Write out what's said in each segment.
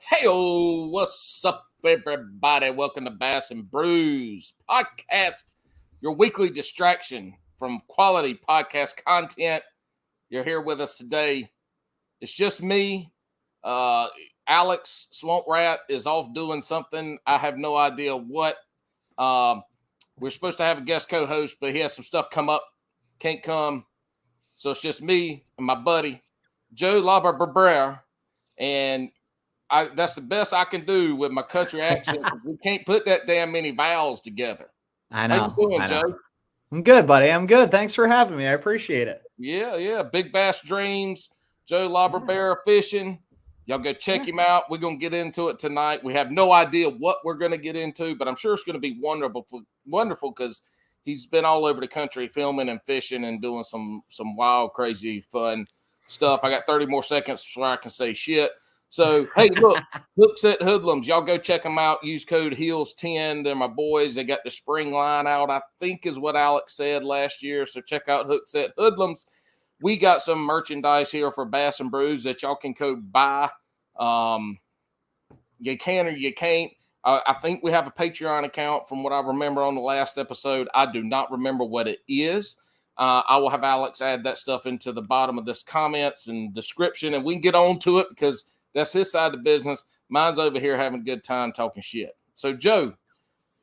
Hey, what's up, everybody? Welcome to Bass and Brews podcast, your weekly distraction from quality podcast content. You're here with us today. It's just me. Alex Swamp Rat is off doing something. I have no idea what. We're supposed to have a guest co-host, but he has some stuff come up. Can't come. So it's just me and my buddy, Joe Labarbera. And that's the best I can do with my country accent. We can't put that damn many vowels together. I know. How you doing, Joe? I'm good, buddy. I'm good. Thanks for having me. I appreciate it. Yeah. Big Bass Dreams, Joe Labarbera Fishing. Y'all go check him out. We're going to get into it tonight. We have no idea what we're going to get into, but I'm sure it's going to be wonderful because he's been all over the country filming and fishing and doing some wild, crazy, fun stuff. I got 30 more seconds before I can say shit. So, hey, look, Hooks at Hoodlums. Y'all go check them out. Use code HEELS10. They're my boys. They got the spring line out, I think is what Alex said last year. So check out Hooks at Hoodlums. We got some merchandise here for Bass and Brews that y'all can code buy. You can or you can't. I think we have a Patreon account from what I remember on the last episode. I do not remember what it is. I will have Alex add that stuff into the bottom of this comments and description, and we can get on to it because that's his side of the business. Mine's over here having a good time talking shit. So, Joe,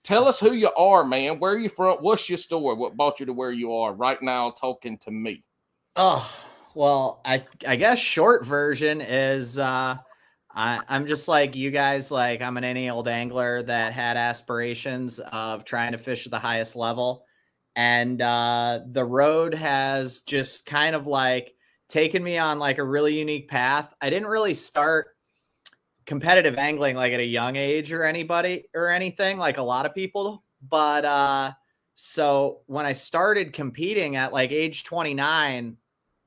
tell us who you are, man. Where are you from? What's your story? What brought you to where you are right now talking to me? Oh, well, I guess short version is I'm just like you guys. Like, I'm an any old angler that had aspirations of trying to fish at the highest level. And the road has just kind of like taken me on like a really unique path. I didn't really start competitive angling like at a young age or anything like a lot of people. But so when I started competing at like age 29,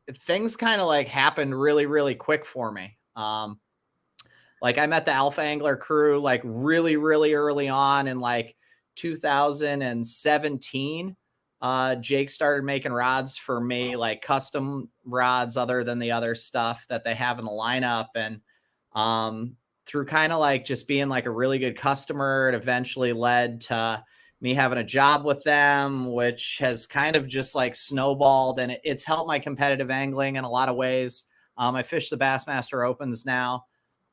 things kind of like happened really, really quick for me. Like I met the Alpha Angler crew like really, really early on in like 2017. Jake started making rods for me, like custom rods other than the other stuff that they have in the lineup. And through kind of like just being like a really good customer, it eventually led to me having a job with them, which has kind of just like snowballed, and it's helped my competitive angling in a lot of ways. I fish the Bassmaster Opens now.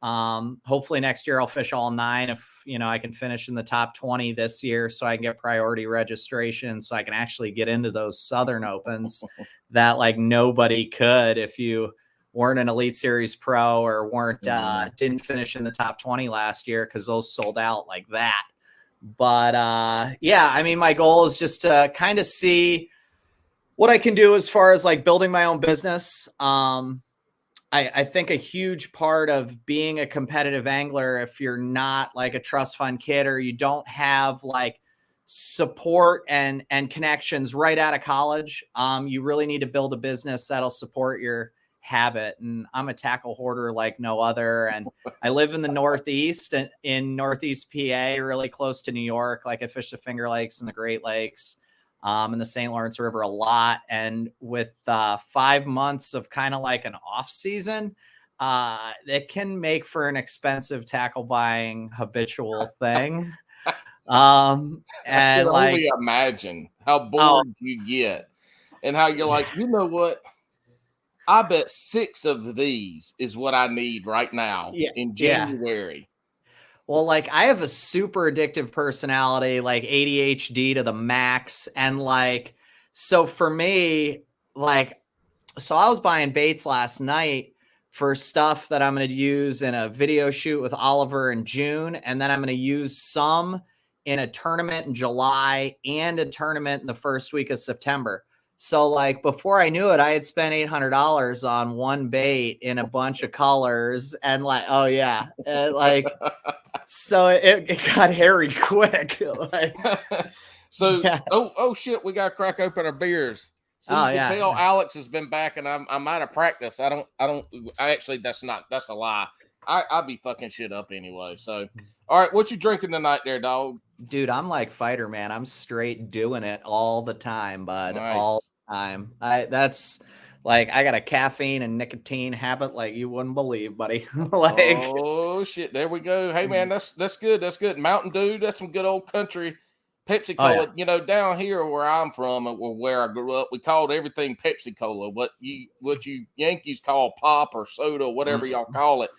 Hopefully next year I'll fish all 9 if, I can finish in the top 20 this year so I can get priority registration so I can actually get into those Southern Opens that like nobody could if you weren't an Elite Series pro or didn't finish in the top 20 last year because those sold out like that. But yeah, I mean, my goal is just to kind of see what I can do as far as like building my own business. I think a huge part of being a competitive angler, if you're not like a trust fund kid or you don't have like support and connections right out of college, you really need to build a business that'll support your habit. And I'm a tackle hoarder like no other. And I live in the Northeast, in Northeast PA, really close to New York. Like I fish the Finger Lakes and the Great Lakes. In the St. Lawrence River a lot. And with 5 months of kind of like an off season, it can make for an expensive tackle buying habitual thing. And I can only imagine how bored you get and how you're like, you know what? I bet 6 of these is what I need right now in January. Yeah. Well, like I have a super addictive personality, like ADHD to the max. And like, so for me, like, so I was buying baits last night for stuff that I'm going to use in a video shoot with Oliver in June. And then I'm going to use some in a tournament in July and a tournament in the first week of September. So like before I knew it, I had spent $800 on one bait in a bunch of colors and like, oh yeah. Like, so it got hairy quick. Like, so, yeah. Oh shit. We got to crack open our beers. So you can tell Alex has been back and I'm out of practice. That's a lie. I'll be fucking shit up anyway. So, all right. What you drinking tonight there, dog? Dude, I'm like fighter, man. I'm straight doing it all the time, bud. Nice. All the time. That's Like I got a caffeine and nicotine habit like you wouldn't believe, buddy. Like, oh shit, there we go. Hey man, that's good. That's good. Mountain Dew, that's some good old country. Pepsi oh Cola, yeah. Down here where I'm from, or where I grew up, we called everything Pepsi Cola. What you Yankees call pop or soda, whatever y'all call it.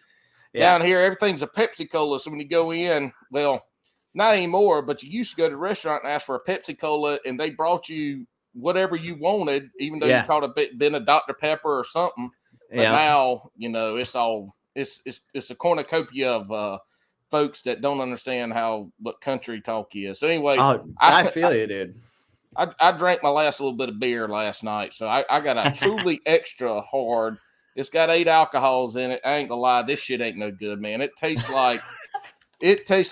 Yeah. Down here, everything's a Pepsi Cola. So when you go in, well, not anymore, but you used to go to the restaurant and ask for a Pepsi Cola, and they brought you whatever you wanted, even though you called it been a Dr. Pepper or something. But now, it's all it's a cornucopia of folks that don't understand what country talk is. So anyway, I feel you, dude. I drank my last little bit of beer last night, so I got a truly extra hard. It's got 8 alcohols in it. I ain't gonna lie, this shit ain't no good, man. It tastes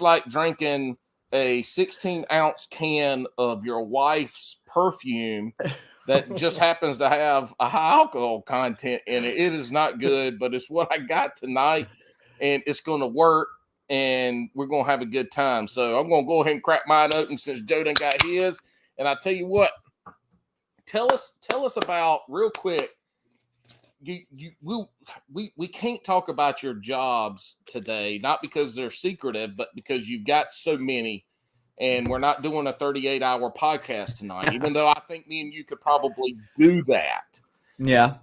like drinking a 16-ounce can of your wife's perfume that just happens to have a high alcohol content in it. It is not good, but it's what I got tonight, and it's going to work, and we're going to have a good time. So I'm going to go ahead and crack mine open since Joe done got his. And I tell you what, tell us about real quick. We can't talk about your jobs today, not because they're secretive, but because you've got so many, and we're not doing a 38-hour podcast tonight, even though I think me and you could probably do that. Yeah.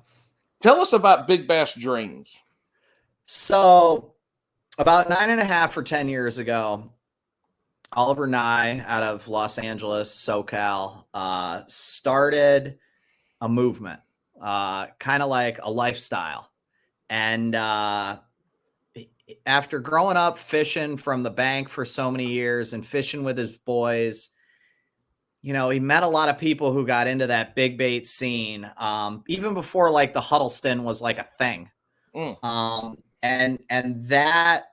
Tell us about Big Bass Dreams. So about 9.5 or 10 years ago, Oliver Nye out of Los Angeles, SoCal, started a movement, kind of like a lifestyle. And after growing up fishing from the bank for so many years and fishing with his boys, he met a lot of people who got into that big bait scene, even before like the Huddleston was like a thing. And that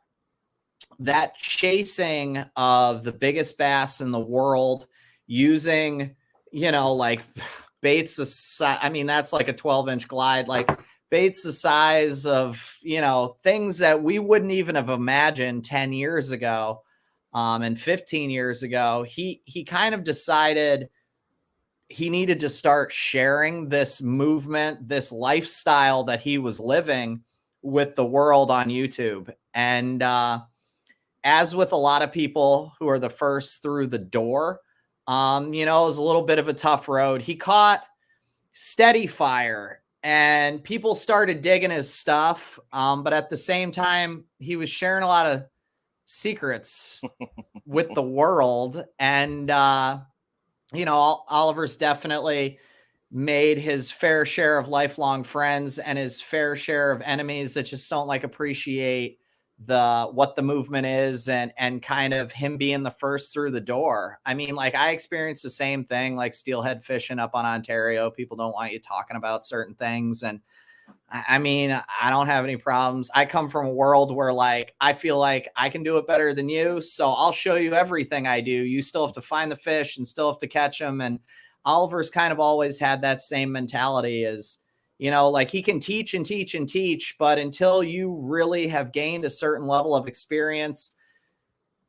chasing of the biggest bass in the world using, like baits, that's like a 12-inch glide, like baits the size of, things that we wouldn't even have imagined 10 years ago, and 15 years ago. He kind of decided he needed to start sharing this movement, this lifestyle that he was living with the world on YouTube. And, as with a lot of people who are the first through the door, it was a little bit of a tough road. He caught steady fire and people started digging his stuff. But at the same time, he was sharing a lot of secrets with the world. And, Oliver's definitely made his fair share of lifelong friends and his fair share of enemies that just don't appreciate what the movement is and kind of him being the first through the door. I mean, like I experienced the same thing, like steelhead fishing up on Ontario. People don't want you talking about certain things. And I mean, I don't have any problems. I come from a world where like, I feel like I can do it better than you. So I'll show you everything I do. You still have to find the fish and still have to catch them. And Oliver's kind of always had that same mentality as, like he can teach and teach and teach, but until you really have gained a certain level of experience,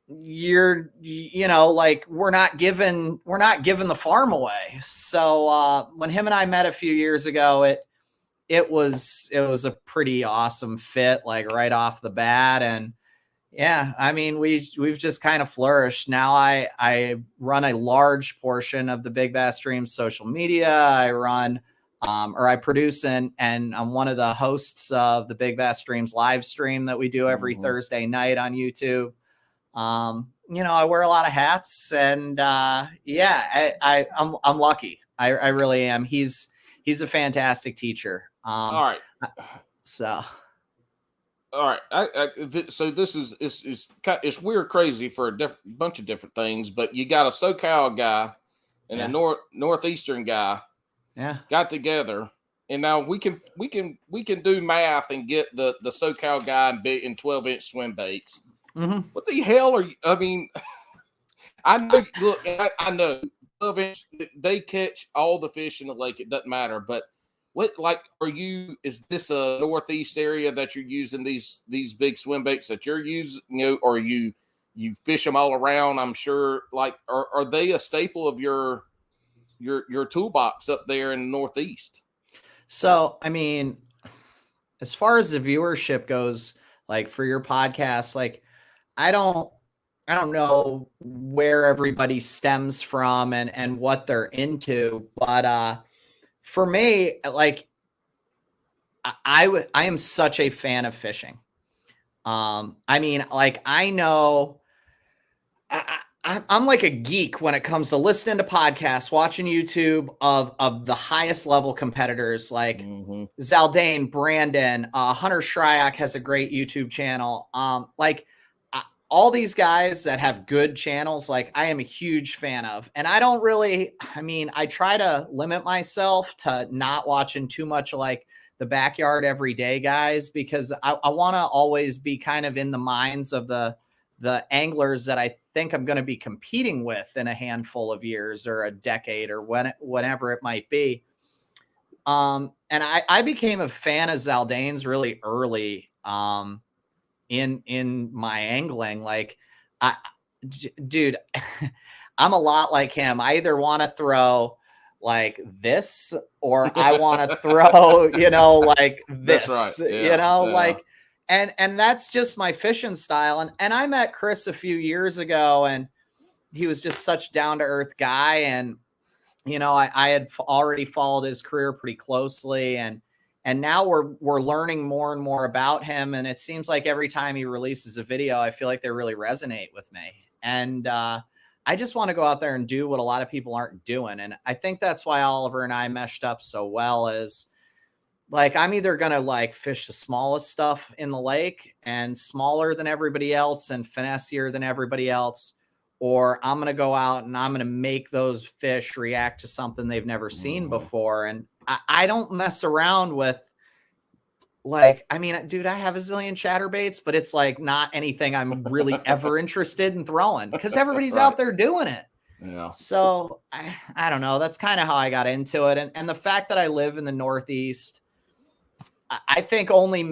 we're not giving the farm away. So when him and I met a few years ago, it was a pretty awesome fit, like right off the bat. And yeah, I mean, we've just kind of flourished. Now I run a large portion of the Big Bass Dreams social media. I run I produce and I'm one of the hosts of the Big Bass Dreams live stream that we do every Thursday night on YouTube. I wear a lot of hats, and I'm lucky. I really am. He's a fantastic teacher. All right. So. All right. So this is it's weird, crazy for a bunch of different things, but you got a SoCal guy and a northeastern guy. Yeah, got together, and now we can do math and get the SoCal guy in 12-inch swim baits. Mm-hmm. What the hell are you? I mean, I know. Look, I know 12-inch. They catch all the fish in the lake. It doesn't matter. But what are you? Is this a northeast area that you're using these big swim baits that you're using? Or you fish them all around? I'm sure. Like, are they a staple of your toolbox up there in the Northeast? So, I mean, as far as the viewership goes, like for your podcast, like I don't know where everybody stems from and what they're into, but for me, like I am such a fan of fishing. I mean, like I know I'm like a geek when it comes to listening to podcasts, watching YouTube of the highest level competitors like Zaldane, Brandon, Hunter Shryock has a great YouTube channel. All these guys that have good channels, like I am a huge fan of. And I don't really, I mean, I try to limit myself to not watching too much like the backyard everyday guys, because I want to always be kind of in the minds of the anglers that I think I'm going to be competing with in a handful of years or a decade or whenever it might be. And I became a fan of Zaldane's really early in my angling. Like, dude, I'm a lot like him. I either want to throw like this or I want to throw, like this, that's right. Yeah, like, and that's just my fishing style. And I met Chris a few years ago and he was just such down to earth guy. And, I had already followed his career pretty closely and now we're learning more and more about him. And it seems like every time he releases a video, I feel like they really resonate with me. And, I just want to go out there and do what a lot of people aren't doing. And I think that's why Oliver and I meshed up so well is like, I'm either going to like fish the smallest stuff in the lake and smaller than everybody else and finessier than everybody else, or I'm going to go out and I'm going to make those fish react to something they've never seen before. And I don't mess around with like, I mean, dude, I have a zillion chatterbaits, but it's like not anything I'm really ever interested in throwing because everybody's out there doing it. Yeah. So I don't know. That's kind of how I got into it. And the fact that I live in the Northeast, I think only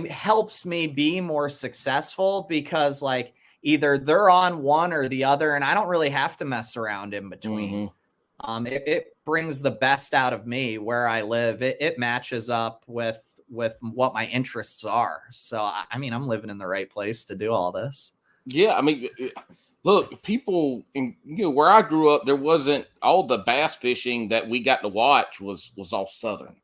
helps me be more successful because like either they're on one or the other, and I don't really have to mess around in between. It brings the best out of me where I live. It matches up with what my interests are. So, I mean, I'm living in the right place to do all this. Yeah. I mean, look, people in, where I grew up, there wasn't all the bass fishing that we got to watch was all Southern.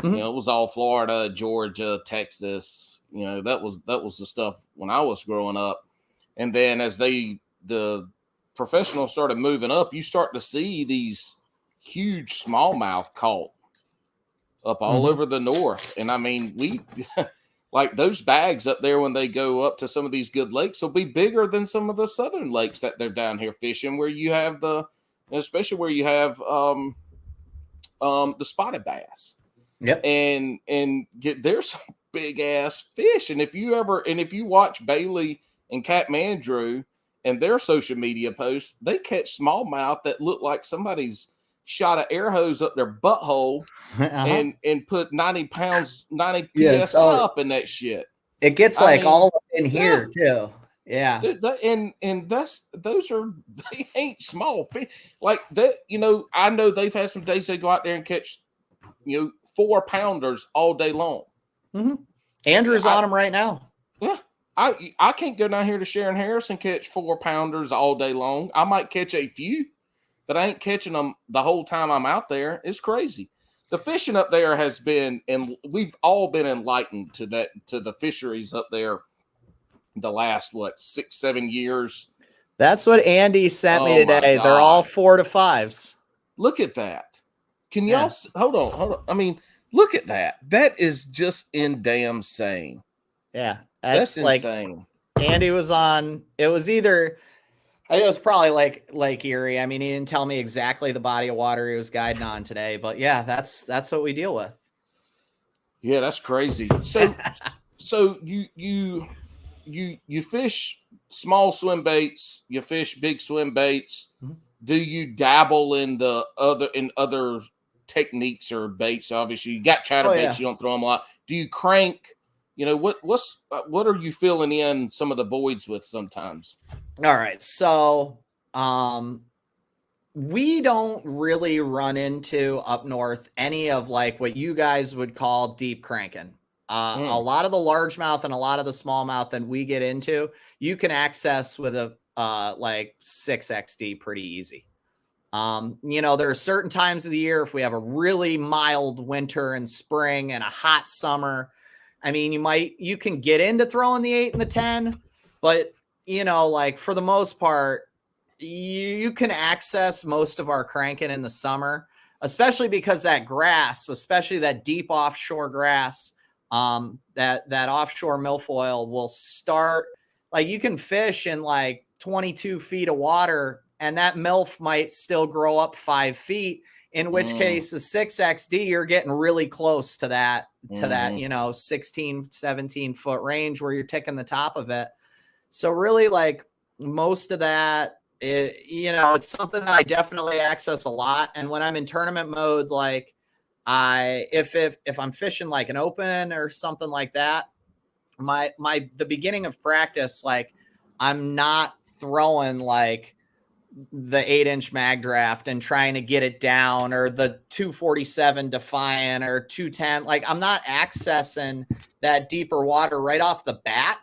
It was all Florida, Georgia, Texas. That was the stuff when I was growing up. And then as the professionals started moving up, you start to see these huge smallmouth caught up all over the north. And I mean, we like those bags up there when they go up to some of these good lakes will be bigger than some of the southern lakes that they're down here fishing, where you have especially where you have the spotted bass. Yep. And there's some big ass fish. And if you watch Bailey and Kathmandu and their social media posts, they catch smallmouth that look like somebody's shot an air hose up their butthole and put 90 PSI up in that shit. It gets all up in here too. Yeah. And those they ain't small fish. Like that, I know they've had some days they go out there and catch, 4-pounders all day long. Andrew's on them right now. Yeah. I can't go down here to Sharon Harris and catch 4-pounders all day long. I might catch a few, but I ain't catching them the whole time I'm out there. It's crazy. The fishing up there has been, and we've all been enlightened to the fisheries up there the last 6-7 years. That's what Andy sent me today. They're all 4 to 5s. Look at that. Can y'all hold on? I mean, look at that. That is just insane. Yeah. That's insane. Andy was on, it was either, I think it was probably like Lake Erie. I mean, he didn't tell me exactly the body of water he was guiding on today, but yeah, that's what we deal with. Yeah, that's crazy. So you fish small swim baits, you fish big swim baits. Do you dabble in other techniques or baits? Obviously, you got chatterbaits. You don't throw them a lot. Do you crank? What are you filling in some of the voids with sometimes? All right. So, we don't really run into up north any of like what you guys would call deep cranking. A lot of the largemouth and a lot of the smallmouth that we get into, you can access with a like 6XD pretty easy. There are certain times of the year, if we have a really mild winter and spring and a hot summer, I mean, you can get into throwing the 8 and the 10, but like for the most part, you can access most of our cranking in the summer, especially because that grass, especially that deep offshore grass, that offshore milfoil will start, like you can fish in like 22 feet of water and that milf might still grow up 5 feet, in which case the 6XD, you're getting really close to that, 16, 17 foot range where you're ticking the top of it. So really like most of that, it's something that I definitely access a lot. And when I'm in tournament mode, like if I'm fishing like an open or something like that, the beginning of practice, like I'm not throwing like the 8-inch mag draft and trying to get it down, or the 247 Defiant or 210. Like I'm not accessing that deeper water right off the bat.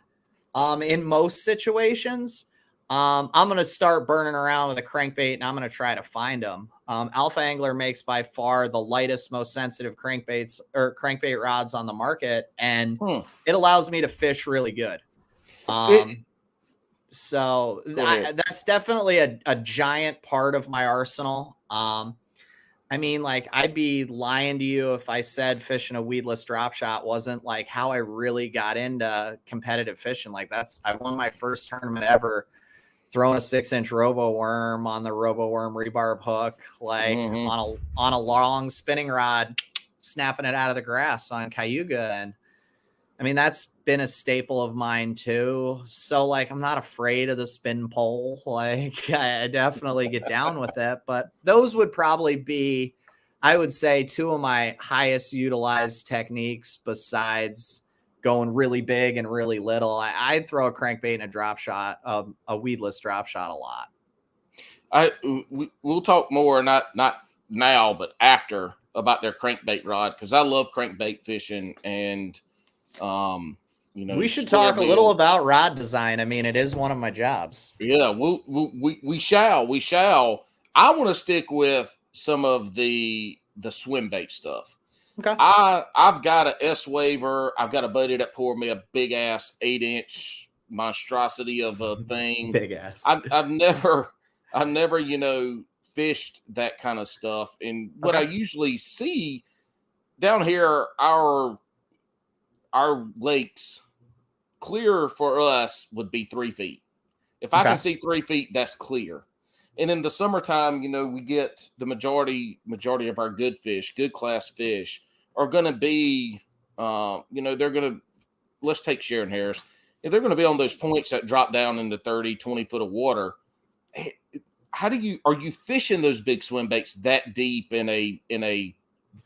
In most situations, I'm going to start burning around with a crankbait and I'm going to try to find them. Alpha Angler makes by far the lightest, most sensitive crankbaits or crankbait rods on the market. And it allows me to fish really good. So that's definitely a giant part of my arsenal. I mean, like I'd be lying to you if I said fishing a weedless drop shot wasn't like how I really got into competitive fishing. Like I won my first tournament ever throwing a 6-inch robo worm on the robo worm rebarb hook, like on a long spinning rod, snapping it out of the grass on Cayuga. And I mean, that's been a staple of mine too. So like, I'm not afraid of the spin pole. Like I definitely get down with it, but those would probably be, I would say, two of my highest utilized techniques besides going really big and really little. I'd throw a crankbait and a drop shot, a weedless drop shot a lot. We'll talk more, not now, but after, about their crankbait rod. Cause I love crankbait fishing, and, we should talk a little about rod design. I mean, it is one of my jobs. Yeah, we shall. I want to stick with some of the swim bait stuff. Okay. I've got a S-Waver. I've got a buddy that poured me a big ass 8-inch monstrosity of a thing. Big ass. I've never, fished that kind of stuff. And what I usually see down here, our lakes, clear for us would be 3 feet. If I can see 3 feet, that's clear. And in the summertime, we get the majority of our good fish, good class fish, are going to be, they're going to, let's take Sharon Harris. If they're going to be on those points that drop down into 30, 20 foot of water, are you fishing those big swim baits that deep in a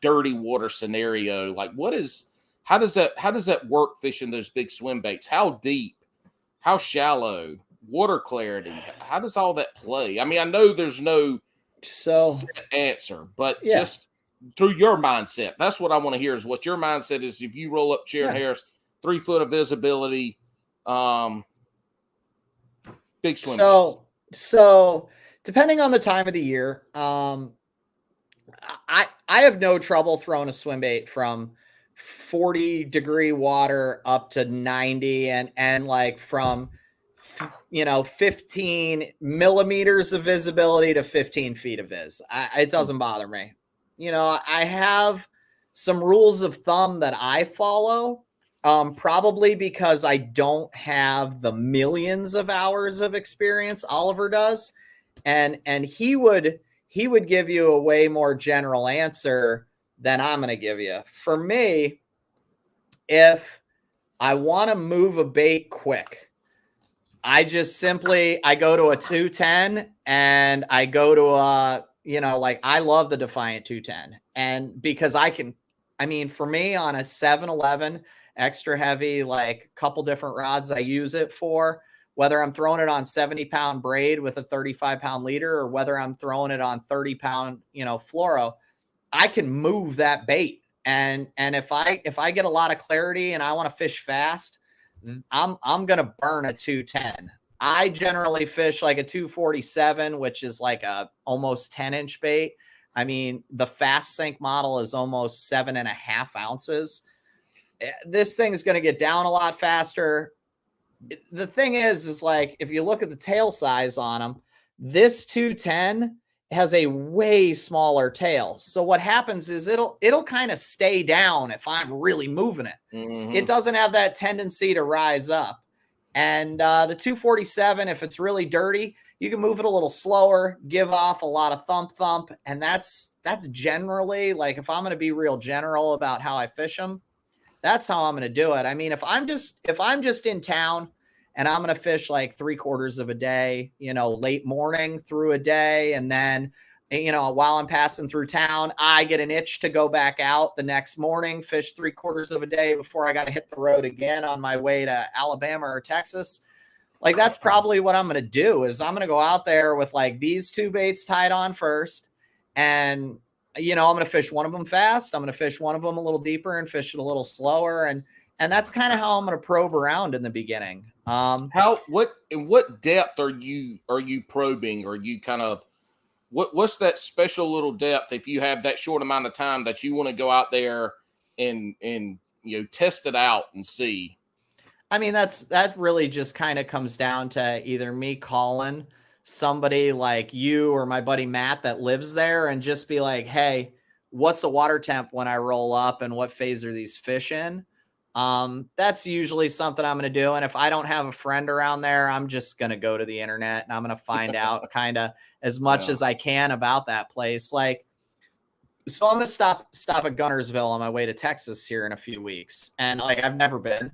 dirty water scenario? Like how does that work fishing those big swim baits? How deep, how shallow, water clarity, how does all that play? I mean, I know there's no set answer, but just through your mindset, that's what I want to hear, is what your mindset is. If you roll up Sharon Harris, 3 foot of visibility, big swim. So depending on the time of the year, I have no trouble throwing a swim bait from 40-degree water up to 90 and like from 15 millimeters of visibility to 15 feet of viz. It doesn't bother me. I have some rules of thumb that I follow, probably because I don't have the millions of hours of experience Oliver does, and he would give you a way more general answer than I'm going to give you. For me, if I want to move a bait quick, I go to a 210 and I go to I love the Defiant 210. And because for me on a 7-Eleven extra heavy, like couple different rods I use it for, whether I'm throwing it on 70-pound braid with a 35-pound leader or whether I'm throwing it on 30-pound, fluoro, I can move that bait. And if I get a lot of clarity and I want to fish fast, I'm going to burn a 210. I generally fish like a 247, which is like a almost 10-inch bait. I mean, the fast sink model is almost 7.5 ounces. This thing is going to get down a lot faster. The thing is like, if you look at the tail size on them, this 210 has a way smaller tail. So what happens is it'll kind of stay down if I'm really moving it. Mm-hmm. It doesn't have that tendency to rise up. And the 247, if it's really dirty, you can move it a little slower, give off a lot of thump. And that's generally, like, if I'm going to be real general about how I fish them, that's how I'm going to do it. I mean, if I'm just in town and I'm going to fish like 3/4 of a day, late morning through a day, and then, while I'm passing through town, I get an itch to go back out the next morning, fish 3/4 of a day before I got to hit the road again on my way to Alabama or Texas. Like, that's probably what I'm going to do, is I'm going to go out there with like these 2 baits tied on first. And, I'm going to fish one of them fast. I'm going to fish one of them a little deeper and fish it a little slower. And that's kind of how I'm going to probe around in the beginning. What depth are you probing? Are you kind of, what's that special little depth if you have that short amount of time that you want to go out there and test it out and see? I mean, that really just kind of comes down to either me calling somebody like you or my buddy Matt that lives there and just be like, hey, what's the water temp when I roll up and what phase are these fish in? That's usually something I'm going to do. And if I don't have a friend around there, I'm just going to go to the internet and I'm going to find out kind of as much as I can about that place. Like, so I'm going to stop at Gunnersville on my way to Texas here in a few weeks. And like, I've never been,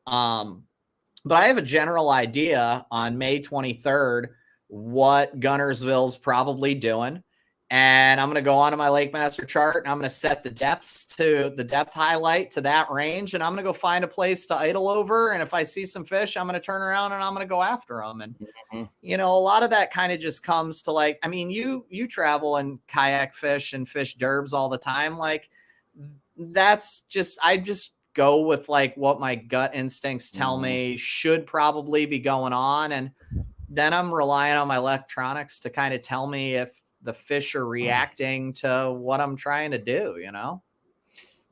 but I have a general idea on May 23rd, what Gunnersville's probably doing. And I'm going to go onto my Lake Master chart and I'm going to set the depths to the depth highlight to that range. And I'm going to go find a place to idle over. And if I see some fish, I'm going to turn around and I'm going to go after them. And, a lot of that kind of just comes to like, I mean, you travel and kayak fish and fish derbs all the time. Like, that's just, I just go with like what my gut instincts tell me should probably be going on. And then I'm relying on my electronics to kind of tell me if the fish are reacting to what I'm trying to do,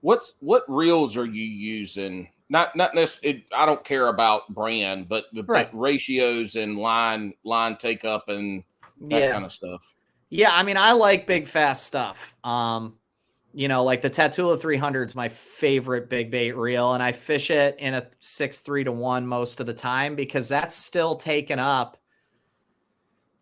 What reels are you using? Not necessarily, I don't care about brand, but right. Ratios and line take up and that kind of stuff. Yeah, I mean, I like big fast stuff. Like the Tatula 300 is my favorite big bait reel, and I fish it in a 6-3-1 most of the time because that's still taking up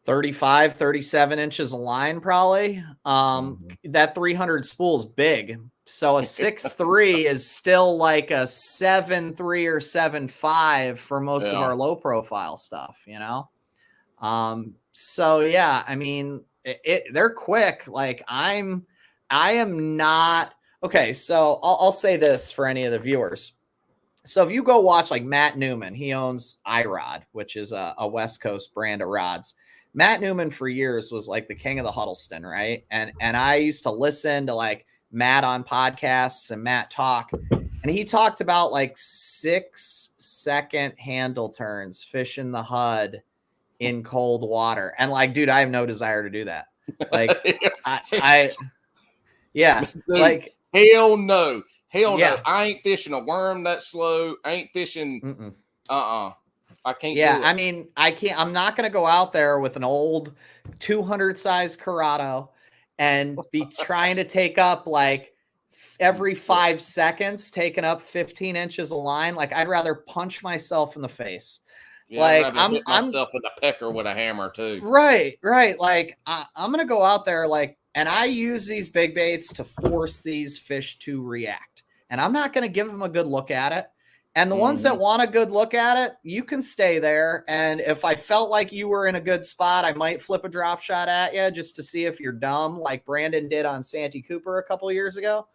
35, 37 inches of line probably. That 300 spool is big. So a 6.3 is still like a 7.3 or 7.5 for most of our low profile stuff, So yeah, I mean, they're quick. Like I am not okay. So I'll say this for any of the viewers. So if you go watch like Matt Newman, he owns iRod, which is a West Coast brand of rods. Matt Newman for years was like the king of the Huddleston, right? And I used to listen to like Matt on podcasts and Matt talk, and he talked about like 6-second handle turns fishing the HUD in cold water. And like, dude, I have no desire to do that. Like, yeah, dude, like hell no. No. I ain't fishing a worm that slow. I ain't fishing. I can't. Yeah, I mean, I'm not going to go out there with an old 200 size Corrado and be trying to take up like every 5 seconds, taking up 15 inches of line. Like, I'd rather punch myself in the face. Yeah, like I'm hit myself in the pecker with a hammer too. Right. Like I'm going to go out there like, and I use these big baits to force these fish to react. And I'm not going to give them a good look at it. And the ones that want a good look at it, you can stay there. And if I felt like you were in a good spot, I might flip a drop shot at you just to see if you're dumb, like Brandon did on Santee Cooper a couple of years ago.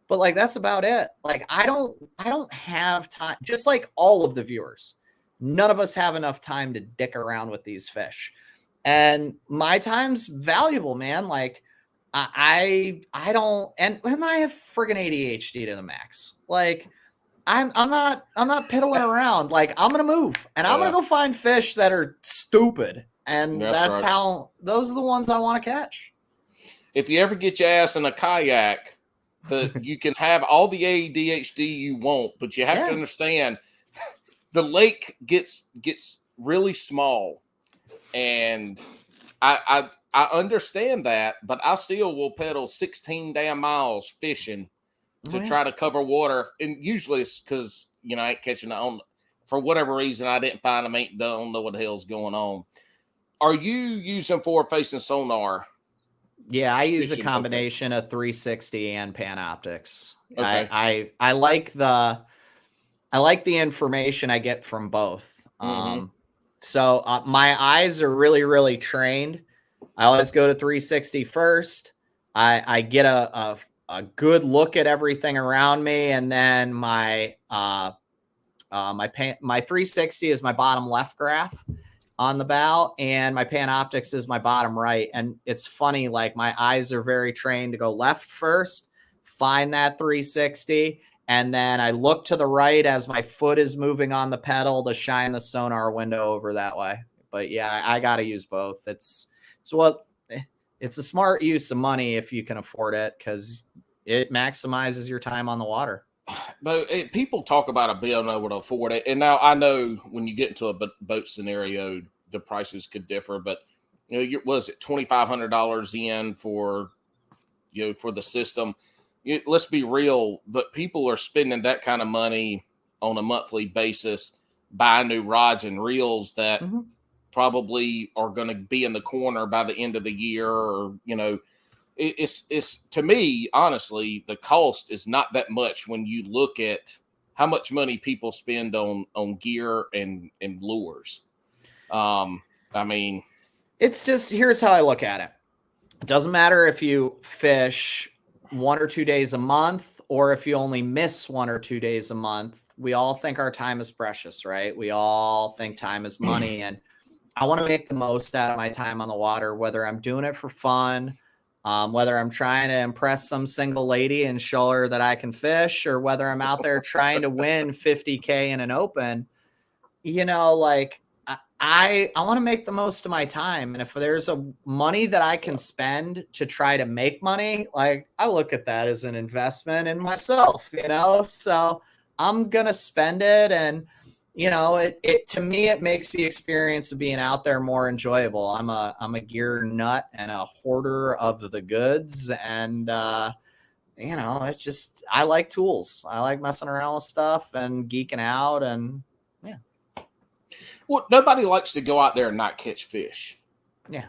But like, that's about it. Like, I don't have time, just like all of the viewers. none of us have enough time to dick around with these fish. And my time's valuable, man. Like I don't, and I have friggin' ADHD to the max. Like I'm not piddling around. Like I'm gonna move and I'm gonna go find fish that are stupid. And that's right. how, those are the ones I want to catch. If you ever get your ass in a kayak, you can have all the ADHD you want, but you have to understand the lake gets really small, and I understand that, but I still will pedal 16 damn miles fishing to try to cover water, and usually it's because I ain't catching it on. For whatever reason, I didn't find them. Don't know what the hell's going on. Are you using forward-facing sonar? Yeah, I use a combination of 360 and Panoptics. Okay. I like the information I get from both. So my eyes are really, really trained. I always go to 360 first. I get a good look at everything around me, and then my 360 is my bottom left graph on the bow, and my Panoptics is my bottom right. And it's funny, like my eyes are very trained to go left first, find that 360, and then I look to the right as my foot is moving on the pedal to shine the sonar window over that way. But yeah, I got to use both. It's a smart use of money if you can afford it, because it maximizes your time on the water. But people talk about being able to afford it, and now I know when you get into a boat scenario, the prices could differ. But was it $2,500 in for for the system? Let's be real, but people are spending that kind of money on a monthly basis buying new rods and reels that probably are going to be in the corner by the end of the year, or it's to me, honestly, the cost is not that much when you look at how much money people spend on gear and lures. I mean, it's just, here's how I look at it. It doesn't matter if you fish 1 or 2 days a month, or if you only miss 1 or 2 days a month. We all think our time is precious, right? We all think time is money, and I want to make the most out of my time on the water, whether I'm doing it for fun, whether I'm trying to impress some single lady and show her that I can fish, or whether I'm out there trying to win 50K in an open. Like I want to make the most of my time. And if there's a money that I can spend to try to make money, like I look at that as an investment in myself, so I'm going to spend it. And, it to me, it makes the experience of being out there more enjoyable. I'm a gear nut and a hoarder of the goods. And, it's just, I like tools. I like messing around with stuff and geeking out, and yeah. Well, nobody likes to go out there and not catch fish. Yeah.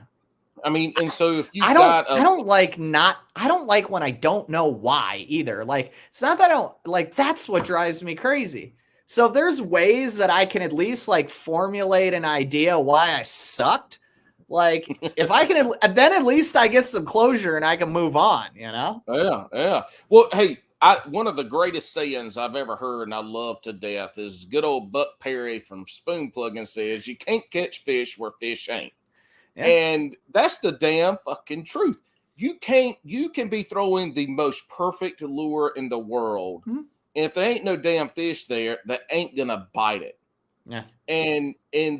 I mean, and so if you I don't like when I don't know why either. Like, it's not that I don't like, that's what drives me crazy. So if there's ways that I can at least like formulate an idea why I sucked, like if I can, then at least I get some closure and I can move on, Yeah. Well, hey, one of the greatest sayings I've ever heard, and I love to death, is good old Buck Perry from Spoon Plugging says, "You can't catch fish where fish ain't." Yeah. And that's the damn fucking truth. You can be throwing the most perfect lure in the world, and if there ain't no damn fish there, that ain't gonna bite it. Yeah. And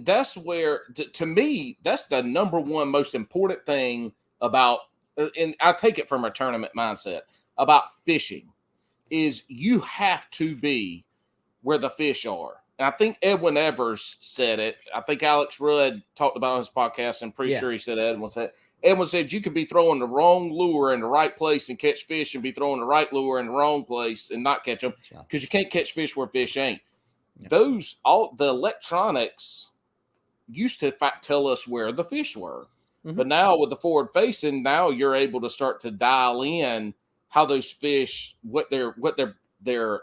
that's where, to me, that's the number one most important thing about, and I take it from a tournament mindset, about fishing, is you have to be where the fish are. And I think Edwin Evers said it. I think Alex Rudd talked about on his podcast. I'm pretty sure he said Edwin said. Edwin said you could be throwing the wrong lure in the right place and catch fish, and be throwing the right lure in the wrong place and not catch them, because you can't catch fish where fish ain't. Yeah. All the electronics used to tell us where the fish were. But now with the forward facing, now you're able to start to dial in how those fish, what their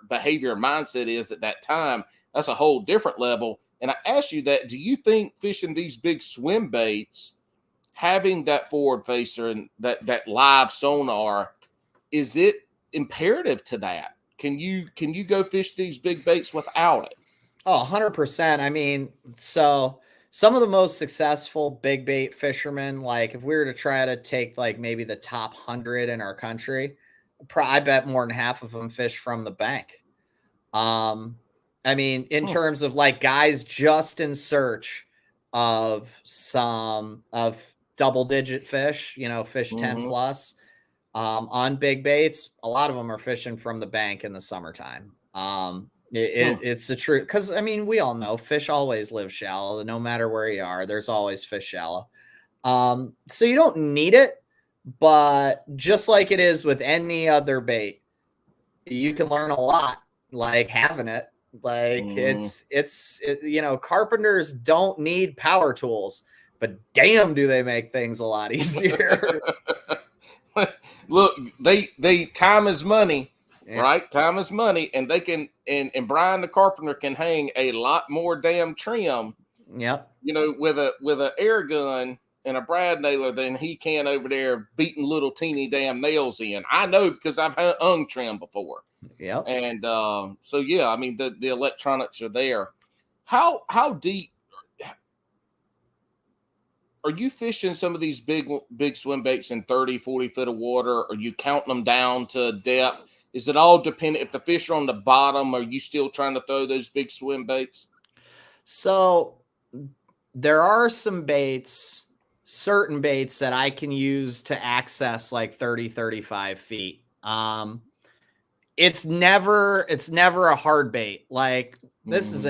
behavior and mindset is at that time. That's a whole different level. And I ask you that, do you think fishing these big swim baits, having that forward facer and that live sonar, is it imperative to that? Can you go fish these big baits without it? Oh, 100%. I mean, so some of the most successful big bait fishermen, like if we were to try to take like maybe the top 100 in our country, I bet more than half of them fish from the bank. I mean, in terms of like guys just in search of some of double digit fish, fish 10 plus, on big baits, a lot of them are fishing from the bank in the summertime. It's the truth. Cause I mean, we all know fish always live shallow. No matter where you are, there's always fish shallow. So you don't need it, but just like it is with any other bait, you can learn a lot like having it. Like carpenters don't need power tools, but damn, do they make things a lot easier. Look, they time is money, right? Time is money, and they can and Brian the carpenter can hang a lot more damn trim. Yep. With a air gun and a brad nailer than he can over there beating little teeny damn nails in. I know because I've hung trim before. Yep. And so yeah, I mean the electronics are there. How deep are you fishing some of these big swim baits in 30, 40 foot of water? Are you counting them down to depth? Is it all dependent? If the fish are on the bottom, are you still trying to throw those big swim baits? So there are some baits, certain baits that I can use to access like 30, 35 feet. It's never a hard bait. Like this is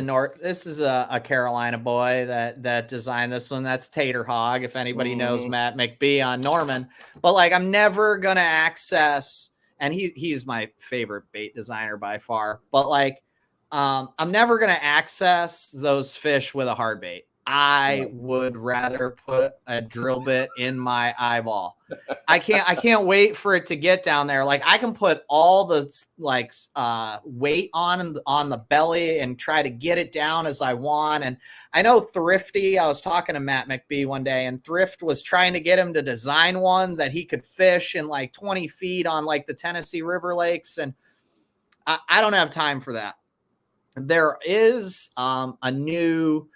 a Carolina boy that designed this one. That's Tater Hog. If anybody knows Matt McBee on Norman, but like, I'm never going to access, and he's my favorite bait designer by far, but like, I'm never going to access those fish with a hard bait. I would rather put a drill bit in my eyeball. I can't wait for it to get down there. Like I can put all the weight on the belly and try to get it down as I want. And I know Thrifty, I was talking to Matt McBee one day, and Thrift was trying to get him to design one that he could fish in like 20 feet on like the Tennessee River Lakes. And I don't have time for that. There is a new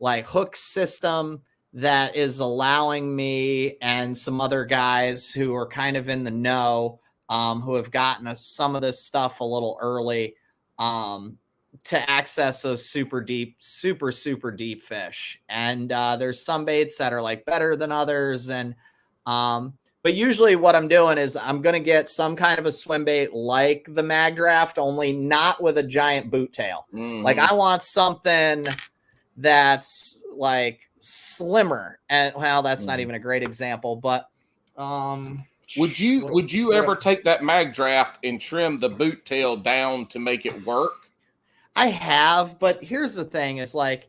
like hook system that is allowing me and some other guys who are kind of in the know, who have gotten some of this stuff a little early, to access those super deep fish. And there's some baits that are like better than others. And but usually what I'm doing is I'm going to get some kind of a swim bait like the Mag Draft, only not with a giant boot tail. Like I want something that's like slimmer, and well, that's not even a great example, but would you ever take that Mag Draft and trim the boot tail down to make it work? I have, but here's the thing, it's like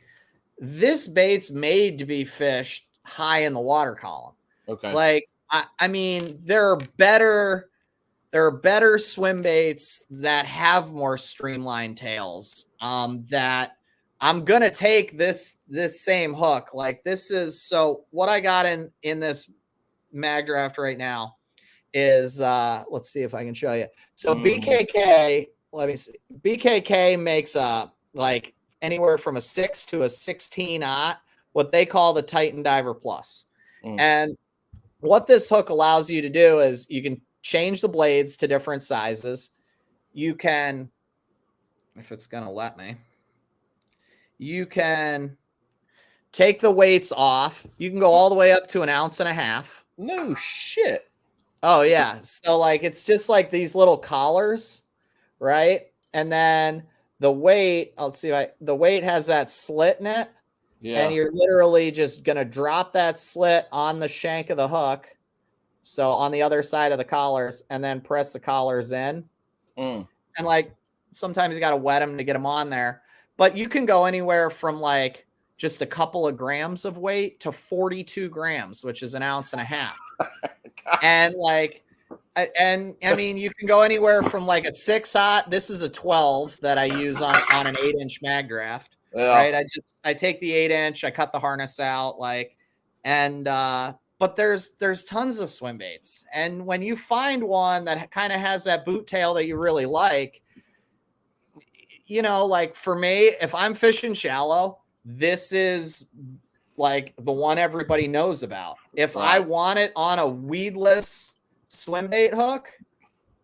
this bait's made to be fished high in the water column. Okay. Like I mean, there are better swim baits that have more streamlined tails, that I'm going to take this same hook. Like this is, so what I got in this Mag Draft right now is, let's see if I can show you. So BKK, let me see. BKK makes like anywhere from a 6 to a 16 aught, what they call the Titan Diver Plus. And what this hook allows you to do is you can change the blades to different sizes. You can, if it's going to let me, you can take the weights off. You can go all the way up to 1.5 ounces. No shit. Oh yeah. So like, it's just like these little collars, right? And then the weight, the weight has that slit in it. Yeah. And you're literally just going to drop that slit on the shank of the hook. So on the other side of the collars, and then press the collars in. And like, sometimes you got to wet them to get them on there. But you can go anywhere from like just a couple of grams of weight to 42 grams, which is 1.5 ounces. And like, and I mean, you can go anywhere from like a 6-aught. This is a 12 that I use on an 8-inch Mag Draft. Yeah. Right. I take the 8-inch, I cut the harness out, like, and, but there's tons of swim baits. And when you find one that kind of has that boot tail that you really like, you know, like for me, if I'm fishing shallow, this is like the one everybody knows about. If I want it on a weedless swim bait hook,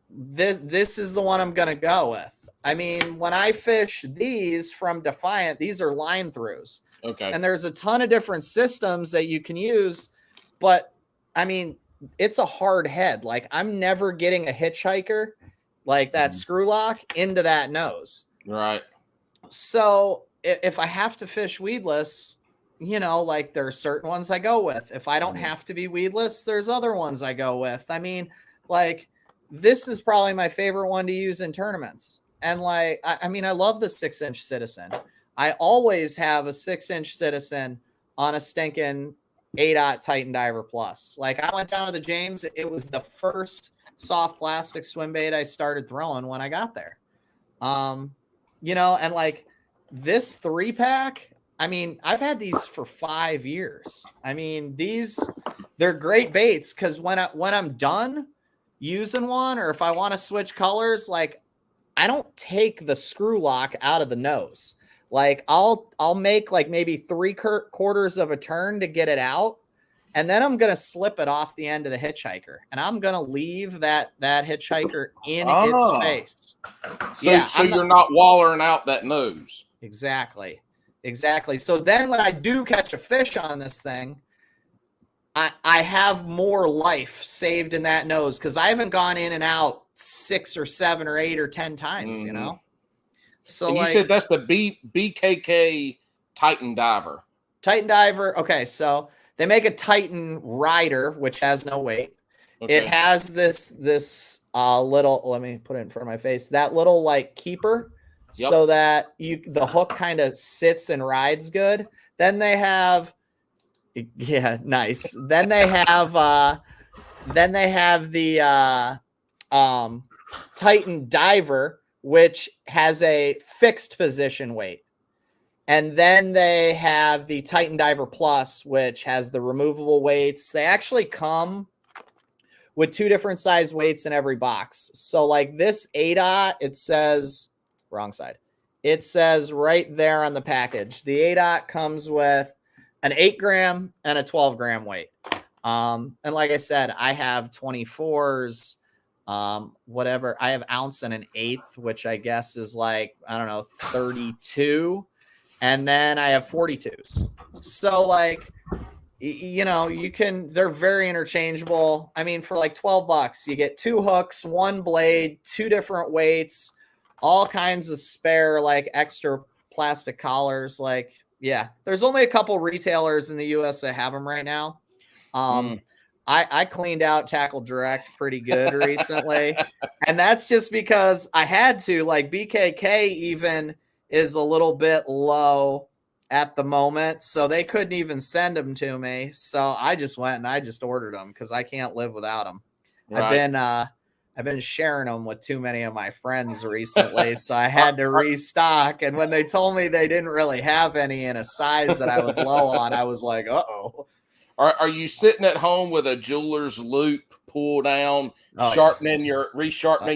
this is the one I'm going to go with. I mean, when I fish these from Defiant, these are line throughs. Okay. And there's a ton of different systems that you can use, but I mean, it's a hard head. Like I'm never getting a hitchhiker like that screw lock into that nose. Right. So if I have to fish weedless, you know, like there are certain ones I go with. If I don't have to be weedless, there's other ones I go with. I mean, like this is probably my favorite one to use in tournaments. And like, I mean, I love the 6-inch Citizen. I always have a 6-inch Citizen on a stinking 8-aught Titan Diver Plus. Like I went down to the James. It was the first soft plastic swim bait I started throwing when I got there. You know, and like this 3-pack, I mean, I've had these for 5 years. I mean, they're great baits because when I'm done using one, or if I want to switch colors, like I don't take the screw lock out of the nose. Like I'll make like maybe 3/4 of a turn to get it out. And then I'm going to slip it off the end of the hitchhiker. And I'm going to leave that hitchhiker in its face. So you're not wallering out that nose. Exactly. So then when I do catch a fish on this thing, I have more life saved in that nose because I haven't gone in and out 6 or 7 or 8 or 10 times, you know? So and you said that's the BKK Titan Diver. Titan Diver. Okay, so they make a Titan Rider, which has no weight. Okay. It has this little, let me put it in front of my face, that little like keeper, so that the hook kind of sits and rides good. Then they have, yeah, nice. Then they have the Titan Diver, which has a fixed position weight. And then they have the Titan Diver Plus, which has the removable weights. They actually come with 2 different size weights in every box. So like this 8-aught, it says, wrong side. It says right there on the package, the 8-aught comes with an 8-gram and a 12-gram weight. And like I said, I have 24s, whatever. I have ounce and an eighth, which I guess is like, I don't know, 32. And then I have 42s. So like, you know, they're very interchangeable. I mean, for like $12, you get 2 hooks, 1 blade, 2 different weights, all kinds of spare, like extra plastic collars. Like, yeah, there's only a couple retailers in the US that have them right now. I cleaned out Tackle Direct pretty good recently. And that's just because I had to. Like BKK even is a little bit low at the moment, so they couldn't even send them to me. So I just went and I just ordered them because I can't live without them. Right. I've been sharing them with too many of my friends recently, so I had to restock. And when they told me they didn't really have any in a size that I was low on, I was like, uh-oh. Are you sitting at home with a jeweler's loop pull down, resharpening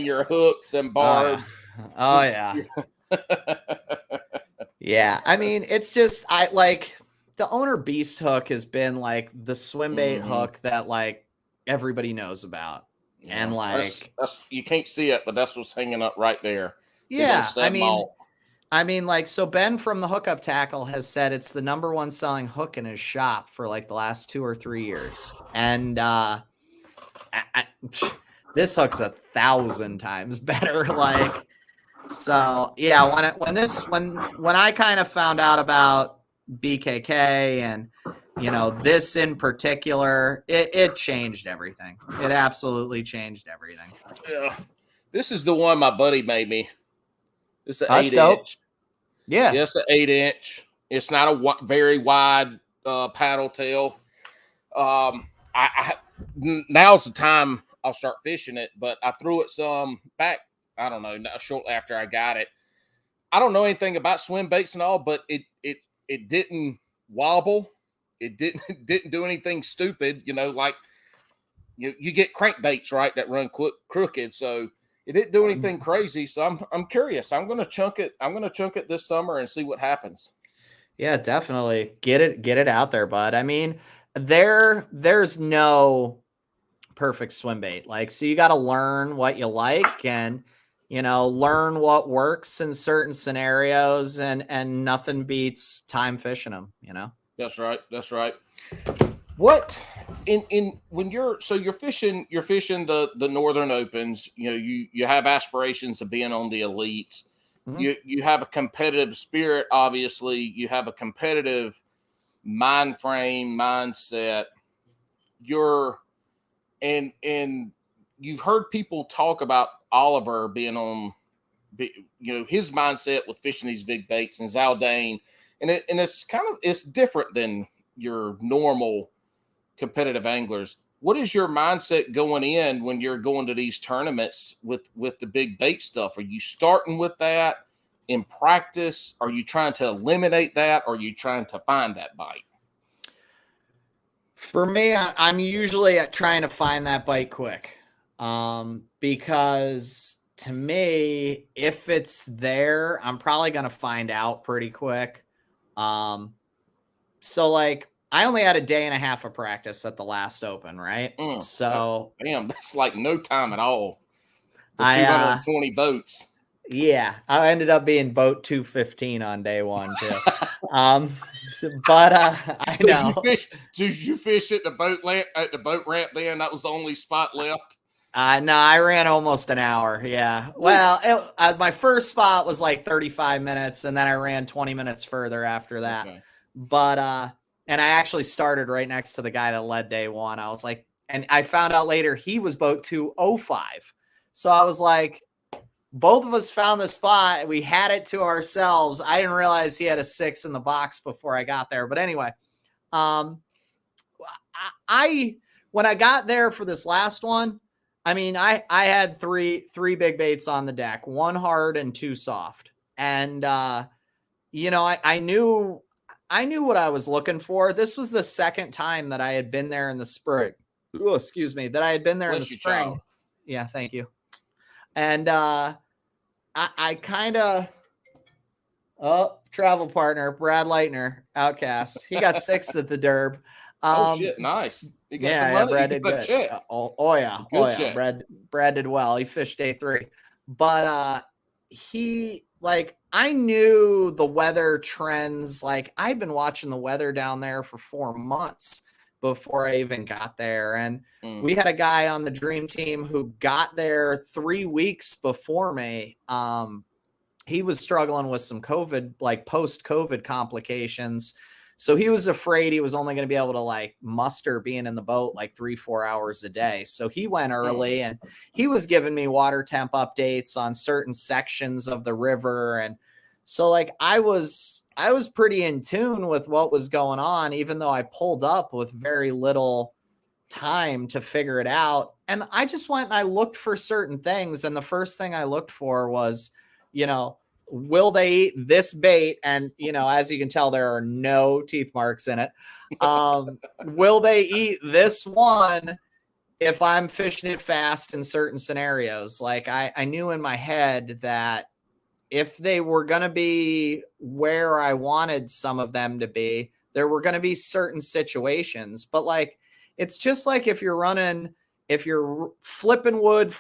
your hooks and barbs? Yeah. Yeah, I mean, it's just I like the Owner Beast hook has been like the swim bait hook that like everybody knows about. Yeah, and like that's you can't see it, but that's what's hanging up right there. Yeah, I mean, like, so Ben from the Hookup Tackle has said it's the #1 selling hook in his shop for like the last 2 or 3 years. And this hook's 1,000 times better. Like, so yeah, when I kind of found out about BKK and, you know, this in particular, it changed everything. It absolutely changed everything. Yeah. This is the one my buddy made me. It's an 8-inch. Yeah. It's an 8-inch. It's not a very wide paddle tail. Now's the time I'll start fishing it, but I threw it some back, I don't know, shortly after I got it. I don't know anything about swim baits and all, but it didn't wobble. It didn't do anything stupid, you know, like you get crankbaits, right, that run crooked. So It didn't do anything crazy, so I'm curious. I'm gonna chunk it. I'm gonna chunk it this summer and see what happens. Yeah, definitely get it out there, bud. I mean, there's no perfect swim bait. Like, so you got to learn what you like and, learn what works in certain scenarios, and nothing beats time fishing them. That's right. That's right. What in when you're fishing the Northern Opens, you have aspirations of being on the elites. Mhm. You have a competitive spirit, obviously. You have a competitive mindset. You're and you've heard people talk about Oliver being on his mindset with fishing these big baits, and Zaldane, and it's different than your normal competitive anglers. What is your mindset going in when you're going to these tournaments with the big bait stuff? Are you starting with that in practice? Are you trying to eliminate that? Or are you trying to find that bite? For me, I'm usually trying to find that bite quick, because to me, if it's there, I'm probably going to find out pretty quick. So like, I only had a day and a half of practice at the last Open, right? So damn, that's like no time at all. For I 220 boats. Yeah, I ended up being boat 215 on day one too. But I know. Did you fish at the boat ramp then? That was the only spot left. No, I ran almost an hour. Yeah. Well, my first spot was like 35 minutes, and then I ran 20 minutes further after that. Okay. But and I actually started right next to the guy that led day one. I was like, and I found out later he was boat 205. So I was like, both of us found the spot. We had it to ourselves. I didn't realize he had a 6 in the box before I got there. But anyway, when I got there for this last one, I mean, I had three big baits on the deck, 1 hard and 2 soft. And, I knew what I was looking for. This was the second time that I had been there in the spring. Oh, excuse me. That I had been there in the spring. Child. Yeah. Thank you. And, I kind of, travel partner, Brad Leitner, Outcast. He got 6th at the Derb. Oh shit, nice. Brad did good. Yeah. Brad did well. He fished day 3, but I knew the weather trends. Like, I'd been watching the weather down there for 4 months before I even got there. And we had a guy on the dream team who got there 3 weeks before me. He was struggling with some COVID, like post-COVID complications. So he was afraid he was only going to be able to muster being in the boat 3-4 hours a day. So he went early, and he was giving me water temp updates on certain sections of the river. And so I was pretty in tune with what was going on, even though I pulled up with very little time to figure it out. And I just went and I looked for certain things. And the first thing I looked for was, will they eat this bait? And, as you can tell, there are no teeth marks in it. Will they eat this one if I'm fishing it fast in certain scenarios? I knew in my head that if they were going to be where I wanted some of them to be, there were going to be certain situations. But it's just like if you're flipping wood,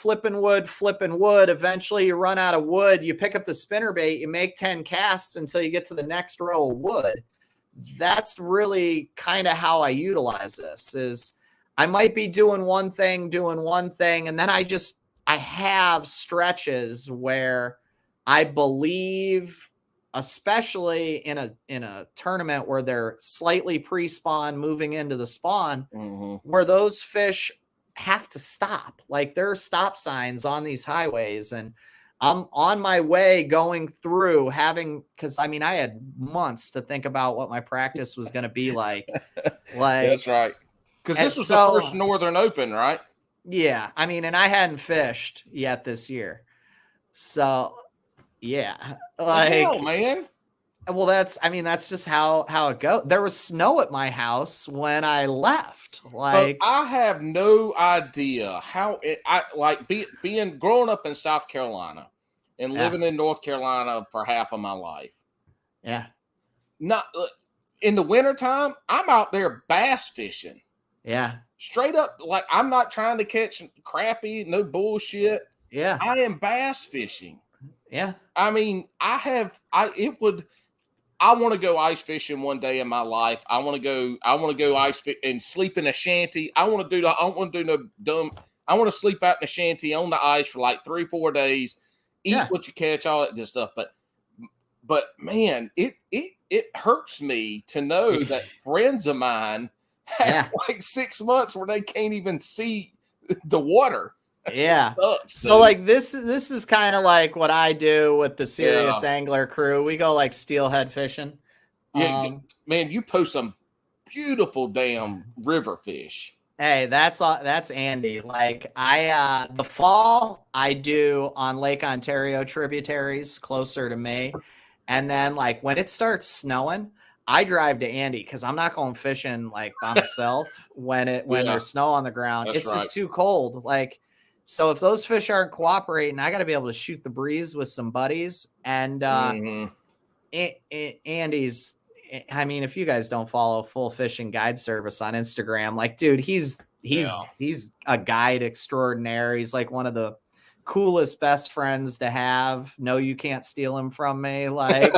eventually you run out of wood, you pick up the spinner bait, you make 10 casts until you get to the next row of wood. That's really kind of how I utilize this. Is I might be doing one thing, and then I have stretches where I believe, especially in a tournament where they're slightly pre-spawn moving into the spawn, where those fish have to stop. There are stop signs on these highways, and I'm on my way going through because I had months to think about what my practice was going to be like. That's right. Because this was the first Northern Open, right? Yeah. And I hadn't fished yet this year. So yeah. Hell, man. Well, that's just how it goes. There was snow at my house when I left. But Like, I have no idea how I like being growing up in South Carolina and yeah, living in North Carolina for half of my life. yeah, Not in the wintertime, I'm out there bass fishing. yeah, Straight up, like I'm not trying to catch crappie, no bullshit. yeah, I am bass fishing. yeah, I mean, I want to go ice fishing one day in my life. I want to go ice fish and sleep in a shanty. I don't want to do no dumb. I want to sleep out in a shanty on the ice for like 3-4 days, eat yeah, what you catch, all that good stuff. But man, it hurts me to know that friends of mine have yeah, like 6 months where they can't even see the water. yeah. Sucks, So dude. like this is kind of like what I do with the Yeah. serious angler crew. We go like steelhead fishing. Yeah, Um, man, you post some beautiful damn river fish. Hey, that's Andy. Like the fall I do on Lake Ontario tributaries closer to me. And then like when it starts snowing, I drive to Andy because I'm not going fishing like by myself when Yeah, there's snow on the ground. that's It's right. just too cold. Like so if those fish aren't cooperating, I gotta be able to shoot the breeze with some buddies. And Hmm. Andy's I mean, if you guys don't follow Full Fishing Guide Service on Instagram, like, dude, he's Yeah. a guide extraordinaire. He's like one of the coolest best friends to have. No, you can't steal him from me. Like,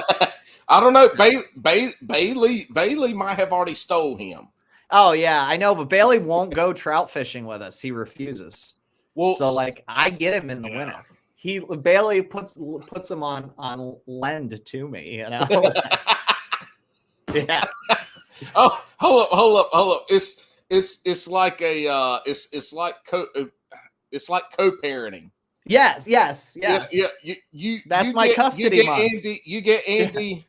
I don't know. Bailey might have already stole him. oh yeah, I know, but Bailey won't go trout fishing with us. He refuses. Well, So like, I get him in the yeah. winter. Bailey puts him on lend to me. You know, yeah. Oh, hold up. It's like a it's like co-parenting. Yes. Yeah. You That's my custody months. You get Yeah. Andy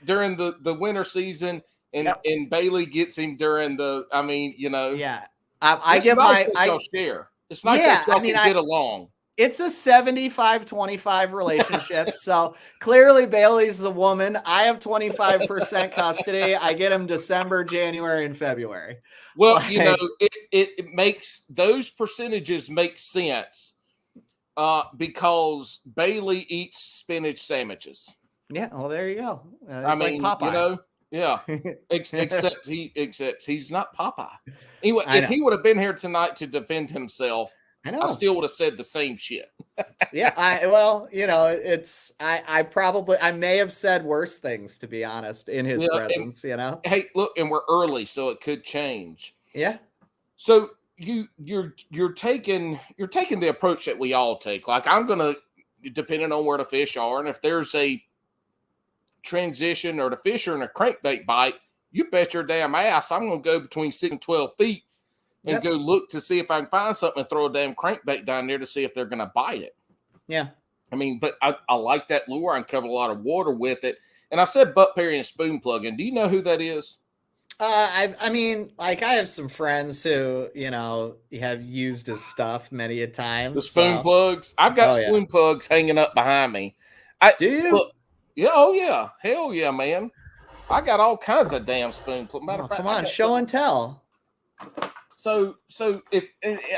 during the winter season, and Yep. and Bailey gets him during the. I mean, Yeah. I it's get nice my that y'all share. It's nice that yeah, I y'all mean can get along. it's a 75-25 relationship. So clearly Bailey's the woman. I have 25% custody. I get him December, January, and February. Well, Like, it makes those percentages make sense because Bailey eats spinach sandwiches. yeah, well, there you go. I It's like mean, Popeye. yeah. Except he's not Popeye. Anyway, I if know. he would have been here tonight to defend himself, I I know. still would have said the same shit. Yeah, it's I may have said worse things, to be honest, in his Yeah, and presence, you know? hey, look, and we're early, so it could change. Yeah. So you're taking the approach that we all take. Like I'm gonna, depending on where the fish are, and if there's a transition or the fish are in a crankbait bite, you bet your damn ass I'm gonna go between 6 and 12 feet and Yep. go look to see if I can find something and throw a damn crankbait down there to see if they're gonna bite it. Yeah. I mean, but I like that lure. I can cover a lot of water with it. And I said butt parry and spoon plugging. Do you know who that is? I mean, like I have some friends who, have used his stuff many a The time. spoon So, plugs. I've got oh yeah. spoon plugs hanging up behind me. I Do you? look, yeah, oh yeah, hell yeah, man. I got all kinds of damn spoon plugs. Matter Oh, of fact, come I on, got show some. and tell. So if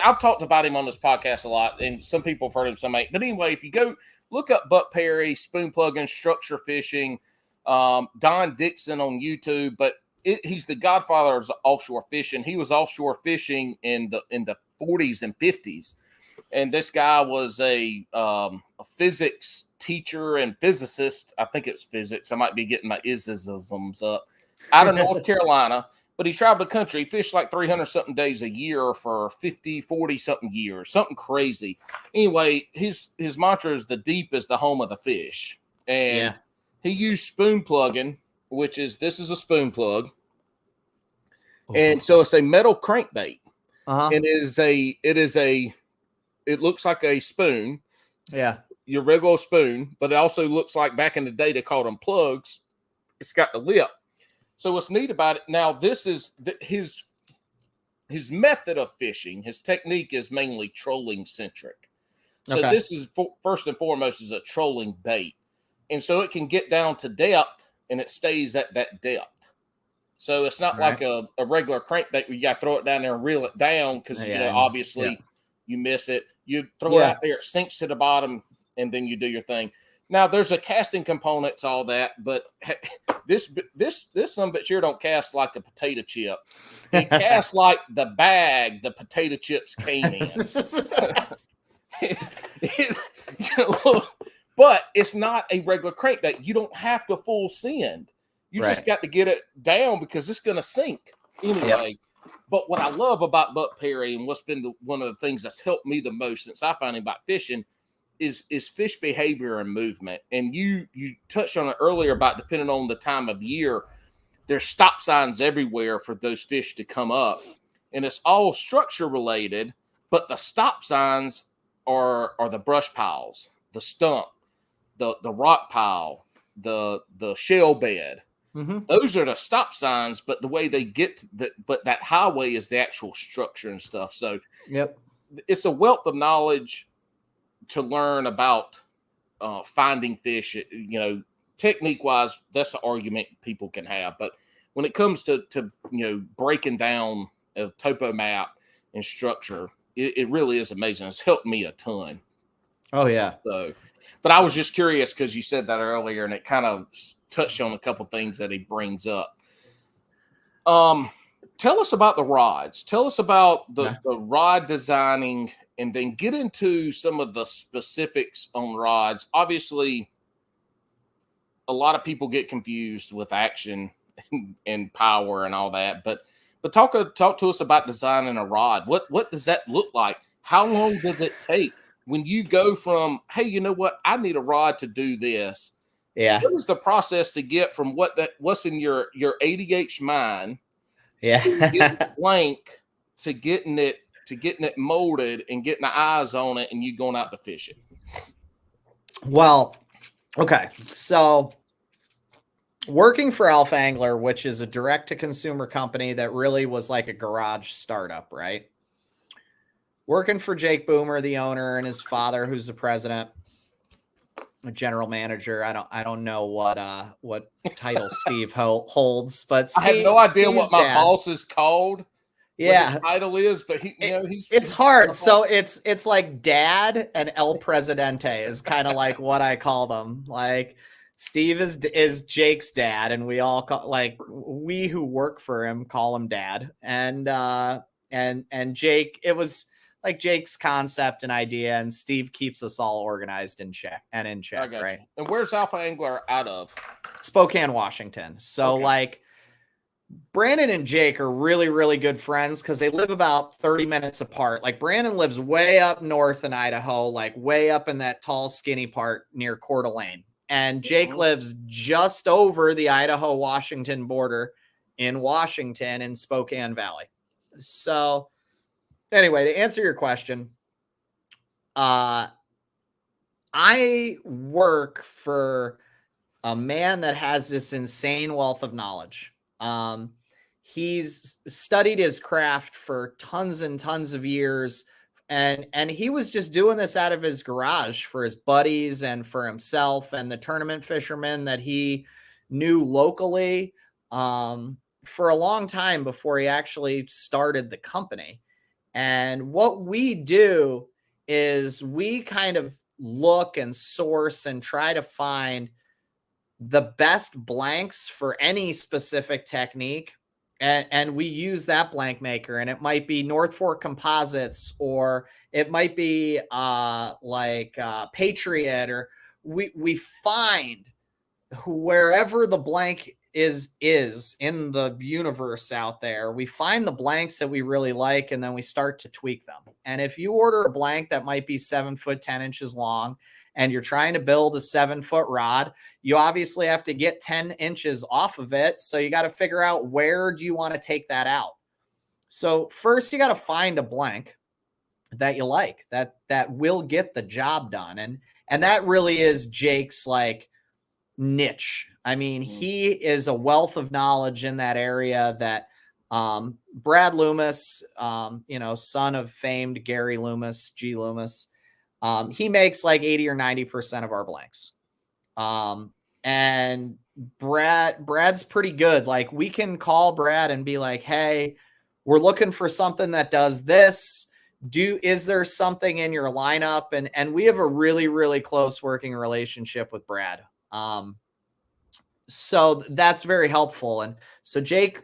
I've talked about him on this podcast a lot, and some people have heard him, some ain't. But anyway, if you go look up Buck Perry, spoon plugging, structure fishing, Don Dixon on YouTube, but he's the godfather of offshore fishing. He was offshore fishing in the 40s and 50s, and this guy was a physics teacher and physicist. I think it's physics. I might be getting my isms up. Out of North Carolina. But he traveled the country. He fished like 300 something days a year for 50, 40 something years, something crazy. Anyway, his mantra is the deep is the home of the fish. And Yeah. he used spoon plugging, this is a spoon plug. And so it's a metal crankbait. Uh-huh. And it looks like a spoon. Yeah. Your regular spoon, but it also looks like back in the day they called them plugs. It's got the lip. So what's neat about it now? This is his method of fishing. His technique is mainly trolling centric. So Okay. this is first and foremost is a trolling bait, and so it can get down to depth and it stays at that depth. So it's not Right. like a regular crankbait where you got to throw it down there and reel it down because, Yeah, obviously you miss it. You throw it Yeah. out there, it sinks to the bottom, and then you do your thing. Now, there's a casting component to all that, but this some bitch here don't cast like a potato chip. It casts like the bag the potato chips came in. But it's not a regular crankbait. You don't have to full send. You just got to get it down because it's going to sink anyway. But what I love about Buck Perry and what's been one of the things that's helped me the most since I found him about fishing is fish behavior and movement. And you touched on it earlier about depending on the time of year, there's stop signs everywhere for those fish to come up. And it's all structure related, but the stop signs are the brush piles, the stump, the rock pile, the shell bed. Those are the stop signs, but the way they get but that highway is the actual structure and stuff. So it's a wealth of knowledge to learn about finding fish. Technique wise, that's an argument people can have. But when it comes to breaking down a topo map and structure, it really is amazing. It's helped me a ton. Oh yeah. So, but I was just curious because you said that earlier, and it kind of touched on a couple things that he brings up. Tell us about the rods. Tell us about the rod designing, and then get into some of the specifics on rods. Obviously, a lot of people get confused with action and power and all that, but talk to us about designing a rod. What does that look like? How long does it take when you go from, hey, you know what, I need a rod to do this? Yeah. What is the process to get from what's in your 80H mind? Yeah. Blank to getting it molded and getting the eyes on it, and you going out to fish it. Well, okay. So working for Alpha Angler, which is a direct-to-consumer company that really was like a garage startup, right? Working for Jake Boomer, the owner, and his father, who's the president, a general manager. I don't know what title Steve holds, but I have no idea Steve's what my dad, boss is called. Yeah, what his title is, but it's hard. So it's like dad and El Presidente is kind of like what I call them. Like Steve is Jake's dad, and we all we who work for him call him dad. And Jake, it was like Jake's concept and idea, and Steve keeps us all organized in check, right? You. And where's Alpha Angler out of? Spokane, Washington. So like Brandon and Jake are really, really good friends because they live about 30 minutes apart. Like Brandon lives way up north in Idaho, like way up in that tall, skinny part near Coeur d'Alene. And Jake lives just over the Idaho-Washington border in Washington in Spokane Valley. So anyway, to answer your question, I work for a man that has this insane wealth of knowledge. He's studied his craft for tons and tons of years, and he was just doing this out of his garage for his buddies and for himself and the tournament fishermen that he knew locally for a long time before he actually started the company. And what we do is we kind of look and source and try to find the best blanks for any specific technique. And we use that blank maker, and it might be North Fork Composites, or it might be Patriot, or we find wherever the blank is in the universe out there, we find the blanks that we really like, and then we start to tweak them. And if you order a blank that might be 7 foot 10 inches long, and you're trying to build a 7-foot rod, you obviously have to get 10 inches off of it. So you got to figure out, where do you want to take that out? So first you got to find a blank that you like, that will get the job done. And that really is Jake's like niche. I mean, he is a wealth of knowledge in that area that Brad Loomis, son of famed Gary Loomis, G Loomis, he makes like 80 or 90% of our blanks. And Brad's pretty good. Like, we can call Brad and be like, hey, we're looking for something that does this. Is there something in your lineup? And we have a really, really close working relationship with Brad. So that's very helpful. And so Jake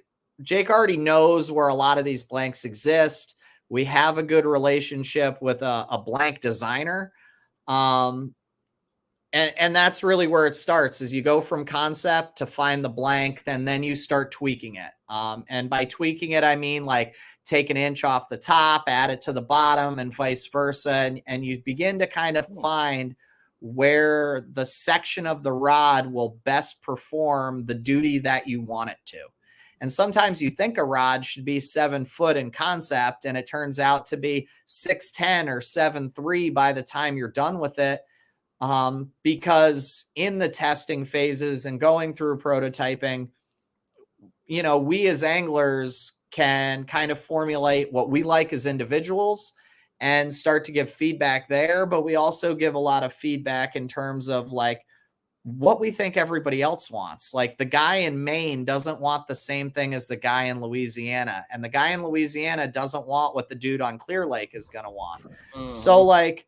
already knows where a lot of these blanks exist. We have a good relationship with a blank designer. And that's really where it starts, is you go from concept to find the blank, and then you start tweaking it. And by tweaking it, I mean like take an inch off the top, add it to the bottom, and vice versa. And you begin to kind of find where the section of the rod will best perform the duty that you want it to. And sometimes you think a rod should be 7 foot in concept, and it turns out to be 6'10" or 7'3" by the time you're done with it. Because in the testing phases and going through prototyping, we as anglers can kind of formulate what we like as individuals and start to give feedback there. But we also give a lot of feedback in terms of like what we think everybody else wants. Like, the guy in Maine doesn't want the same thing as the guy in Louisiana, and the guy in Louisiana doesn't want what the dude on Clear Lake is going to want. Mm-hmm. So like,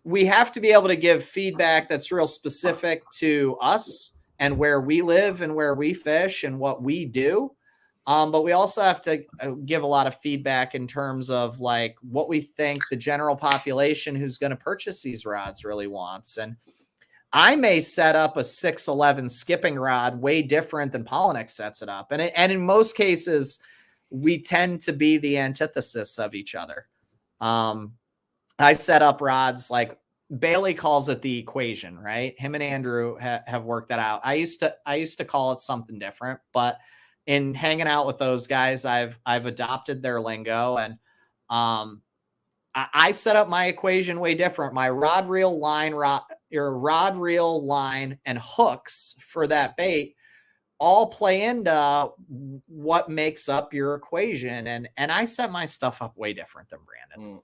we have to be able to give feedback that's real specific to us and where we live and where we fish and what we do. But we also have to give a lot of feedback in terms of like what we think the general population who's going to purchase these rods really wants. And I may set up a 6'11" skipping rod way different than Polinick sets it up. And in most cases, we tend to be the antithesis of each other. I set up rods like Bailey calls it the equation, right? Him and Andrew have worked that out. I used to call it something different, but in hanging out with those guys, I've adopted their lingo, and I set up my equation way different. My rod reel line and hooks for that bait all play into what makes up your equation. And I set my stuff up way different than Brandon.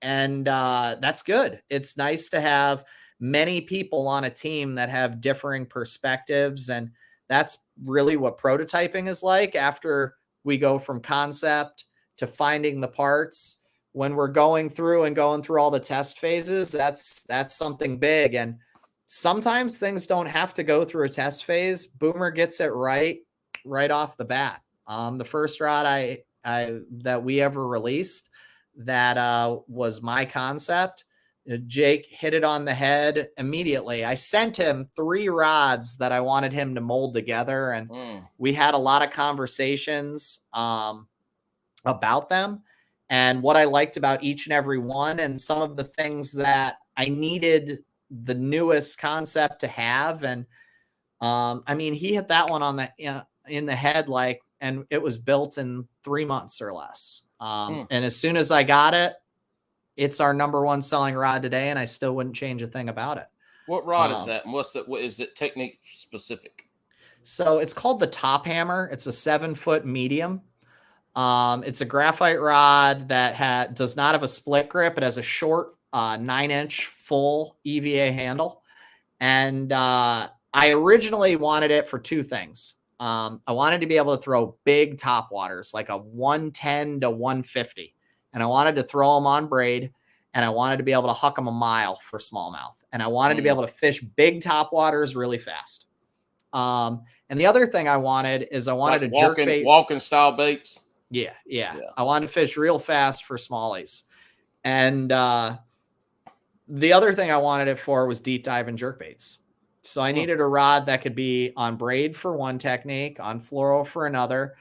And that's good. It's nice to have many people on a team that have differing perspectives. And that's really what prototyping is like. After we go from concept to finding the parts, when we're going through all the test phases, that's something big. And sometimes things don't have to go through a test phase. Boomer gets it right off the bat. The first rod that we ever released that was my concept, Jake hit it on the head immediately. I sent him 3 rods that I wanted him to mold together, and we had a lot of conversations about them and what I liked about each and every one, and some of the things that I needed the newest concept to have. And I mean, he hit that one on the in the head, like, and it was built in 3 months or less. And as soon as I got it, it's our #1 selling rod today, and I still wouldn't change a thing about it. What rod is that? And what is it technique specific? So it's called the Top Hammer. It's a 7-foot medium. It's a graphite rod that does not have a split grip. It has a short 9-inch full EVA handle. And I originally wanted it for 2 things. I wanted to be able to throw big top waters, like a 110 to 150. And I wanted to throw them on braid, and I wanted to be able to huck them a mile for smallmouth. And I wanted to be able to fish big top waters really fast. And the other thing I wanted is I wanted like to jerkbait. Walking style baits? Yeah. I wanted to fish real fast for smallies. And the other thing I wanted it for was deep dive and jerkbaits. So I needed a rod that could be on braid for one technique, on fluoro for another,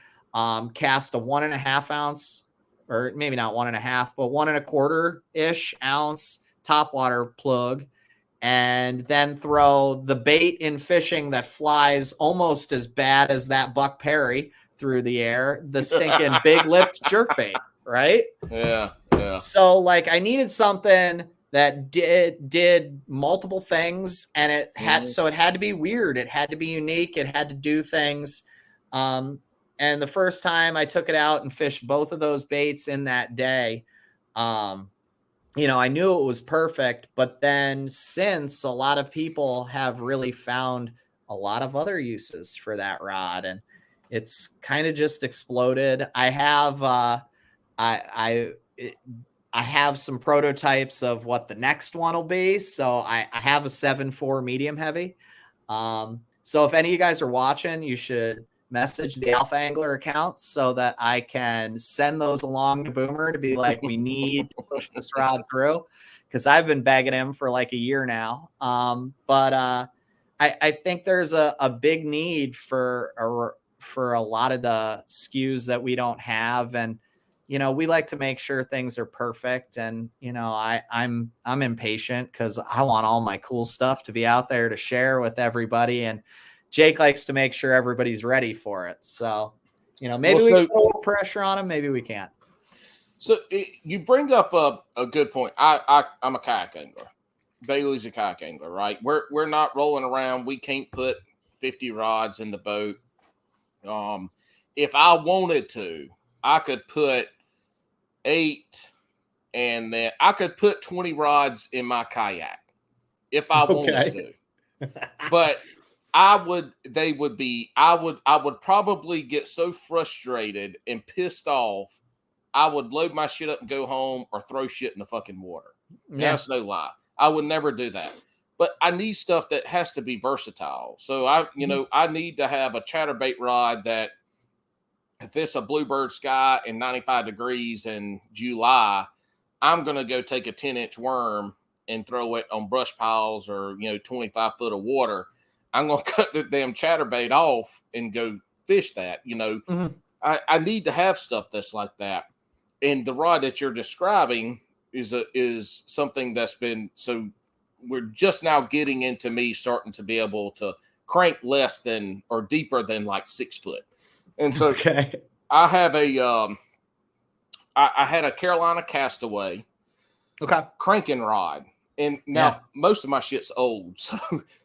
cast a 1.5 ounce, or maybe not 1.5, but 1.25-ish ounce topwater plug, and then throw the bait in fishing that flies almost as bad as that Buck Perry through the air, the stinking big lipped jerkbait, right? Yeah. So like, I needed something that did multiple things, and it had to be weird. It had to be unique. It had to do things. And the first time I took it out and fished both of those baits in that day, I knew it was perfect. But then since, a lot of people have really found a lot of other uses for that rod, and it's kind of just exploded. I have I have some prototypes of what the next one will be. So I have a 7.4 medium heavy. So if any of you guys are watching, you should message the Alpha Angler account so that I can send those along to Boomer to be like, we need to push this rod through, because I've been begging him for like a year now. But I think there's a big need for a lot of the SKUs that we don't have. And, you know, we like to make sure things are perfect. And, you know, I'm impatient because I want all my cool stuff to be out there to share with everybody. And Jake likes to make sure everybody's ready for it. So, you know, maybe we can put a little pressure on him. Maybe we can't. So you bring up a good point. I'm a kayak angler. Bailey's a kayak angler, right? We're not rolling around. We can't put 50 rods in the boat. If I wanted to, I could put 8, and then I could put 20 rods in my kayak if I wanted to. But I would probably get so frustrated and pissed off, I would load my shit up and go home or throw shit in the fucking water. Yeah. That's no lie. I would never do that. But I need stuff that has to be versatile. So I need to have a chatterbait rod that, if it's a bluebird sky and 95 degrees in July, I'm going to go take a 10-inch worm and throw it on brush piles or, 25 foot of water. I'm going to cut the damn chatterbait off and go fish that. Mm-hmm. I need to have stuff that's like that. And the rod that you're describing is something that's been, so we're just now getting into me starting to be able to crank less than or deeper than like 6 foot. And so I have I had a Carolina Castaway cranking rod. And now most of my shit's old. So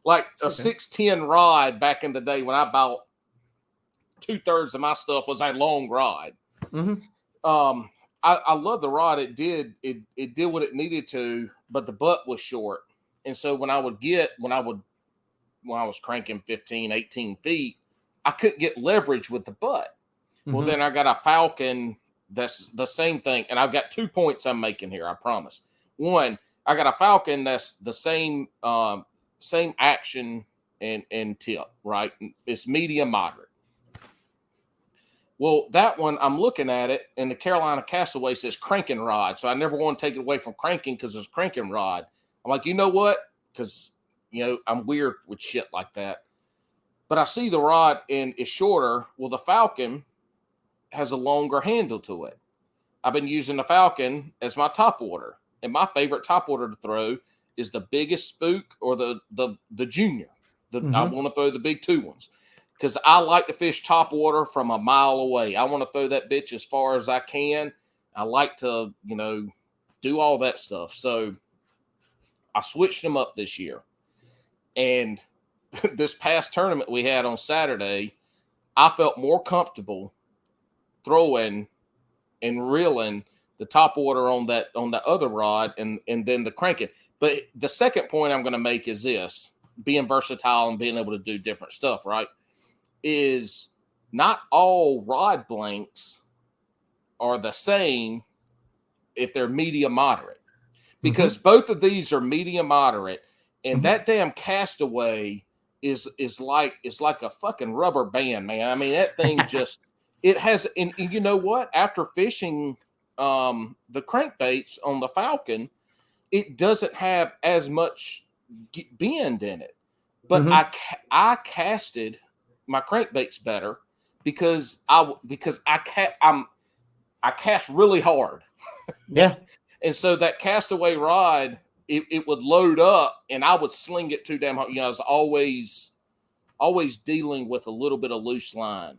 like a 610 rod back in the day when I bought 2/3 of my stuff was a long rod. Mm-hmm. I love the rod. It did what it needed to, but the butt was short. And so when I was cranking 15, 18 feet, I couldn't get leverage with the butt. Mm-hmm. Well, then I got a Falcon that's the same thing. And I've got 2 points I'm making here, I promise. One, I got a Falcon that's the same action and tip, right? It's medium moderate. Well, that one, I'm looking at it, and the Carolina Castaway says cranking rod. So I never want to take it away from cranking because it's cranking rod. I'm like, you know what? Because, I'm weird with shit like that. But I see the rod and it's shorter. Well, the Falcon has a longer handle to it. I've been using the Falcon as my top water. And my favorite top water to throw is the biggest spook or the junior. I want to throw the big 2 ones because I like to fish top water from a mile away. I want to throw that bitch as far as I can. I like to, do all that stuff. So I switched them up this year. And this past tournament we had on Saturday, I felt more comfortable throwing and reeling the top water on the other rod and then the cranking. But the second point I'm going to make is this: being versatile and being able to do different stuff, right? Is not all rod blanks are the same if they're medium moderate, because both of these are medium moderate, and that damn Castaway is like a fucking rubber band, man. I mean, that thing just it has, and you know what? After fishing the crankbaits on the Falcon, it doesn't have as much bend in it. But I casted my crankbaits better because I cast really hard. Yeah. And so that Castaway rod, it would load up and I would sling it too damn hard. I was always dealing with a little bit of loose line.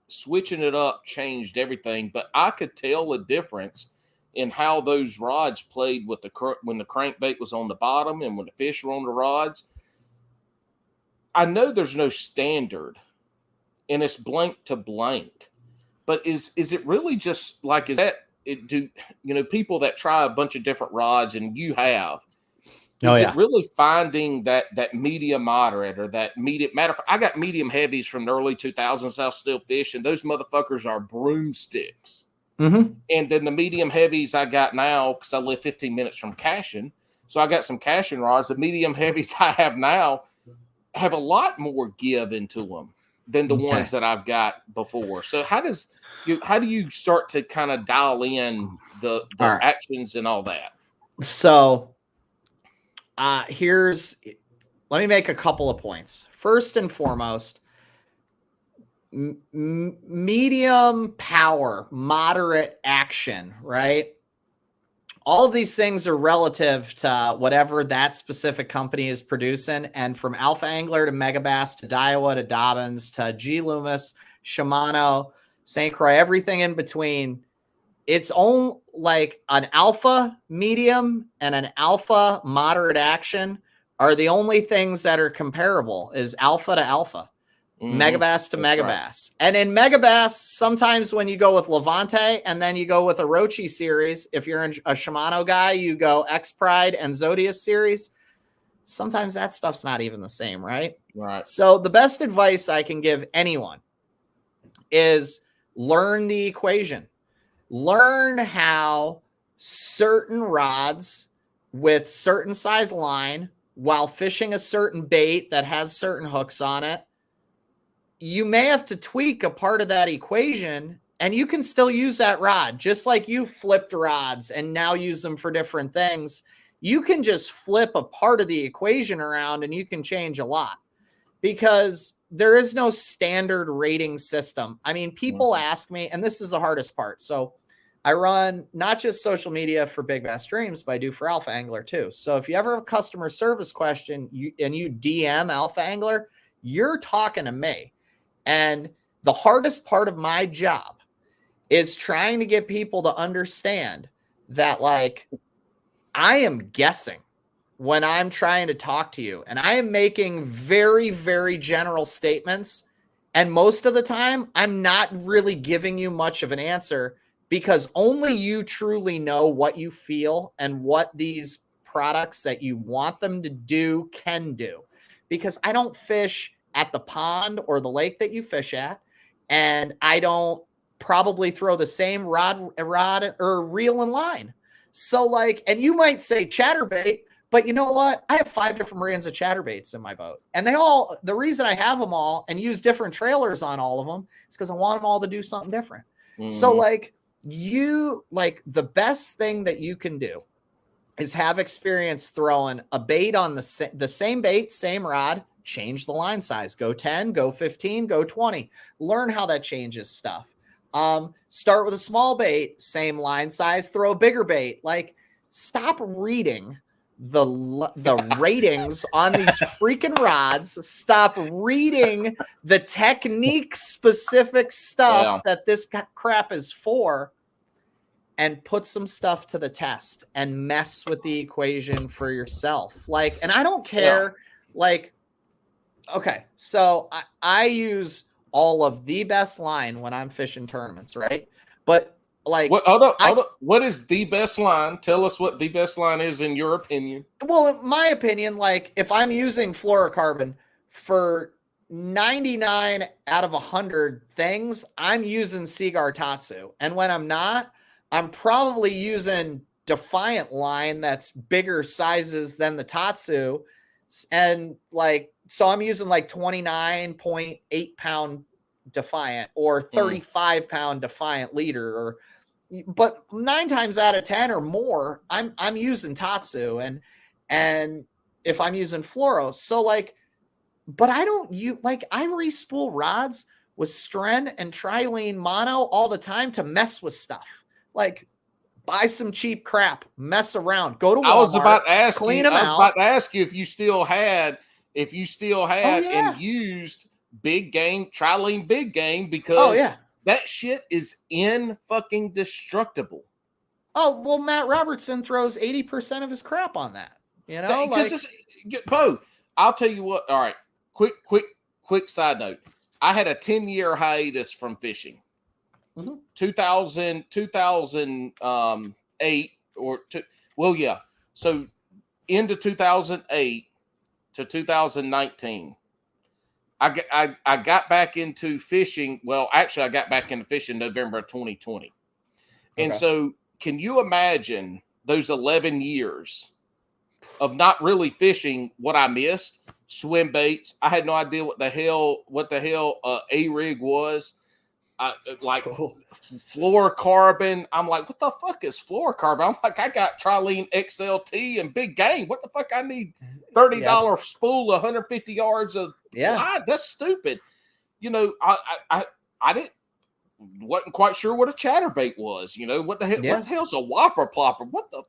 Switching it up changed everything, but I could tell a difference in how those rods played with when the crankbait was on the bottom and when the fish were on the rods. I know there's no standard, and it's blank to blank, but is it really just like, is that it? Do people that try a bunch of different rods, and you have, Is it really finding that medium moderate or that medium? Matter of fact, I got medium heavies from the early 2000s. I'll still fish, and those motherfuckers are broomsticks. Mm-hmm. And then the medium heavies I got now, because I live 15 minutes from casting, so I got some casting rods. The medium heavies I have now have a lot more give into them than the ones that I've got before. So how do you start to kind of dial in the actions and all that? So let me make a couple of points. First and foremost, medium power, moderate action, right? All of these things are relative to whatever that specific company is producing. And from Alpha Angler to Megabass to Daiwa to Dobbins to G Loomis, Shimano, St. Croix, everything in between, it's only like an alpha medium and an alpha moderate action are the only things that are comparable, is alpha to alpha. Megabass to Megabass. Right. And in Megabass, sometimes when you go with Levante and then you go with a Orochi series, if you're a Shimano guy, you go X Pride and Zodius series. Sometimes that stuff's not even the same, right? Right. So the best advice I can give anyone is learn the equation. Learn how certain rods with certain size line while fishing a certain bait that has certain hooks on it, you may have to tweak a part of that equation and you can still use that rod. Just like you flipped rods and now use them for different things, you can just flip a part of the equation around and you can change a lot, because there is no standard rating system. I mean, people ask me, and this is the hardest part. So I run not just social media for Big Bass Dreams, but I do for Alpha Angler too. So if you ever have a customer service question and you DM Alpha Angler, you're talking to me. And the hardest part of my job is trying to get people to understand that, like, I am guessing when I'm trying to talk to you, and I am making very, very general statements. And most of the time, I'm not really giving you much of an answer, because only you truly know what you feel and what these products that you want them to do can do. Because I don't fish at the pond or the lake that you fish at, and I don't probably throw the same rod or reel and line. So, like, and you might say chatterbait, but you know what? I have 5 different brands of chatterbaits in my boat, and the reason I have them all and use different trailers on all of them is because I want them all to do something different. So, like, the best thing that you can do is have experience throwing a bait on the same bait, same rod, change the line size, go 10, go 15, go 20, learn how that changes stuff. Start with a small bait, same line size, throw a bigger bait. Like, stop reading the ratings on these freaking rods. Stop reading the technique specific stuff that this crap is for, and put some stuff to the test and mess with the equation for yourself. Like, and I don't care, like, okay, so I use all of the best line when I'm fishing tournaments, right? But, like, hold up. What is the best line? Tell us what the best line is in your opinion. Well, in my opinion, like, if I'm using fluorocarbon for 99 out of 100 things, I'm using Seagar Tatsu. And when I'm not, I'm probably using Defiant line that's bigger sizes than the Tatsu. And, like, so I'm using like 29.8 pound Defiant or 35 pound Defiant leader, but 9 times out of 10 or more, I'm using Tatsu, and if I'm using fluoro. So, like, but I don't use, like, I respool rods with Stren and Trilene mono all the time to mess with stuff. Like, buy some cheap crap, mess around, go to Walmart, I was about to ask you if you still had and used big game, Trilene big game, because that shit is fucking destructible. Oh, well, Matt Robertson throws 80% of his crap on that. You know, I'll tell you what. All right, quick side note. I had a 10-year hiatus from fishing. 2008 or so into 2008 to 2019, I got back into fishing. Well, actually, I got back into fishing November of 2020. And so can you imagine those 11 years of not really fishing what I missed? Swim baits. I had no idea what the hell a rig was. Like fluorocarbon. I'm like, what the fuck is fluorocarbon? I'm like, I got Trilene XLT and big game. What the fuck? I need $30 spool, 150 yards of line. That's stupid. You know, I wasn't quite sure what a chatterbait was. You know, what the hell? What the hell's a whopper plopper? What the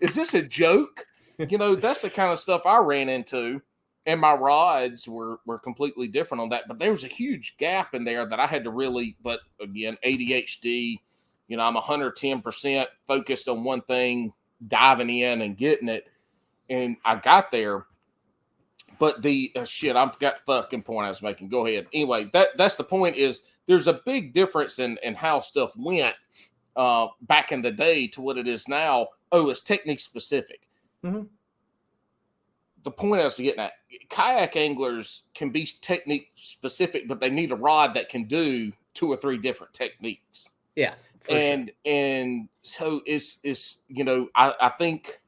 is this a joke? You know, that's the kind of stuff I ran into. And my rods were completely different on that. But there was a huge gap in there that I had to really, but again, ADHD, you know, I'm 110% focused on one thing, diving in and getting it. And I got there. But the shit, I forgot the fucking point I was making. Go ahead. Anyway, that's the point is there's a big difference in how stuff went back in the day to what it is now. Oh, it's technique specific. Mm-hmm. The point I was getting at, kayak anglers can be technique specific, but they need a rod that can do 2 or 3 different techniques. Yeah. And so it's you know, I think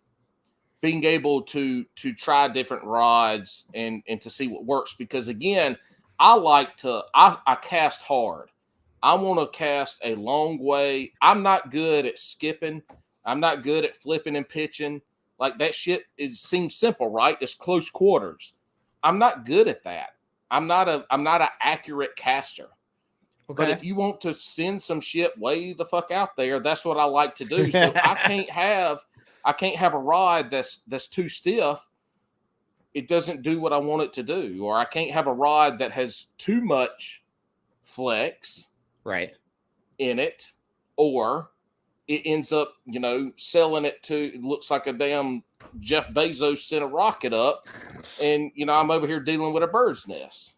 being able to try different rods and to see what works, because again, I cast hard. I want to cast a long way. I'm not good at skipping. I'm not good at flipping and pitching. Like that shit, it seems simple, right? It's close quarters. I'm not good at that. I'm not an accurate caster. Okay. But if you want to send some shit way the fuck out there, that's what I like to do. So I can't have a rod that's too stiff. It doesn't do what I want it to do. Or I can't have a rod that has too much flex in it, or it ends up, you know, selling it to, it looks like a damn Jeff Bezos sent a rocket up, and you know, I'm over here dealing with a bird's nest.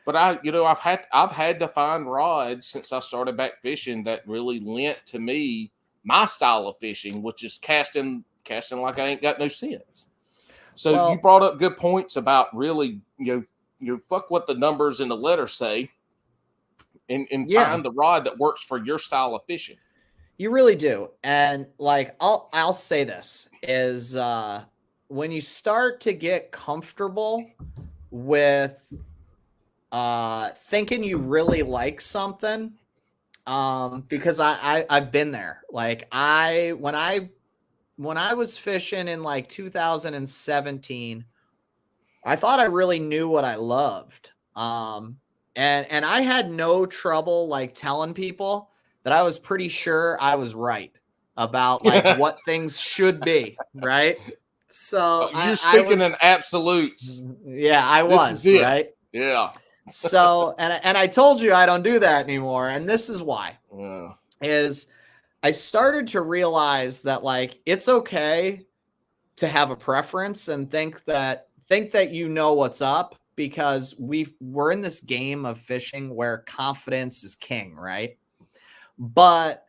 But I've had to find rods since I started back fishing that really lent to me my style of fishing, which is casting like I ain't got no sense. So you brought up good points about really, you fuck what the numbers in the letter say, and find the rod that works for your style of fishing. You really do. And like, I'll say this is, when you start to get comfortable with, thinking you really like something, because I've been there. Like when I was fishing in like 2017, I thought I really knew what I loved. And I had no trouble like telling people that I was pretty sure I was right about like what things should be, right? So you're speaking in absolutes. Yeah, I was, right? Yeah. So and I told you I don't do that anymore, and this is why. Is I started to realize that like it's okay to have a preference and think that you know what's up, because we're in this game of fishing where confidence is king, right? But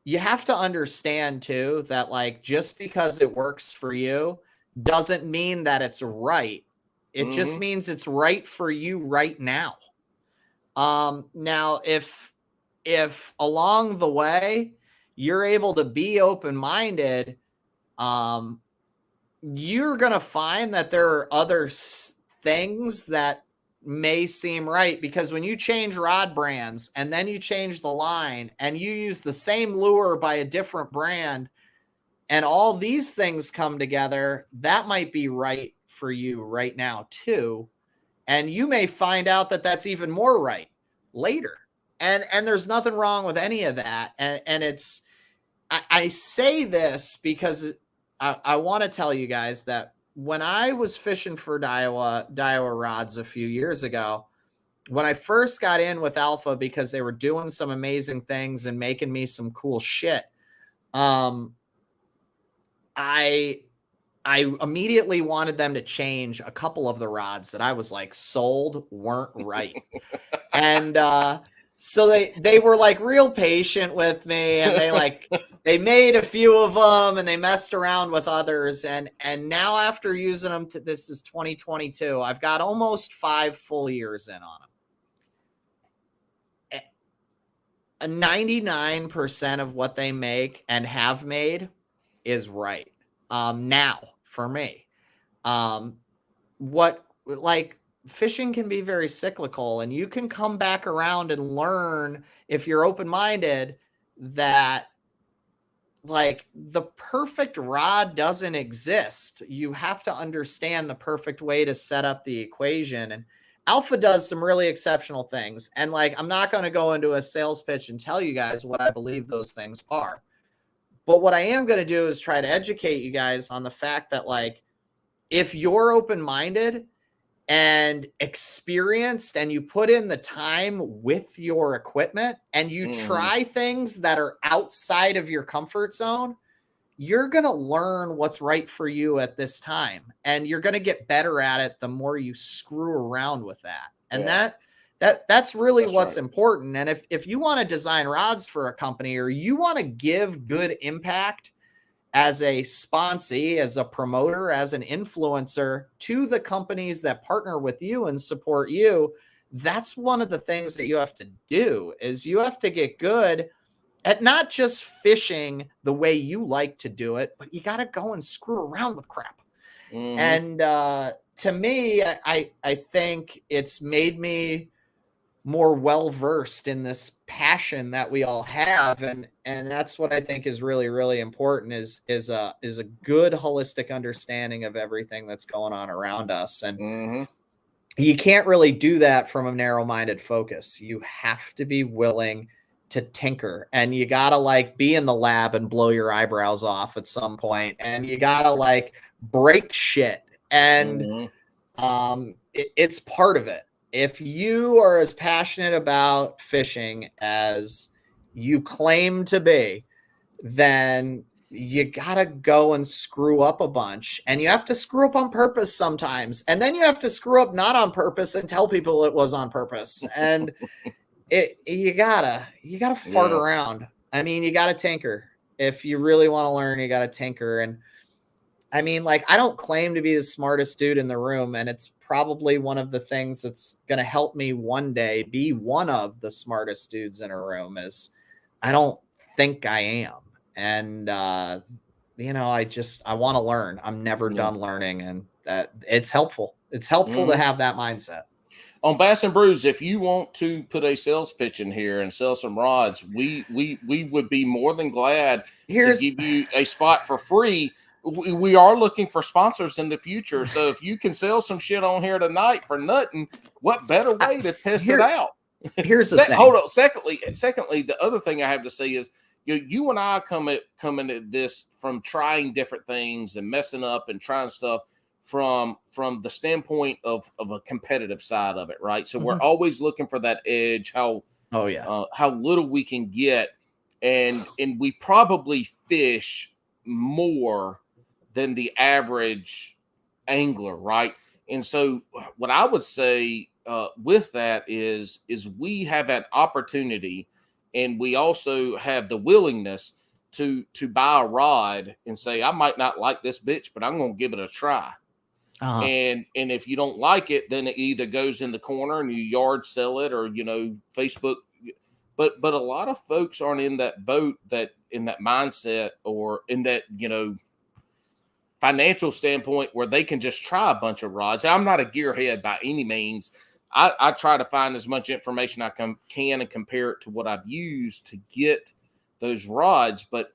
you have to understand too that like just because it works for you doesn't mean that it's right. It just means it's right for you right now. Now if along the way you're able to be open-minded, you're going to find that there are other things that may seem right, because when you change rod brands and then you change the line and you use the same lure by a different brand and all these things come together, that might be right for you right now too. And you may find out that that's even more right later. And there's nothing wrong with any of that. And it's, I say this because I want to tell you guys that when I was fishing for Daiwa rods a few years ago, when I first got in with Alpha, because they were doing some amazing things and making me some cool shit, I immediately wanted them to change a couple of the rods that I was like sold weren't right. And So they were like real patient with me, and they made a few of them, and they messed around with others, and now after using them, this is 2022, I've got almost 5 full years in on them. 99% of what they make and have made is right. Now for me, what like fishing can be very cyclical, and you can come back around and learn, if you're open-minded, that like the perfect rod doesn't exist. You have to understand the perfect way to set up the equation. And Alpha does some really exceptional things. And like, I'm not going to go into a sales pitch and tell you guys what I believe those things are. But what I am going to do is try to educate you guys on the fact that, like, if you're open-minded and experienced, and you put in the time with your equipment, and you try things that are outside of your comfort zone, you're going to learn what's right for you at this time. And you're going to get better at it the more you screw around with that. And that's really what's important. And if you want to design rods for a company, or you want to give good impact as a sponsee, as a promoter, as an influencer to the companies that partner with you and support you, that's one of the things that you have to do, is you have to get good at not just fishing the way you like to do it, but you got to go and screw around with crap. And to me, I think it's made me more well-versed in this passion that we all have. And that's what I think is really, really important, is a good holistic understanding of everything that's going on around us. And you can't really do that from a narrow-minded focus. You have to be willing to tinker, and you got to like be in the lab and blow your eyebrows off at some point. And you got to like break shit. And it's part of it. If you are as passionate about fishing as you claim to be, then you got to go and screw up a bunch, and you have to screw up on purpose sometimes. And then you have to screw up not on purpose and tell people it was on purpose. And you gotta fart around. I mean, you gotta tinker. If you really want to learn, you gotta tinker. And I mean, like, I don't claim to be the smartest dude in the room, and it's probably one of the things that's going to help me one day be one of the smartest dudes in a room, is I don't think I am. And, you know, I want to learn. I'm never done learning, and that it's helpful. It's helpful to have that mindset. On Bass and Brews, if you want to put a sales pitch in here and sell some rods, we would be more than glad to give you a spot for free. We are looking for sponsors in the future. So if you can sell some shit on here tonight for nothing, what better way to test it out? Here's the thing. Hold on. Secondly, the other thing I have to say is, you and I come at this from trying different things and messing up and trying stuff from the standpoint of a competitive side of it, right? So we're always looking for that edge, how little we can get, and we probably fish more than the average angler, right? And so what I would say with that is we have an opportunity, and we also have the willingness to buy a rod and say, I might not like this bitch, but I'm going to give it a try. And if you don't like it, then it either goes in the corner and you yard sell it, or, Facebook. But a lot of folks aren't in that boat, that in that mindset, or in that, financial standpoint where they can just try a bunch of rods. I'm not a gearhead by any means. I try to find as much information I can and compare it to what I've used to get those rods. But,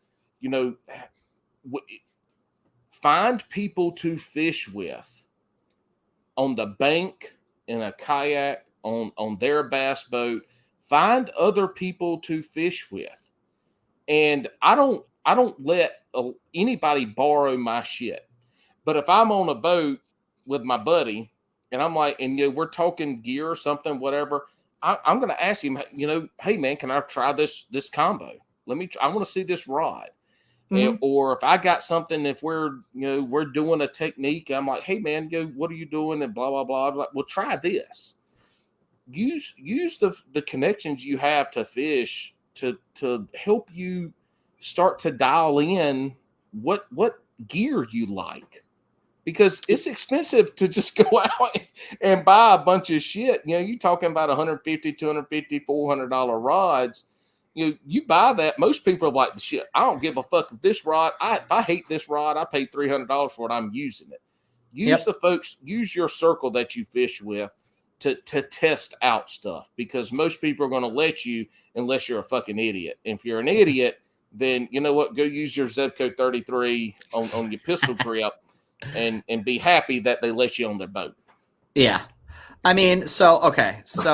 find people to fish with on the bank, in a kayak, on their bass boat. Find other people to fish with. And I don't let anybody borrow my shit. But if I'm on a boat with my buddy and I'm like, and we're talking gear or something, whatever, I'm going to ask him, hey man, can I try this combo? I want to see this rod. Or if I got something, if we're doing a technique, I'm like, hey man, what are you doing? And blah, blah, blah. I'm like, well, try this. use the connections you have to fish to help you start to dial in what gear you like, because it's expensive to just go out and buy a bunch of shit. You know, you talking about $150, $250, $400 rods. You buy that. Most people are like, the shit, I don't give a fuck if this rod, if I hate this rod, I paid $300 for it, I'm using it. Use use your circle that you fish with to test out stuff, because most people are going to let you, unless you're a fucking idiot. And if you're an idiot, then you know what? Go use your Zebco 33 on your pistol grip and be happy that they let you on their boat. Yeah. I mean, so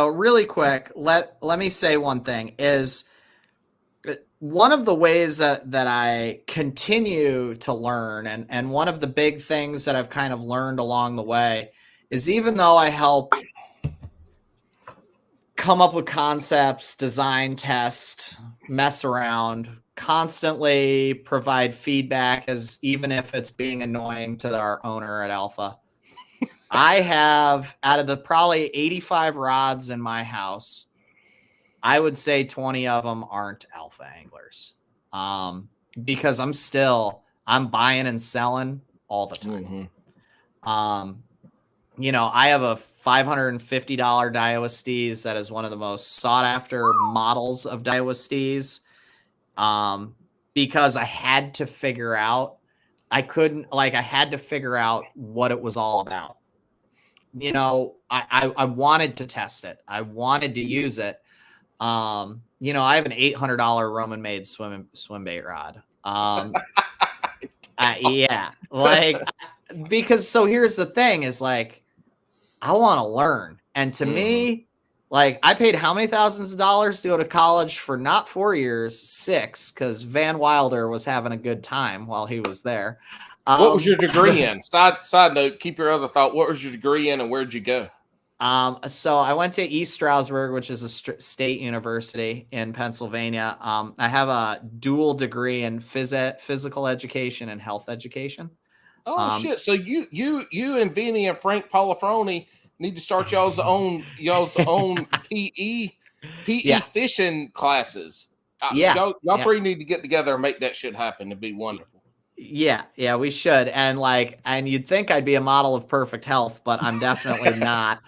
really quick, let me say one thing is, one of the ways that I continue to learn, and one of the big things that I've kind of learned along the way, is even though I help come up with concepts, design, test, mess around, constantly provide feedback, as even if it's being annoying to our owner at Alpha, I have, out of the probably 85 rods in my house, I would say 20 of them aren't Alpha anglers, because I'm buying and selling all the time. You know, I have a $550 Daiwa Steez that is one of the most sought after models of Daiwa Steez, because I had to figure out, I had to figure out what it was all about. You know, I wanted to test it. I wanted to use it. You know, I have an $800 Roman made swim bait rod. Yeah, like, because so here's the thing is, like, I want to learn. And to me, like, I paid how many thousands of dollars to go to college for not 4 years, 6, because Van Wilder was having a good time while he was there. What was your degree in? Side note, keep your other thought. What was your degree in, and where'd you go? So I went to East Stroudsburg, which is a state university in Pennsylvania. I have a dual degree in physical education and health education. Oh shit! So you and Vinny and Frank Polifroni need to start y'all's own PE fishing classes. Y'all three need to get together and make that shit happen. It'd be wonderful. Yeah, we should. And you'd think I'd be a model of perfect health, but I'm definitely not.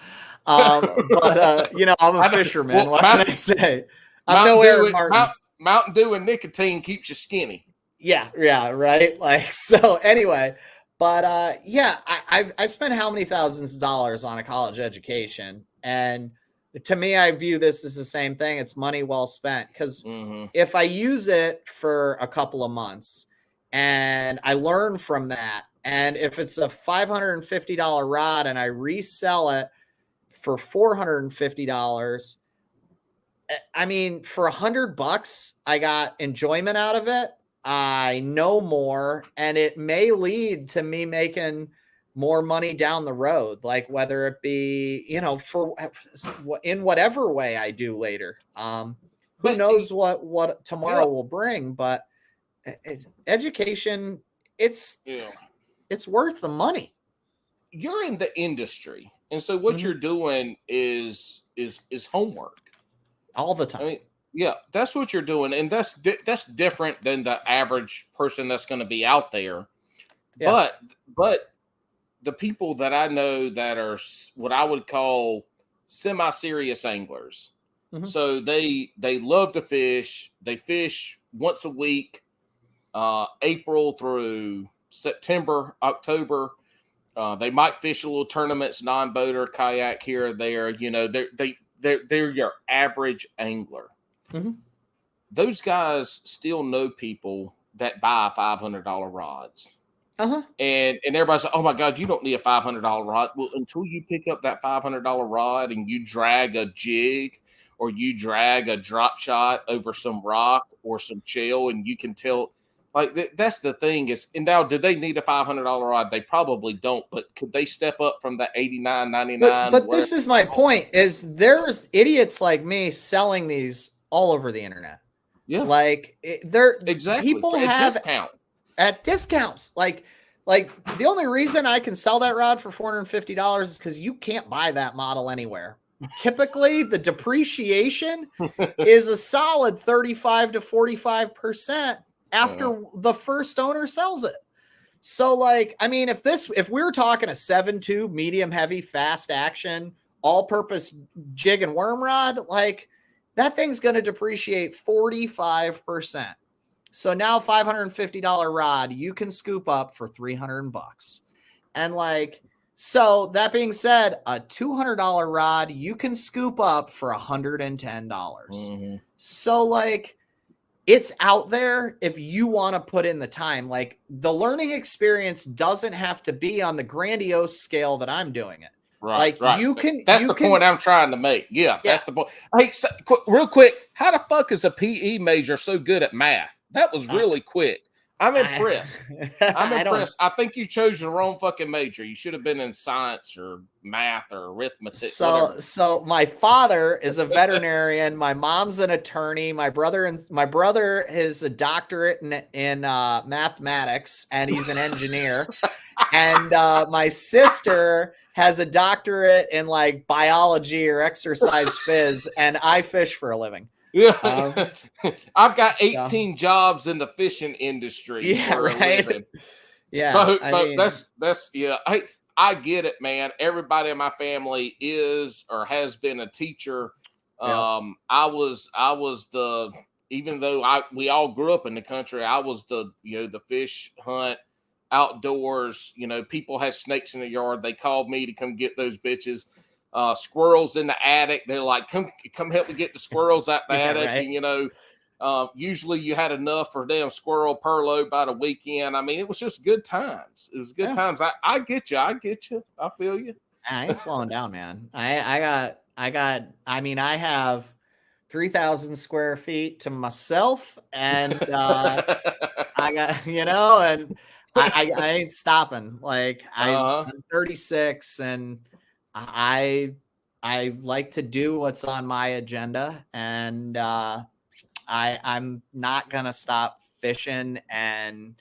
You know, I'm a fisherman. What can I say? I'm no Aaron Martins. Mountain Dew and nicotine keeps you skinny. Yeah, right. Like, so anyway, but yeah, I spent how many thousands of dollars on a college education, and to me, I view this as the same thing. It's money well spent, because if I use it for a couple of months and I learn from that, and if it's a $550 rod and I resell it for $450, I mean, for $100, I got enjoyment out of it. I know more, and it may lead to me making more money down the road, like whether it be, you know, for in whatever way I do later. Who knows what tomorrow will bring, but education, it's worth the money. You're in the industry, and so what you're doing is homework all the time. I mean, yeah, that's what you're doing, and that's different than the average person that's going to be out there. Yeah. But the people that I know that are what I would call semi-serious anglers, so they love to fish. They fish once a week, April through September, October. They might fish a little tournaments, non-boater, kayak here or there. You know, they're your average angler. Those guys still know people that buy $500 rods. And everybody's like, oh my God, you don't need a $500 rod. Well, until you pick up that $500 rod and you drag a jig or you drag a drop shot over some rock or some shell, and you can tell, like, that's the thing is, and now, do they need a $500 rod? They probably don't, but could they step up from the $89.99? But this is my point, is there's idiots like me selling these all over the internet. Yeah. Like, they're exactly people at have discount. At discounts. Like the only reason I can sell that rod for $450 is because you can't buy that model anywhere. typically the depreciation is a solid 35 to 45% after the first owner sells it. So like, I mean, if we were talking a 7.2 medium heavy fast action all purpose jig and worm rod, like that thing's going to depreciate 45%. So now $550 rod you can scoop up for $300. And like, so that being said, a $200 rod you can scoop up for $110. So like, it's out there if you want to put in the time. Like the learning experience doesn't have to be on the grandiose scale that I'm doing it. Right, like you can. That's the point I'm trying to make. Yeah, that's the point. Hey, so, real quick, how the fuck is a PE major so good at math? That was really quick. I'm impressed. I'm impressed. I think you chose the wrong fucking major. You should have been in science or math or arithmetic. So my father is a veterinarian. My mom's an attorney. My brother is a doctorate in mathematics, and he's an engineer. And my sister has a doctorate in like biology or exercise phys, and I fish for a living. Yeah, I've got 18 jobs in the fishing industry for a living. Yeah, but that's yeah. I get it, man. Everybody in my family is or has been a teacher. I was the, even though we all grew up in the country, I was the fish hunt outdoors. People had snakes in the yard. They called me to come get those bitches. Squirrels in the attic. They're like, come help me get the squirrels out the attic. Right. And usually you had enough for damn squirrel per load by the weekend. I mean, it was just good times. It was good times. I get you. I feel you. I ain't slowing down, man. I have 3,000 square feet to myself, and I got, and I ain't stopping. Like I'm 36, and I like to do what's on my agenda, and I'm not gonna stop fishing, and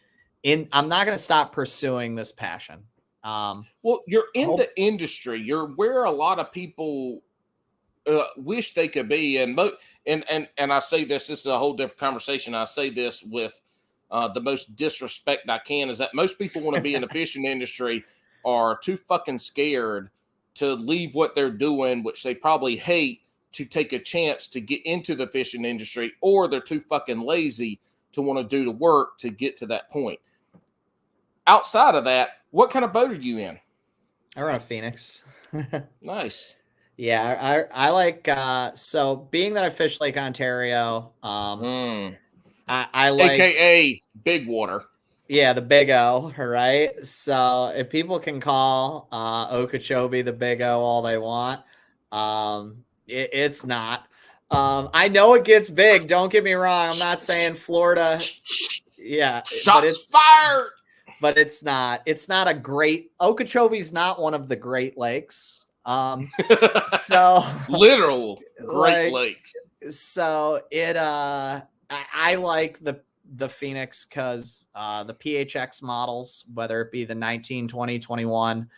I'm not gonna stop pursuing this passion. Well, you're in the industry. You're where a lot of people wish they could be, and I say this is a whole different conversation. I say this with the most disrespect I can, is that most people want to be in the fishing industry are too fucking scared to leave what they're doing, which they probably hate, to take a chance to get into the fishing industry, or they're too fucking lazy to want to do the work to get to that point. Outside of that, what kind of boat are you in? I run a Phoenix. Nice. Yeah, I like, so being that I fish Lake Ontario, I like, AKA Big Water. Yeah, the Big O, right? So if people can call Okeechobee the Big O all they want, it's not. I know it gets big. Don't get me wrong. I'm not saying Florida. Yeah, shots fired. But it's not. It's not a great. Okeechobee's not one of the Great Lakes. So literal Great Lakes. So it. I like the Phoenix because the PHX models, whether it be the 19, 20, 21,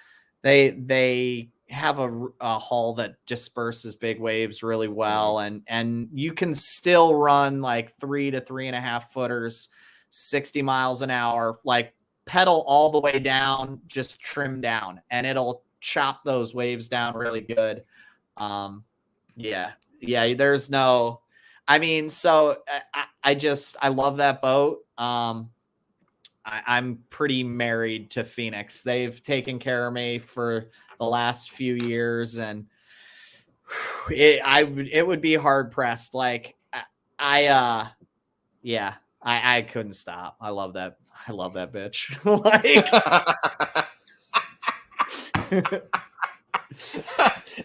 they have a hull that disperses big waves really well, and you can still run like 3 to 3.5 footers, 60 miles an hour, like pedal all the way down, just trim down, and it'll chop those waves down really good. There's no, I mean, so I love that boat. I'm pretty married to Phoenix. They've taken care of me for the last few years, and it would be hard pressed. Like I couldn't stop. I love that bitch.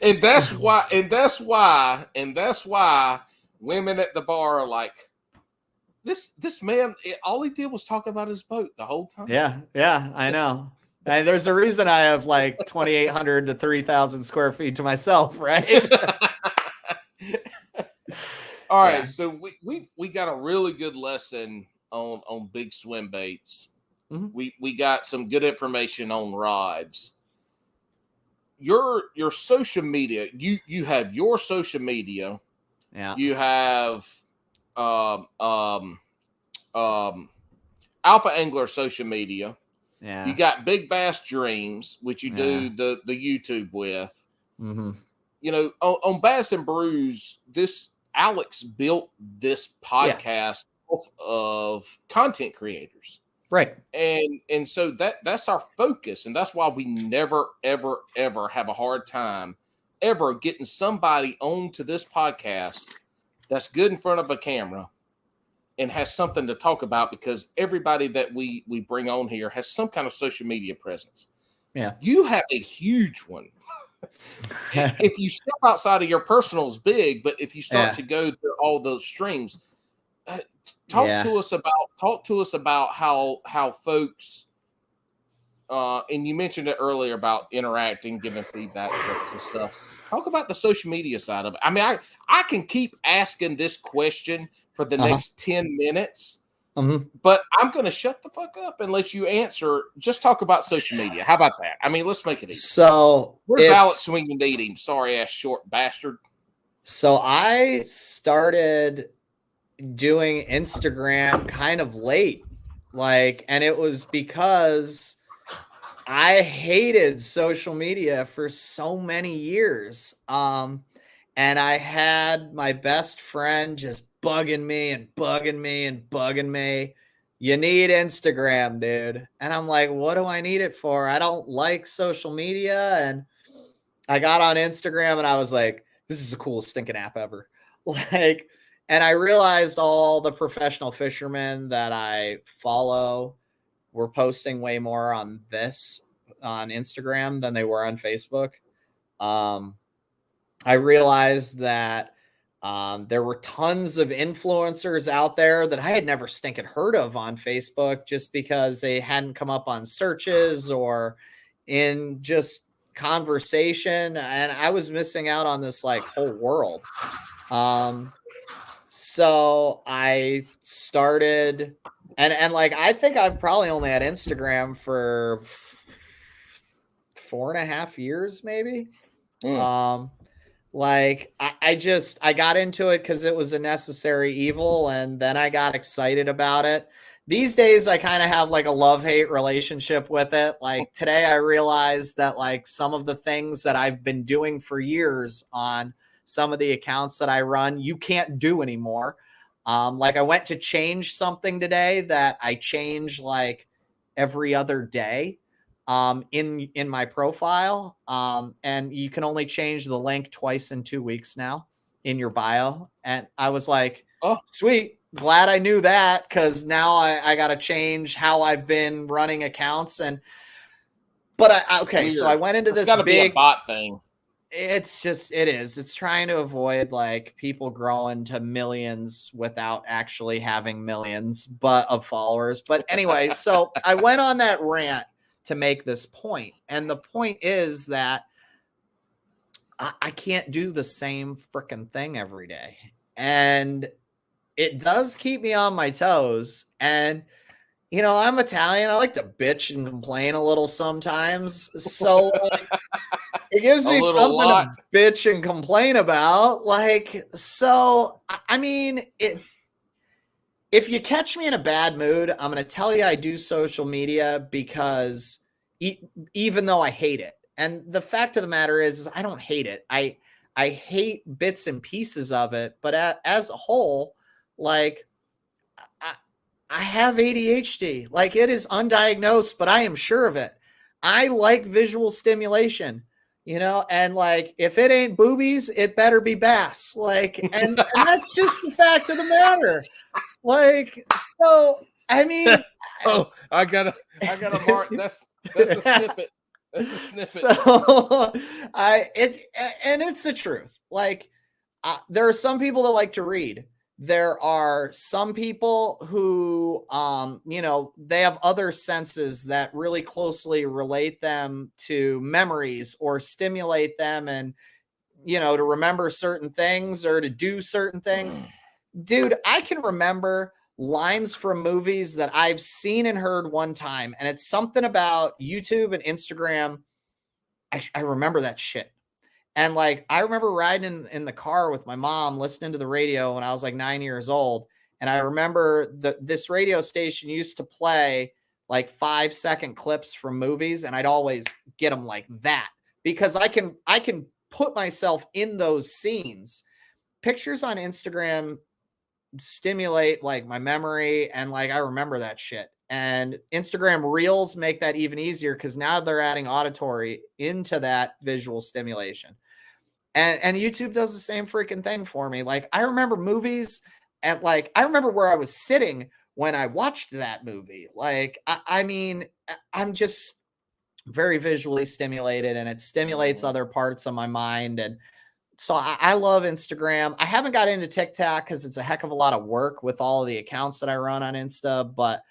and that's why women at the bar are like, this man, all he did was talk about his boat the whole time. Yeah, I know. And there's a reason I have like 2,800 to 3,000 square feet to myself, right? All right, so we got a really good lesson on big swim baits. Mm-hmm. We got some good information on rods. your social media, you have your social media, Yeah. you have Alpha Angler social media, Yeah. you got Big Bass Dreams, which you do the YouTube with. Mm-hmm. You know, on Bass and Brews, this Alex built this podcast off of content creators. Right. And so that's our focus, and that's why we never ever ever have a hard time ever getting somebody onto this podcast that's good in front of a camera and has something to talk about, because everybody that we bring on here has some kind of social media presence. Yeah. You have a huge one. If you step outside of your personal is big, but if you start to go to all those streams, talk to us about how folks and you mentioned it earlier about interacting, giving feedback to stuff. Talk about the social media side of it. I mean, I can keep asking this question for the next 10 minutes, but I'm going to shut the fuck up and let you answer. Just talk about social media. How about that? I mean, let's make it easy. So where's Alex when you need him? Sorry ass short bastard. So I started doing Instagram kind of late, and it was because I hated social media for so many years. And I had my best friend just bugging me and bugging me and bugging me. You need Instagram, dude. And I'm like, what do I need it for? I don't like social media. And I got on Instagram and I was like, this is the coolest stinking app ever. And I realized all the professional fishermen that I follow were posting way more on Instagram than they were on Facebook. I realized that there were tons of influencers out there that I had never stinking heard of on Facebook, just because they hadn't come up on searches or in just conversation, and I was missing out on this whole world. So I started, and I think I've probably only had Instagram for 4.5 years, maybe. I got into it because it was a necessary evil, and then I got excited about it. These days, I kind of have a love-hate relationship with it. Today, I realized that some of the things that I've been doing for years on some of the accounts that I run, you can't do anymore. I went to change something today that I change every other day in my profile. And you can only change the link twice in 2 weeks now in your bio. And I was like, oh, sweet. Glad I knew that, because now I got to change how I've been running accounts. So I went into this big bot thing. It's trying to avoid people growing to millions without actually having millions of followers. But anyway, so I went on that rant to make this point. And the point is that I can't do the same freaking thing every day. And it does keep me on my toes. And, I'm Italian. I like to bitch and complain a little sometimes. So it gives me something to bitch and complain about. If you catch me in a bad mood, I'm going to tell you I do social media because even though I hate it. And the fact of the matter is I don't hate it. I hate bits and pieces of it. But as a whole, I have ADHD. It is undiagnosed, but I am sure of it. I like visual stimulation. And if it ain't boobies, it better be bass. And that's just the fact of the matter. So I mean, I gotta mark. That's a snippet. That's a snippet. So it's the truth. There are some people that like to read. There are some people who, they have other senses that really closely relate them to memories or stimulate them and, to remember certain things or to do certain things. Dude, I can remember lines from movies that I've seen and heard one time. And it's something about YouTube and Instagram I remember that shit. And like, I remember riding in the car with my mom, listening to the radio when I was like 9 years old. And I remember this radio station used to play like 5-second clips from movies. And I'd always get them like that because I can put myself in those scenes. Pictures on Instagram stimulate like my memory, and like I remember that shit. And Instagram Reels make that even easier because now they're adding auditory into that visual stimulation. And YouTube does the same freaking thing for me. Like I remember movies, and like I remember where I was sitting when I watched that movie. Like I mean, I'm just very visually stimulated, and it stimulates other parts of my mind. And so I love Instagram. I haven't got into TikTok because it's a heck of a lot of work with all of the accounts that I run on Insta, but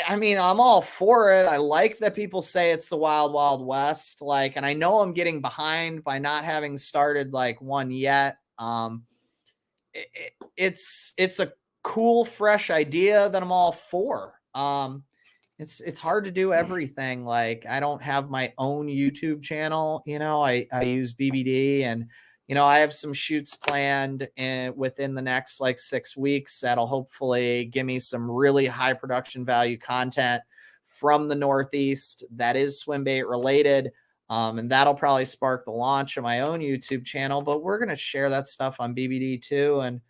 I mean, I'm all for it. I like that people say it's the wild, wild west. Like, and I know I'm getting behind by not having started like one yet. It's a cool, fresh idea that I'm all for. It's hard to do everything. Like I don't have my own YouTube channel. You know, I use BBD, and, you know, I have some shoots planned within the next like 6 weeks that'll hopefully give me some really high production value content from the Northeast that is swim bait related. And that'll probably spark the launch of my own YouTube channel, but we're going to share that stuff on BBD too. And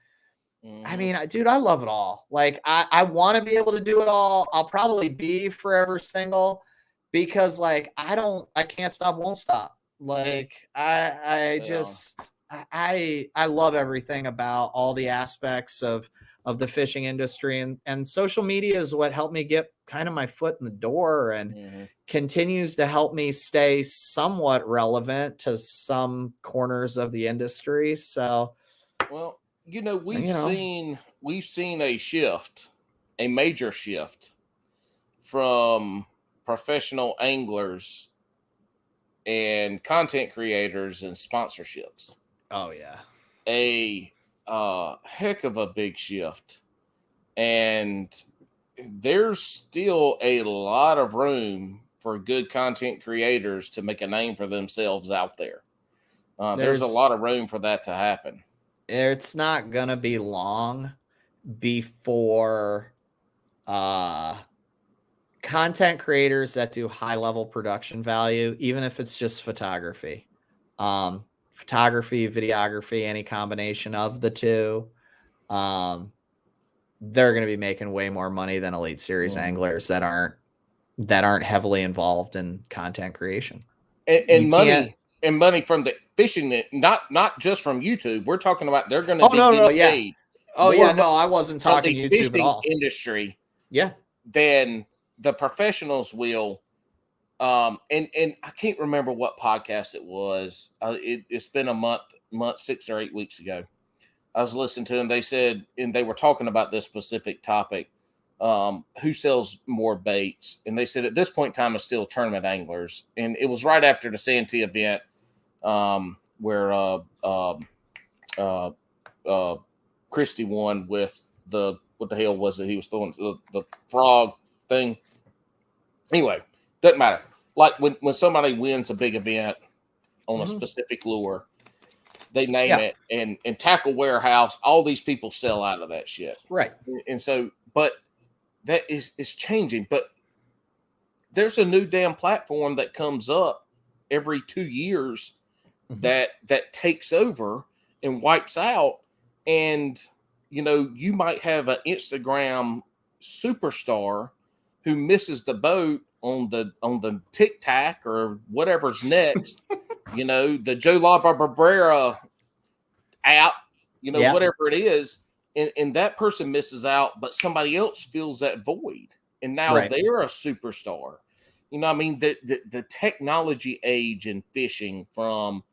I mean, dude, I love it all. Like I want to be able to do it all. I'll probably be forever single because like, I can't stop, won't stop. Like I love everything about all the aspects of the fishing industry, and social media is what helped me get kind of my foot in the door, and continues to help me stay somewhat relevant to some corners of the industry. So, well, you know, we've seen a shift, a major shift from professional anglers and content creators and sponsorships. Oh yeah. A heck of a big shift. And there's still a lot of room for good content creators to make a name for themselves out there. There's a lot of room for that to happen. It's not gonna be long before content creators that do high level production value, even if it's just photography, videography, any combination of the two, they're going to be making way more money than Elite Series anglers that aren't heavily involved in content creation. And money from the fishing, not just from YouTube. We're talking about they're going to be getting paid. Oh yeah, no, I wasn't talking YouTube at all. Industry, yeah, than the professionals will. And I can't remember what podcast it was. It's been a month, 6 or 8 weeks ago. I was listening to them. They said, and they were talking about this specific topic. Who sells more baits? And they said at this point in time, it's still tournament anglers. And it was right after the Santee event, where Christie won with what the hell was it? He was throwing the frog thing. Anyway, doesn't matter. Like when somebody wins a big event on a specific lure, they name it, and Tackle Warehouse, all these people sell out of that shit. Right. And so, but that is changing. But there's a new damn platform that comes up every 2 years that takes over and wipes out. And, you know, you might have an Instagram superstar who misses the boat on the Tic Tac or whatever's next. You know, the Joe Labarbera app, you know, whatever it is, and that person misses out, but somebody else fills that void, and now they're a superstar. You know, I mean, the technology age in fishing, from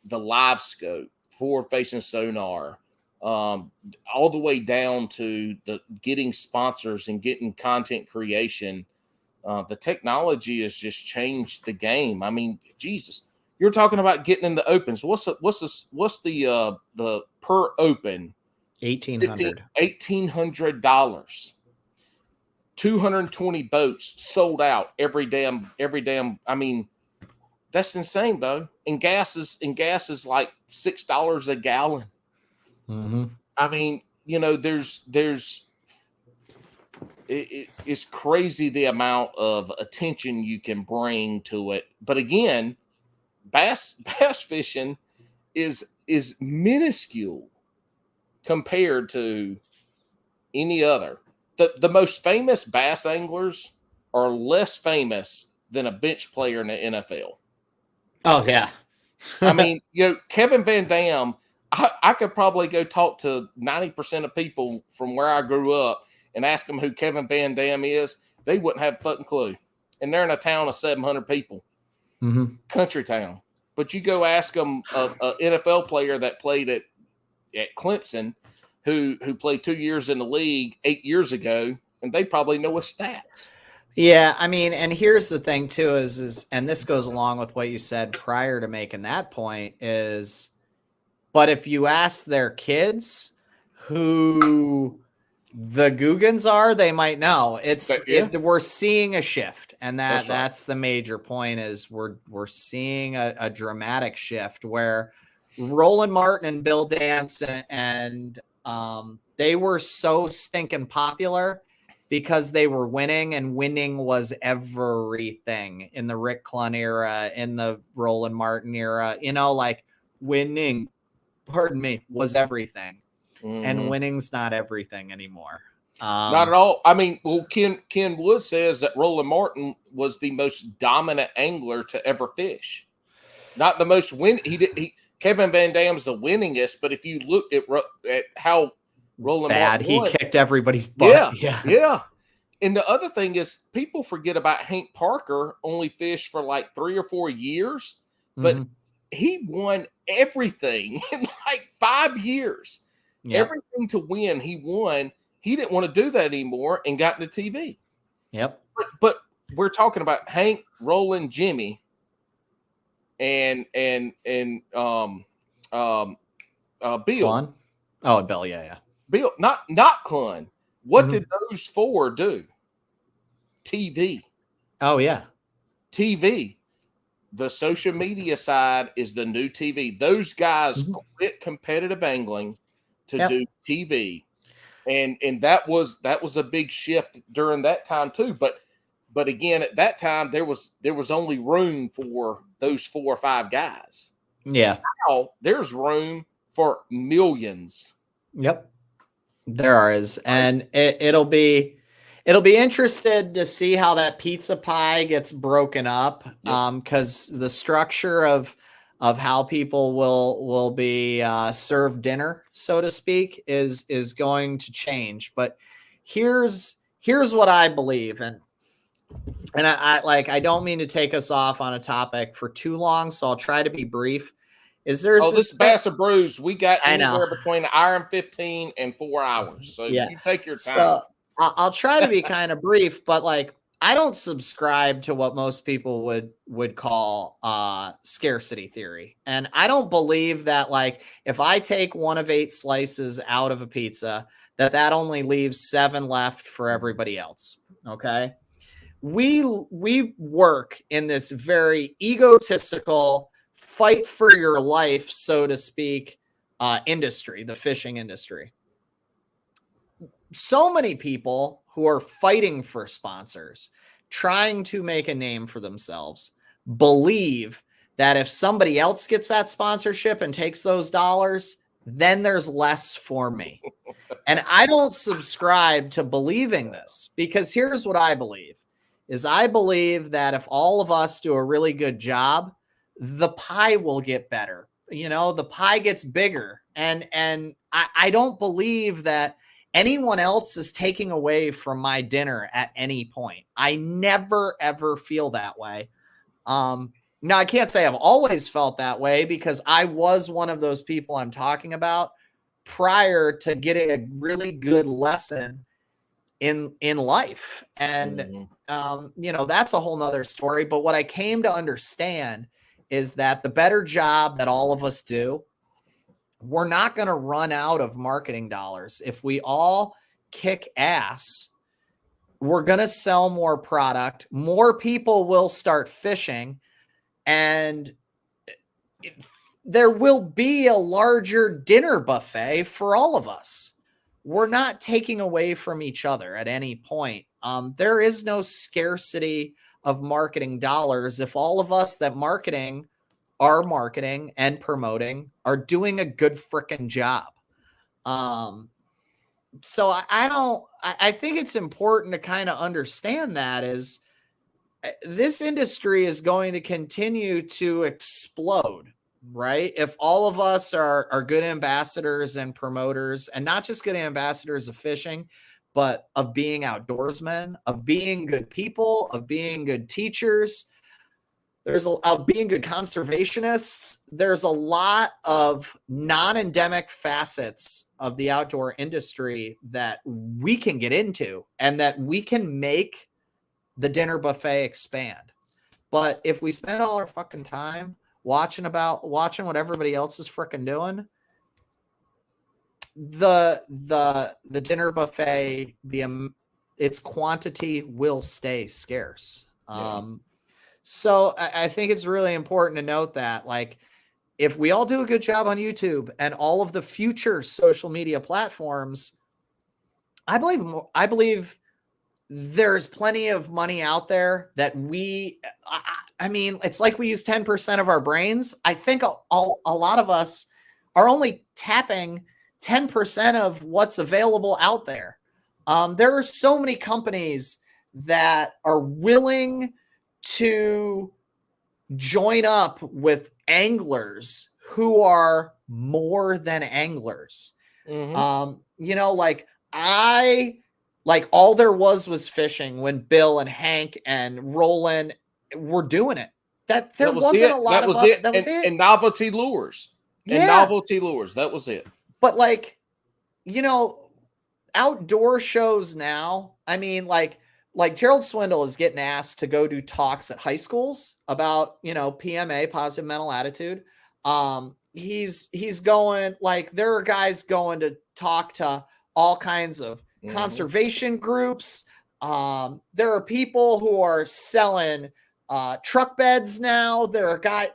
the live scope, forward-facing sonar, all the way down to the getting sponsors and getting content creation. The technology has just changed the game. I mean, Jesus, you're talking about getting in the opens. What's the per open? $1,800. $1,800 220 boats sold out every damn. I mean, that's insane, Bo. And gas is like $6 a gallon. Mm-hmm. I mean, you know, it's crazy the amount of attention you can bring to it. But again, bass fishing is minuscule compared to any other. The most famous bass anglers are less famous than a bench player in the NFL. Oh yeah. I mean, you know, Kevin Van Dam, I could probably go talk to 90% of people from where I grew up and ask them who Kevin Van Dam is. They wouldn't have a fucking clue. And they're in a town of 700 people, country town. But you go ask them a NFL player that played at Clemson, who played 2 years in the league 8 years ago, and they probably know his stats. Yeah, I mean, and here's the thing too is and this goes along with what you said prior to making that point is, but if you ask their kids who the Googans are, they might know. We're seeing a shift, and that's the major point is we're seeing a dramatic shift where Roland Martin and Bill Dance and they were so stinking popular because they were winning, and winning was everything in the Rick Clunn era, in the Roland Martin era, you know, like winning, pardon me, was everything. Mm-hmm. And winning's not everything anymore. Not at all. I mean, well, Ken Wood says that Roland Martin was the most dominant angler to ever fish. Not the most win. Kevin Van Dam's the winningest, but if you look at how Roland Martin won, he kicked everybody's butt. Yeah. And the other thing is, people forget about Hank Parker. Only fished for like 3 or 4 years, but he won everything in like 5 years. Yep. Everything to win, he won. He didn't want to do that anymore and got into TV. Yep. But we're talking about Hank, Roland, Jimmy, and Bill. Clunn? Oh, and Bill, yeah. Bill, not Clunn. What did those four do? TV. Oh, yeah. TV. The social media side is the new TV. Those guys quit competitive angling to do TV. And that was a big shift during that time too. But again, at that time there was only room for those 4 or 5 guys. Yeah. Now there's room for millions. Yep. There is. And it'll be interested to see how that pizza pie gets broken up. Because the structure of how people will be served dinner, so to speak, is going to change. But here's what I believe, and I don't mean to take us off on a topic for too long, so I'll try to be brief. This Bass and Brews, we got anywhere between an hour and 15 and 4 hours. So you take your time. So I'll try to be kind of brief, but like, I don't subscribe to what most people would call scarcity theory. And I don't believe that, like, if I take 1 of 8 slices out of a pizza, that only leaves 7 left for everybody else. Okay. We work in this very egotistical fight for your life, so to speak, industry, the fishing industry. So many people who are fighting for sponsors, trying to make a name for themselves, believe that if somebody else gets that sponsorship and takes those dollars, then there's less for me. And I don't subscribe to believing this, because here's what I believe is I believe that if all of us do a really good job, the pie will get better. You know, the pie gets bigger. And I don't believe that anyone else is taking away from my dinner at any point. I never, ever feel that way. Now, I can't say I've always felt that way, because I was one of those people I'm talking about prior to getting a really good lesson in life. And, that's a whole nother story. But what I came to understand is that the better job that all of us do, we're not going to run out of marketing dollars. If we all kick ass, we're going to sell more product. More people will start fishing, and there will be a larger dinner buffet for all of us. We're not taking away from each other at any point. There is no scarcity of marketing dollars if all of us that are marketing and promoting are doing a good freaking job. So I think it's important to kind of understand that is this industry is going to continue to explode, right? If all of us are good ambassadors and promoters, and not just good ambassadors of fishing, but of being outdoorsmen, of being good people, of being good teachers, of being good conservationists. There's a lot of non-endemic facets of the outdoor industry that we can get into and that we can make the dinner buffet expand. But if we spend all our fucking time watching what everybody else is freaking doing, the dinner buffet, its quantity will stay scarce. Yeah. So I think it's really important to note that, like, if we all do a good job on YouTube and all of the future social media platforms, I believe there's plenty of money out there that I mean, it's like we use 10% of our brains. I think a lot of us are only tapping 10% of what's available out there. There are so many companies that are willing to join up with anglers who are more than anglers. Like all there was fishing when Bill and Hank and Roland were doing it. That wasn't a lot of other, that was it. And novelty lures. Yeah. And novelty lures. That was it. But like, outdoor shows now, I mean, like Gerald Swindle is getting asked to go do talks at high schools about, PMA, positive mental attitude. He's going, like, there are guys going to talk to all kinds of conservation groups. There are people who are selling truck beds now. There are guys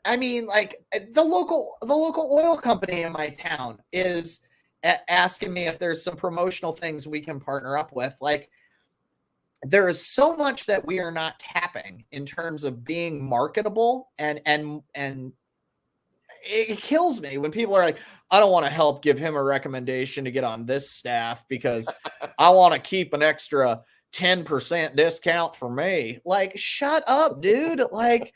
the local oil company in my town is asking me if there's some promotional things we can partner up with. Like, there is so much that we are not tapping in terms of being marketable, and it kills me when people are like, I don't want to help give him a recommendation to get on this staff because I want to keep an extra 10% discount for me. Like, shut up, dude. Like,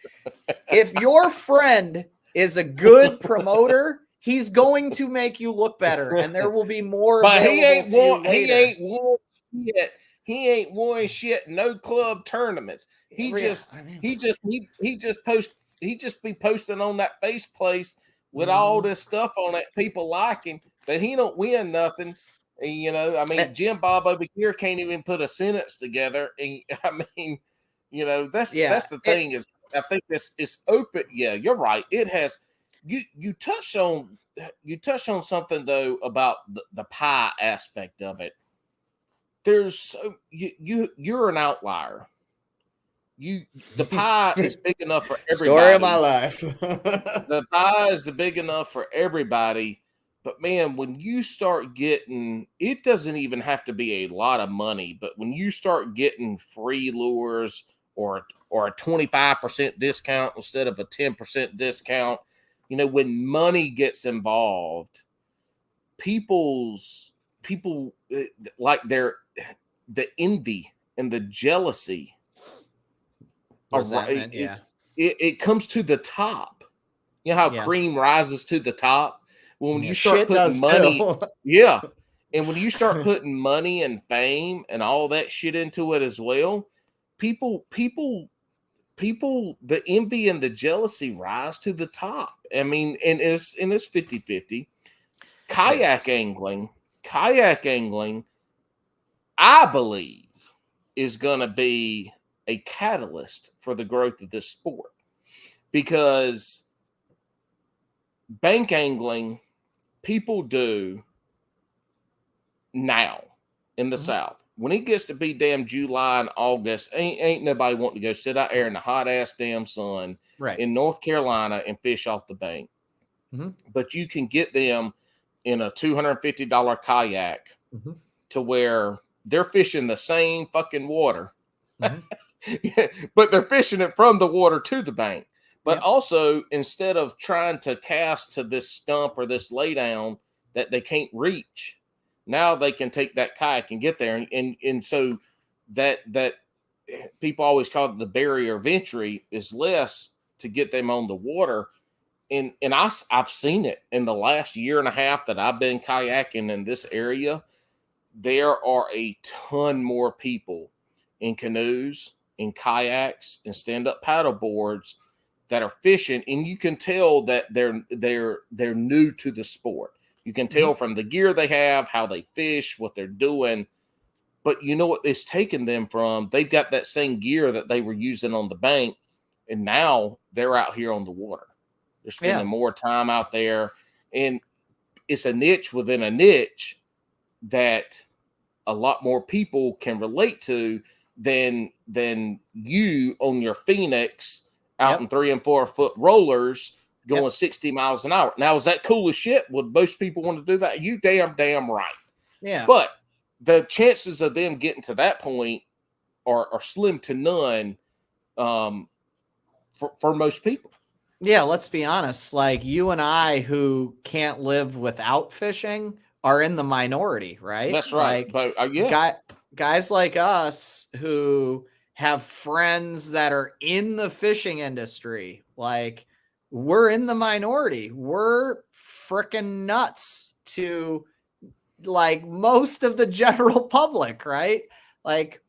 if your friend is a good promoter, he's going to make you look better, and there will be more. But he ain't won shit. No club tournaments. He just be posting on that face place with all this stuff on it. People like him, but he don't win nothing. Jim Bob over here can't even put a sentence together. And that's the thing is, I think this is open. Yeah, you're right. It has. You touched on something though about the pie aspect of it. There's you're an outlier. The pie is big enough for everybody. Story of my life. The pie is big enough for everybody. But man, when you start getting, it doesn't even have to be a lot of money, but when you start getting free lures or a 25% discount instead of a 10% discount, when money gets involved, people like the envy and the jealousy. It comes to the top. You know how cream rises to the top? When you start putting money, and when you start putting money and fame and all that shit into it as well, people, the envy and the jealousy rise to the top. I mean, and it's 50-50. Kayak angling, I believe, is going to be a catalyst for the growth of this sport, because bank angling people do now in the South. when it gets to be damn July and August, ain't nobody wanting to go sit out there in the hot ass damn sun in North Carolina and fish off the bank. Mm-hmm. But you can get them in a $250 kayak to where they're fishing the same fucking water, but they're fishing it from the water to the bank. But also, instead of trying to cast to this stump or this laydown that they can't reach, now they can take that kayak and get there. And so that people always call it the barrier of entry is less to get them on the water. And I've seen it in the last year and a half that I've been kayaking in this area. There are a ton more people in canoes, in kayaks, and stand-up paddle boards that are fishing, and you can tell that they're new to the sport. You can tell from the gear they have, how they fish, what they're doing. But you know what it's taken them from? They've got that same gear that they were using on the bank, and now they're out here on the water. They're spending more time out there, and it's a niche within a niche that a lot more people can relate to than you on your Phoenix out in 3 and 4 foot rollers going 60 miles an hour. Now, is that cool as shit? Would most people want to do that? You damn right. Yeah. But the chances of them getting to that point are slim to none for most people. Yeah, let's be honest. Like you and I, who can't live without fishing, are in the minority, right? That's right. Like, but guys like us who have friends that are in the fishing industry, like we're in the minority. We're freaking nuts to like most of the general public, right? Like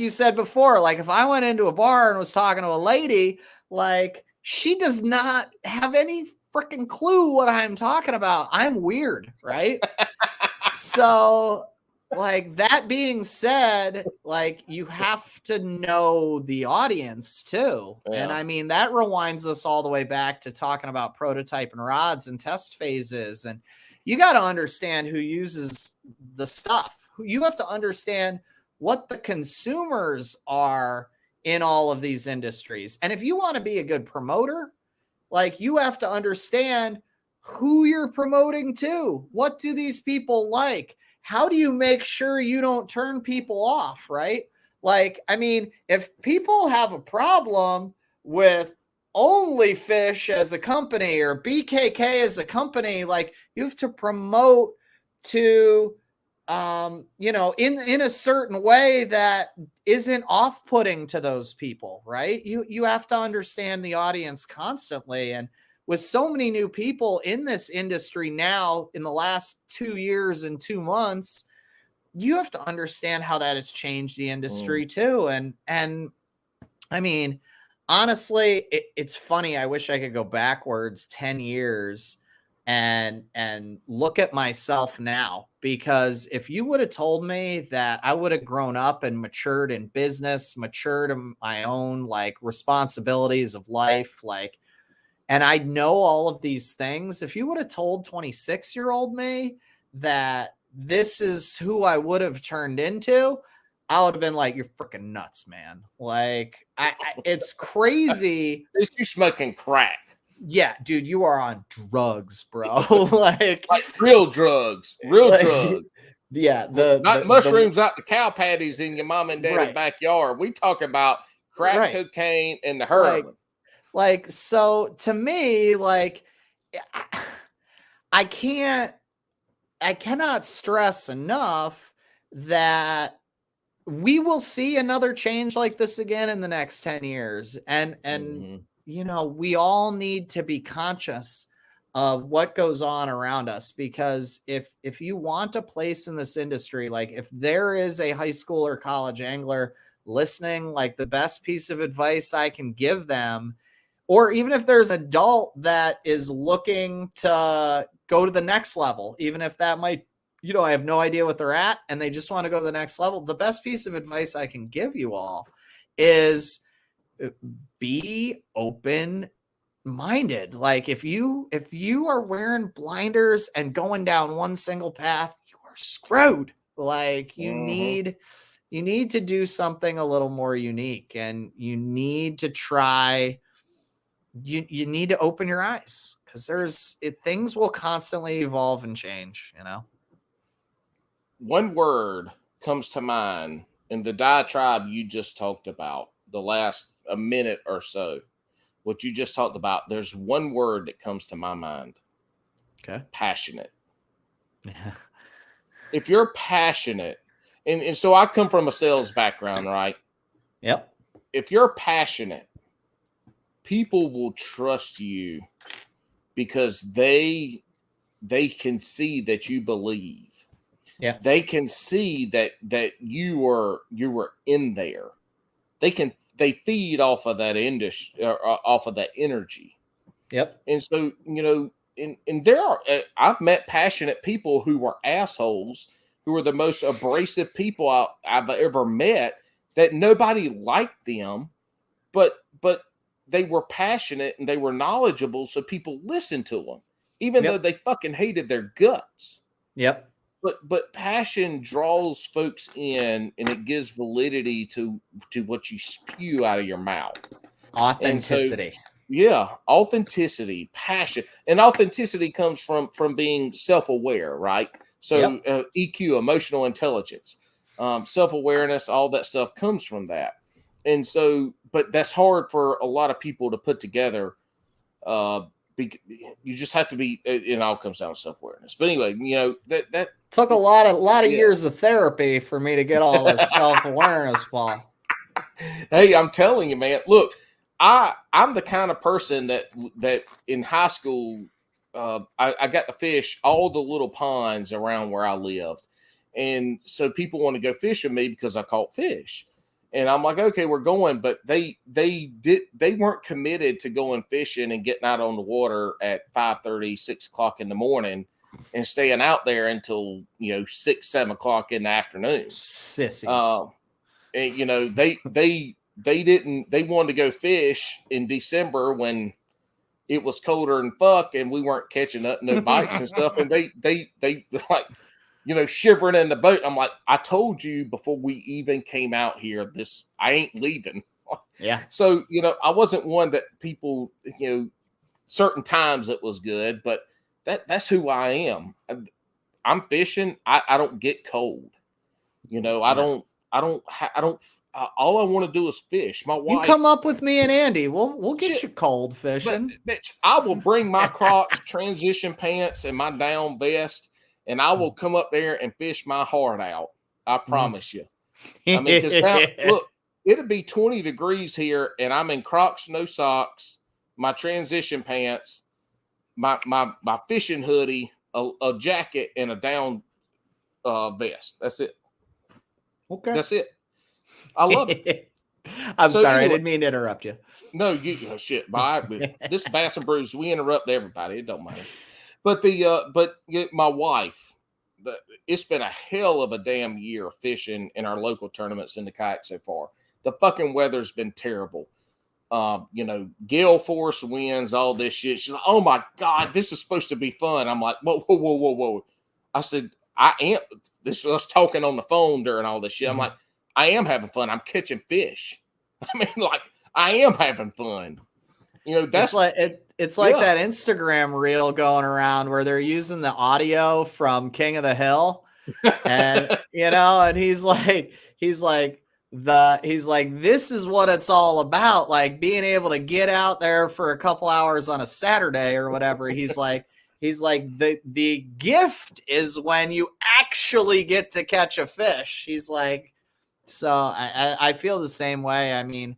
you said before, like if I went into a bar and was talking to a lady, like she does not have any freaking clue what I'm talking about. I'm weird, right? So, like that being said, like you have to know the audience too. Yeah. And I mean, that rewinds us all the way back to talking about prototyping rods and test phases. And you got to understand who uses the stuff. You have to understand what the consumers are in all of these industries. And if you want to be a good promoter, like you have to understand who you're promoting to. What do these people like? How do you make sure you don't turn people off, right? Like, I mean, if people have a problem with Only Fish as a company or BKK as a company, like you have to promote to in a certain way that isn't off-putting to those people, right? You have to understand the audience constantly. And with so many new people in this industry now in the last 2 years and 2 months, you have to understand how that has changed the industry too. And I mean, honestly, it's funny. I wish I could go backwards 10 years and look at myself now, because if you would have told me that I would have grown up and matured in business, matured in my own like responsibilities of life, like, and I know all of these things, if you would have told 26-year-old me that this is who I would have turned into, I would have been like, you're freaking nuts, man. Like, it's crazy. You smoking crack. Yeah, dude, you are on drugs, bro. like real drugs. Drugs. Yeah, not mushrooms out the cow patties in your mom and dad's backyard. We talk about crack cocaine and the heroin. Like, so to me, like, I cannot stress enough that we will see another change like this again in the next 10 years. And you know, we all need to be conscious of what goes on around us, because if you want a place in this industry, like if there is a high school or college angler listening, like the best piece of advice I can give them, or even if there's an adult that is looking to go to the next level, even if that might, you know, I have no idea what they're at and they just want to go to the next level, the best piece of advice I can give you all is be open-minded. Like if you are wearing blinders and going down one single path, you are screwed. Like you need to do something a little more unique, and you need to try. You need to open your eyes, because things will constantly evolve and change. One word comes to mind in the diatribe you just talked about, the last a minute or so. What you just talked about, there's one word that comes to my mind. Okay. Passionate. If you're passionate, and so I come from a sales background, right? Yep. If you're passionate, people will trust you because they can see that you believe. Yeah. They can see that you were in there. They feed off of that industry, off of that energy. Yep. And so, and there are, I've met passionate people who were assholes, who were the most abrasive people I've ever met, that nobody liked them, but they were passionate and they were knowledgeable, so people listened to them, even though they fucking hated their guts. Yep. But passion draws folks in, and it gives validity to what you spew out of your mouth. Authenticity. Authenticity, passion, and authenticity comes from being self-aware, right? So EQ, emotional intelligence, self-awareness, all that stuff comes from that. And so, but that's hard for a lot of people to put together. You just have to be. It all comes down to self-awareness. But anyway, that took a lot of years of therapy for me to get all this self-awareness, Paul. Hey, I'm telling you, man. Look, I'm the kind of person that in high school, I got to fish all the little ponds around where I lived, and so people want to go fish with me because I caught fish. And I'm like, okay, we're going, but they weren't committed to going fishing and getting out on the water at 5:30, 6 o'clock in the morning and staying out there until 6, 7 o'clock in the afternoon. Sissies. And they wanted to go fish in December when it was colder than fuck and we weren't catching no bites and stuff. And they like, shivering in the boat. I'm like, I told you before we even came out here, I ain't leaving. Yeah. So, I wasn't one that people, certain times it was good, but that's who I am. I'm fishing. I don't get cold. All I want to do is fish. My wife. You come up with me and Andy. We'll get you cold fishing. But, bitch, I will bring my Crocs, transition pants, and my down vest, and I will come up there and fish my heart out. I promise you. I mean, because now, look, it'll be 20 degrees here, and I'm in Crocs, no socks, my transition pants, my fishing hoodie, a jacket, and a down vest. That's it. Okay. That's it. I love it. I'm sorry. I didn't mean to interrupt you. No, shit. This Bass and Brews, we interrupt everybody. It don't matter. But my wife, it's been a hell of a damn year fishing in our local tournaments in the kayak so far. The fucking weather's been terrible. Gale force winds, all this shit. She's like, oh my God, this is supposed to be fun. I'm like, whoa. I said, I am. This was us talking on the phone during all this shit. I'm like, I am having fun. I'm catching fish. I mean, like, I am having fun. That's it's like that Instagram reel going around where they're using the audio from King of the Hill. And and he's like, this is what it's all about. Like being able to get out there for a couple hours on a Saturday or whatever. He's like, the gift is when you actually get to catch a fish. He's like, so I feel the same way. I mean,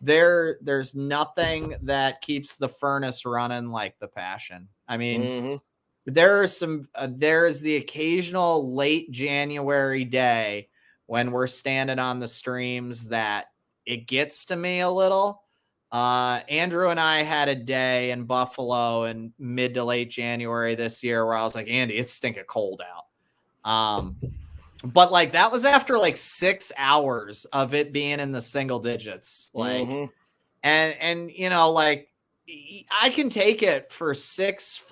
there's nothing that keeps the furnace running like the passion. I mean, there's the occasional late January day when we're standing on the streams that it gets to me a little. Andrew and I had a day in Buffalo in mid to late January this year where I was like, Andy, it's stinking cold out. But like that was after like 6 hours of it being in the single digits. Like, and like I can take it for 6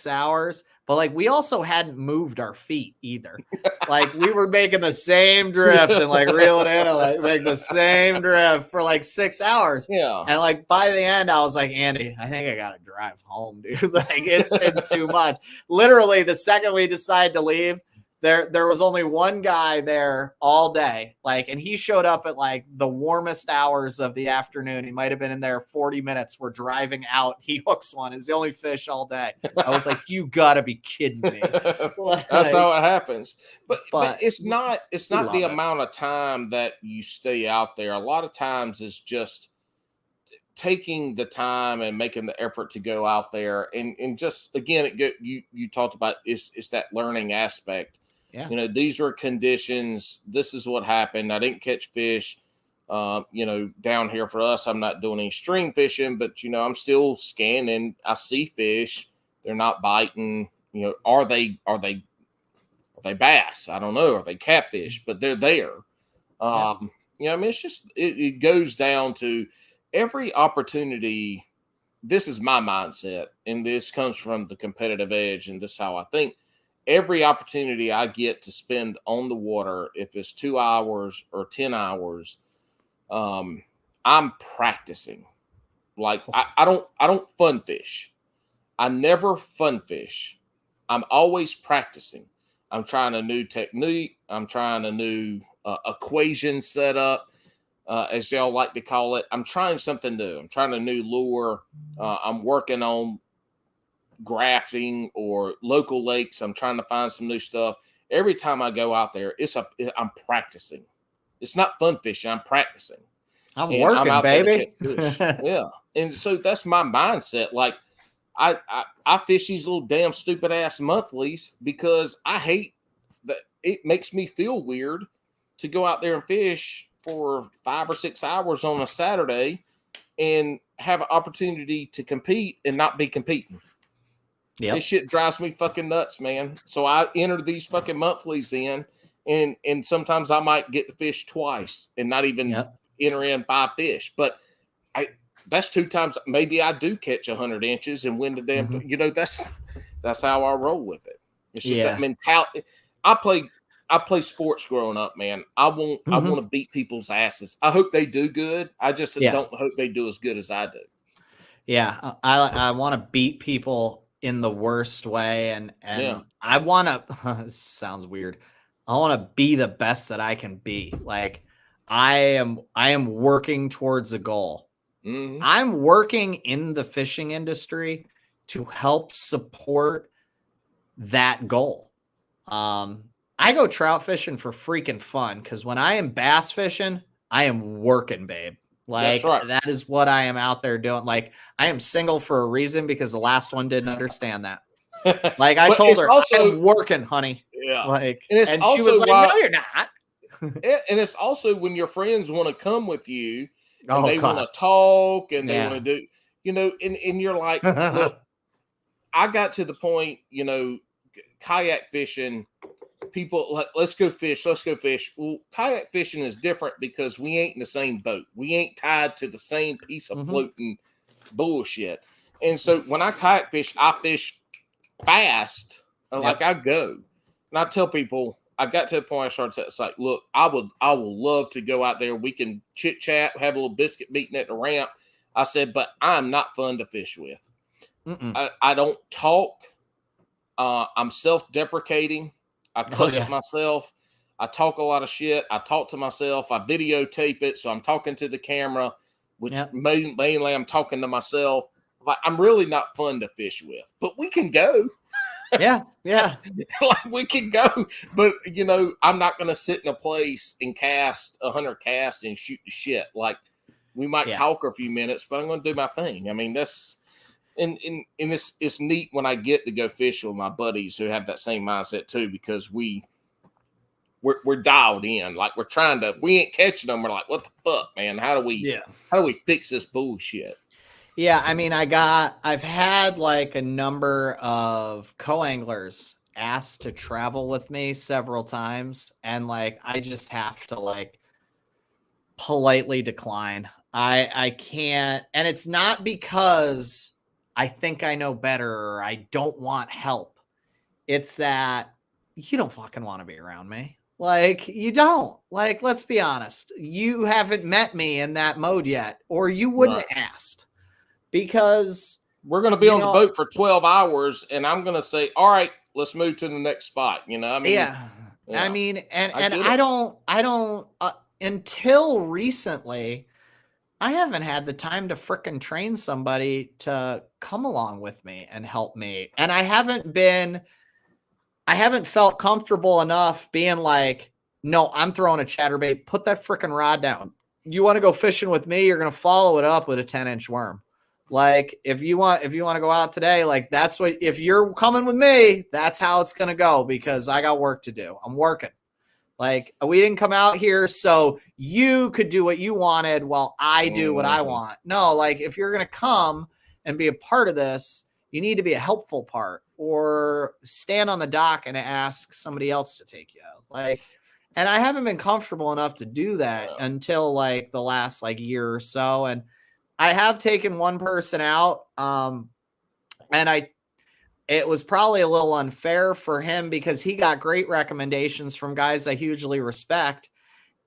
hours, but like we also hadn't moved our feet either. Like we were making the same drift and like reeling in and like make the same drift for like 6 hours. Yeah. And like by the end, I was like, Andy, I think I gotta drive home, dude. Like it's been too much. Literally, the second we decided to leave, there was only one guy there all day. Like, and he showed up at like the warmest hours of the afternoon. He might have been in there 40 minutes. We're driving out. He hooks one. It's the only fish all day. I was like, you gotta be kidding me. Like, that's how it happens. But it's we not the love it. amount of time that you stay out there. A lot of times it's just taking the time and making the effort to go out there and just again you talked about it's that learning aspect. Yeah. You know, these are conditions. This is what happened. I didn't catch fish. You know, down here for us, I'm not doing any stream fishing, but you know, I'm still scanning. I see fish. They're not biting. You know, are they bass? I don't know. Are they catfish? But they're there. Yeah. You know, I mean, it's just it goes down to every opportunity. This is my mindset, and this comes from the competitive edge, and this is how I think. Every opportunity I get to spend on the water, if it's 2 hours or 10 hours, I'm practicing. Like I don't fun fish. I never fun fish. I'm always practicing. I'm trying a new technique. I'm trying a new equation setup, as y'all like to call it. I'm trying something new. I'm trying a new lure. I'm working on grafting or local lakes. I'm trying to find some new stuff. Every time I go out there, I'm practicing. It's not fun fishing. I'm practicing. I'm And working, out there to baby. catch fish. Yeah. And so that's my mindset. Like I fish these little damn stupid ass monthlies because I hate that it makes me feel weird to go out there and fish for 5 or 6 hours on a Saturday and have an opportunity to compete and not be competing. Yep. This shit drives me fucking nuts, man. So I enter these fucking monthlies in, and sometimes I might get to fish twice and not even enter in 5 fish. But that's 2 times. Maybe I do catch 100 inches and win the damn. You know, that's how I roll with it. It's just that mentality. I play sports growing up, man. I want to beat people's asses. I hope they do good. I just don't hope they do as good as I do. Yeah, I want to beat people in the worst way, and I want to. Sounds weird. I want to be the best that I can be. Like I am working towards a goal. I'm working in the fishing industry to help support that goal. I go trout fishing for freaking fun because when I am bass fishing, I am working, babe. Like that is what I am out there doing. Like I am single for a reason because the last one didn't understand that. Like I told her, I'm working, honey. Yeah. Like, and she was like, no, you're not. And it's also when your friends want to come with you and they God. want to talk and they want to do, you know, and you're like, look, I got to the point, you know, kayak fishing, people like, let's go fish. Well, kayak fishing is different because we ain't in the same boat. We ain't tied to the same piece of floating bullshit. And so when I kayak fish, I fish fast. Like I go. And I tell people, I got to the point I started to, it's like, look, I will love to go out there. We can chit chat, have a little biscuit meeting at the ramp. I said, but I'm not fun to fish with. I don't talk. I'm self-deprecating. I cuss at myself. I talk a lot of shit. I talk to myself. I videotape it. So I'm talking to the camera, which mainly I'm talking to myself. Like, I'm really not fun to fish with, but we can go. Yeah. Like we can go, but you know, I'm not going to sit in a place and cast 100 casts and shoot the shit. Like we might talk for a few minutes, but I'm going to do my thing. I mean, that's, and it's neat when I get to go fish with my buddies who have that same mindset too, because we're dialed in. Like we're trying to, if we ain't catching them, we're like, what the fuck, man? How do we fix this bullshit? Yeah, I mean, I've had like a number of co-anglers asked to travel with me several times, and like I just have to like politely decline. I can't, and it's not because I think I know better or I don't want help. it's that you don't fucking want to be around me. Like, you don't. Like, let's be honest. You haven't met me in that mode yet, or you wouldn't have asked, because we're going to be on the boat for 12 hours, and I'm going to say, all right, let's move to the next spot. You know, I mean, yeah. I mean, and I don't until recently, I haven't had the time to frickin' train somebody to come along with me and help me. And I haven't felt comfortable enough being like, no, I'm throwing a chatterbait. Put that frickin' rod down. You want to go fishing with me? You're going to follow it up with a 10-inch worm. Like, if you want to go out today, like, that's what, if you're coming with me, that's how it's going to go, because I got work to do. I'm working. Like, we didn't come out here so you could do what you wanted while I do what I want. No, like, if you're going to come and be a part of this, you need to be a helpful part, or stand on the dock and ask somebody else to take you out. Like, and I haven't been comfortable enough to do that until like the last like year or so. And I have taken one person out. And it was probably a little unfair for him because he got great recommendations from guys I hugely respect.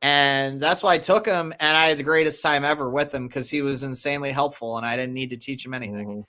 And that's why I took him. And I had the greatest time ever with him, because he was insanely helpful and I didn't need to teach him anything.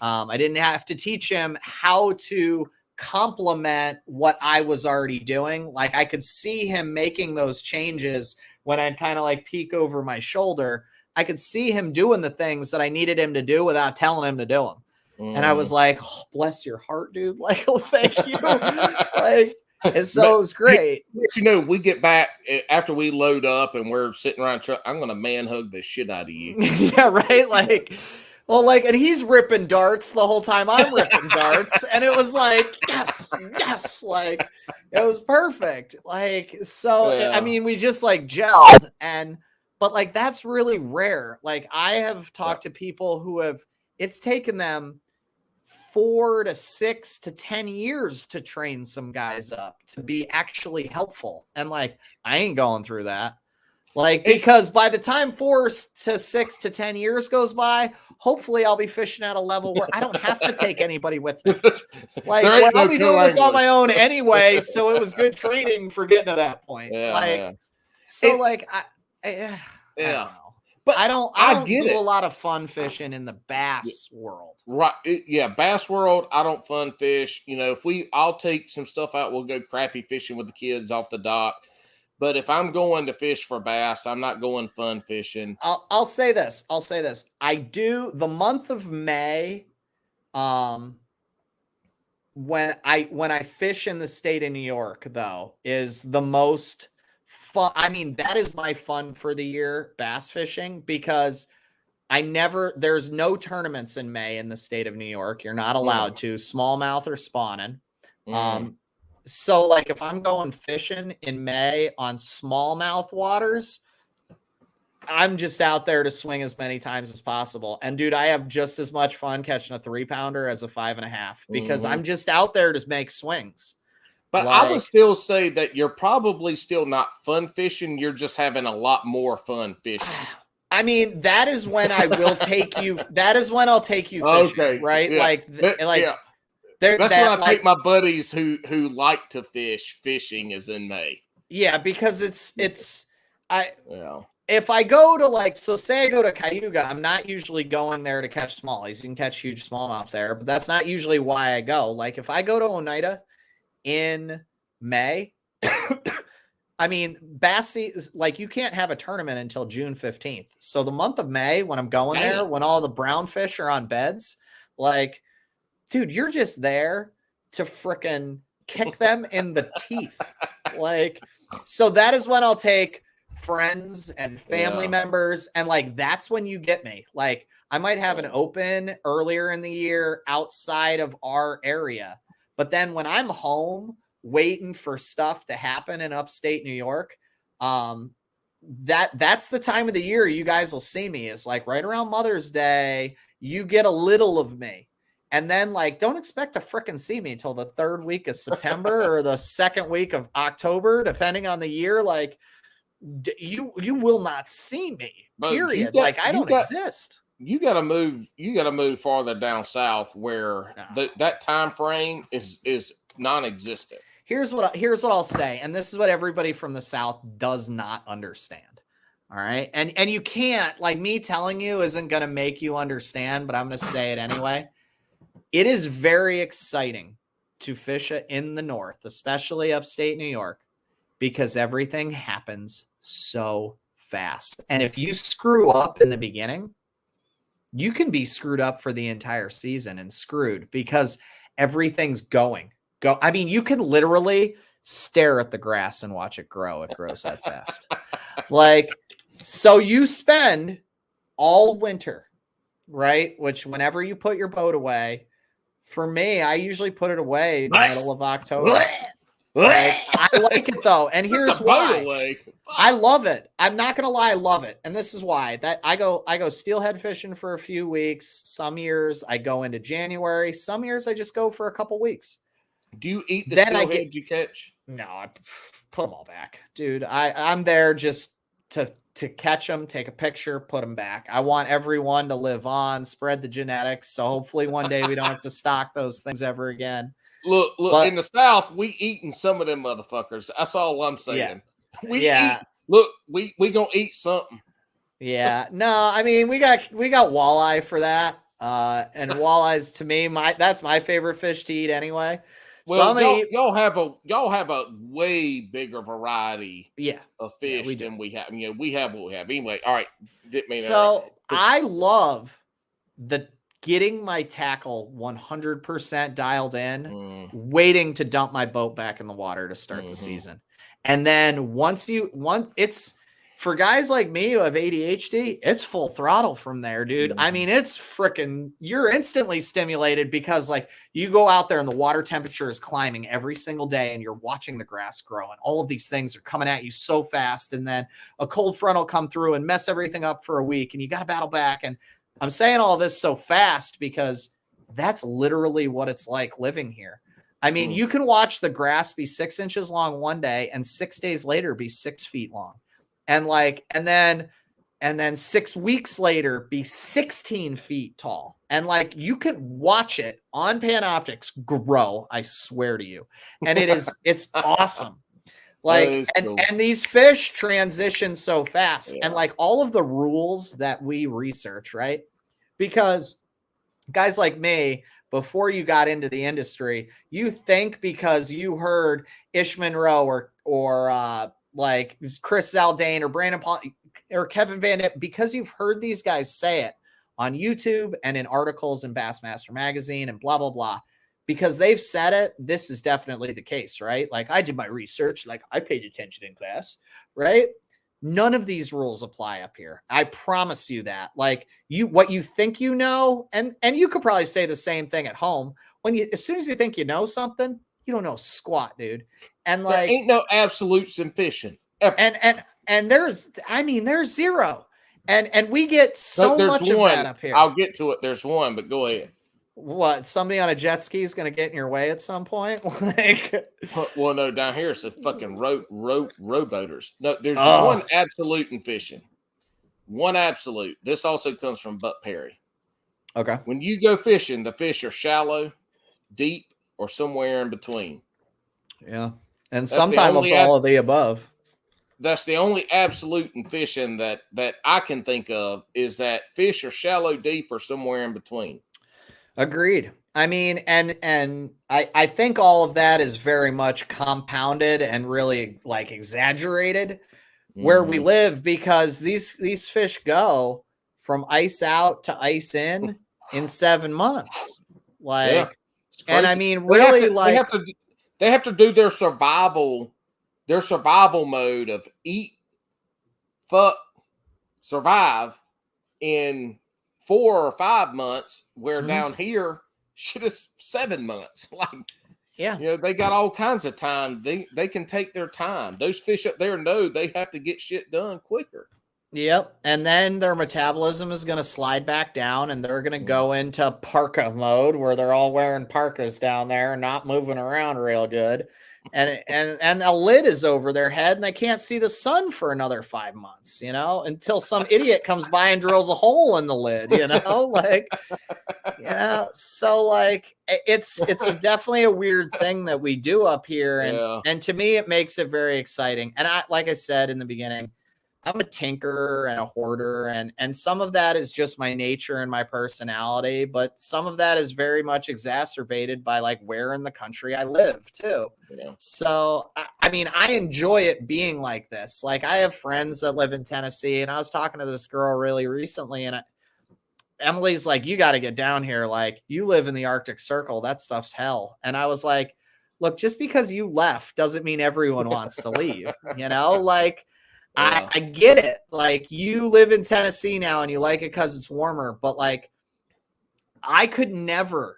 I didn't have to teach him how to complement what I was already doing. Like, I could see him making those changes when I'd kind of like peek over my shoulder. I could see him doing the things that I needed him to do without telling him to do them. And I was like, oh, bless your heart, dude. Like, oh, thank you. Like, and so it was great. You know, we get back after we load up and we're sitting around. I'm going to man hug the shit out of you. Yeah, right. Like, well, like, and he's ripping darts the whole time I'm ripping darts. And it was like, yes, like, it was perfect. Like, so, I mean, we just like gelled, but like, that's really rare. Like, I have talked to people who it's taken them 4 to 6 to 10 years to train some guys up to be actually helpful. And like, I ain't going through that. Like, because by the time 4 to 6 to 10 years goes by, hopefully I'll be fishing at a level where I don't have to take anybody with me. Like, I'll be doing this on my own anyway. So it was good training for getting to that point. So like, I don't know. But I don't do a lot of fun fishing in the bass world. Right. Yeah. Bass world, I don't fun fish. You know, I'll take some stuff out. We'll go crappie fishing with the kids off the dock. But if I'm going to fish for bass, I'm not going fun fishing. I'll say this. I do the month of May. When I fish in the state of New York, though, is the most fun. I mean, that is my fun for the year, bass fishing, because there's no tournaments in May in the state of New York. You're not allowed to smallmouth or spawning. So like, if I'm going fishing in May on smallmouth waters, I'm just out there to swing as many times as possible. And dude, I have just as much fun catching a 3-pounder as a 5.5, because I'm just out there to make swings. But like, I would still say that you're probably still not fun fishing. You're just having a lot more fun fishing. I mean, that is when I will take you. That is when I'll take you fishing, okay, right? Yeah. That's when I take my buddies who like to fishing is in May. Yeah, because if I go to say I go to Cayuga, I'm not usually going there to catch smallies. You can catch huge smallmouth there, but that's not usually why I go. Like, if I go to Oneida in May, I mean, bass, like, you can't have a tournament until June 15th. So the month of May, when I'm going there, when all the brown fish are on beds, like, dude, you're just there to frickin' kick them in the teeth. Like, so that is when I'll take friends and family members. And like, that's when you get me. Like, I might have an open earlier in the year outside of our area. But then when I'm home waiting for stuff to happen in upstate New York, that's the time of the year you guys will see me. Is like right around Mother's Day, you get a little of me. And then, like, don't expect to frickin' see me until the 3rd week of September or the 2nd week of October, depending on the year. Like, you will not see me, period. Like, I don't exist. You got to move farther down south where that time frame is non-existent. Here's what I'll say, and this is what everybody from the South does not understand. All right, and you can't, like, me telling you isn't going to make you understand, but I'm going to say it anyway. It is very exciting to fish in the North, especially upstate New York, because everything happens so fast. And if you screw up in the beginning, you can be screwed up for the entire season and screwed because everything's going. I mean, you can literally stare at the grass and watch it grow. It grows that fast. Like, so you spend all winter, right? Which whenever you put your boat away, for me, I usually put it away in the middle of October. Like, I like it though. And here's why. I love it. I'm not going to lie. I love it. And this is why that I go steelhead fishing for a few weeks. Some years I go into January. Some years I just go for a couple weeks. Do you eat the steelhead you catch? No, I put them all back, dude. I'm there just to catch them, take a picture, put them back. I want everyone to live on, spread the genetics. So hopefully one day we don't have to stock those things ever again. Look, but in the South, we eating some of them motherfuckers. That's all I'm saying. Yeah. We gonna eat something. Yeah. No, I mean, we got walleye for that. And walleyes to me, that's my favorite fish to eat anyway. Well, y'all have a way bigger variety of fish than we have. You know, we have what we have. Anyway, all right. So I love getting my tackle 100% dialed in, waiting to dump my boat back in the water to start the season. And then once it's for guys like me who have ADHD, it's full throttle from there, dude. I mean, it's freaking, you're instantly stimulated because like you go out there and the water temperature is climbing every single day and you're watching the grass grow and all of these things are coming at you so fast. And then a cold front will come through and mess everything up for a week and you got to battle back. And I'm saying all this so fast because that's literally what it's like living here. I mean, you can watch the grass be 6 inches long one day and 6 days later be 6 feet long. And then 6 weeks later be 16 feet tall. And like, you can watch it on Panoptics grow. I swear to you. And it's awesome. Like, cool. and these fish transition so fast and like all of the rules that we research, right? Because guys like me, before you got into the industry, you think because you heard Ish Monroe or like Chris Zaldane or Brandon Paul or Kevin Van Dyke, because you've heard these guys say it on YouTube and in articles in Bassmaster magazine and blah, blah, blah, because they've said it, this is definitely the case, right? Like I did my research, like I paid attention in class, right? None of these rules apply up here. I promise you that. Like what you think you know, and you could probably say the same thing at home. As soon as you think you know something, you don't know squat, dude. And like, there ain't no absolutes in fishing. Ever. And there's zero. And we get so much of that up here. I'll get to it. There's one, but go ahead. What? Somebody on a jet ski is going to get in your way at some point? Like, well, no, down here it's a fucking rowboaters. No, there's one absolute in fishing. One absolute. This also comes from Buck Perry. Okay. When you go fishing, the fish are shallow, deep, or somewhere in between. Yeah. And sometimes it's all of the above. That's the only absolute in fishing that I can think of is that fish are shallow, deep, or somewhere in between. Agreed. I mean, and I think all of that is very much compounded and really like exaggerated where we live, because these fish go from ice out to ice in 7 months. Like, and I mean, really, they have to do their survival mode of eat, fuck, survive in 4 or 5 months, where down here shit is 7 months. Like, you know, they got all kinds of time. They can take their time. Those fish up there know they have to get shit done quicker. Yep. And then their metabolism is going to slide back down and they're going to go into parka mode where they're all wearing parkas down there and not moving around real good. and a lid is over their head and they can't see the sun for another 5 months, until some idiot comes by and drills a hole in the lid, so like it's definitely a weird thing that we do up here. And to me, it makes it very exciting. And like I said in the beginning, I'm a tinkerer and a hoarder, and some of that is just my nature and my personality, but some of that is very much exacerbated by like where in the country I live too. Yeah. So, I mean, I enjoy it being like this. Like I have friends that live in Tennessee, and I was talking to this girl really recently, and Emily's like, you got to get down here. Like you live in the Arctic Circle. That stuff's hell. And I was like, look, just because you left doesn't mean everyone wants to leave, like, yeah. I get it. Like you live in Tennessee now and you like it because it's warmer, but like I could never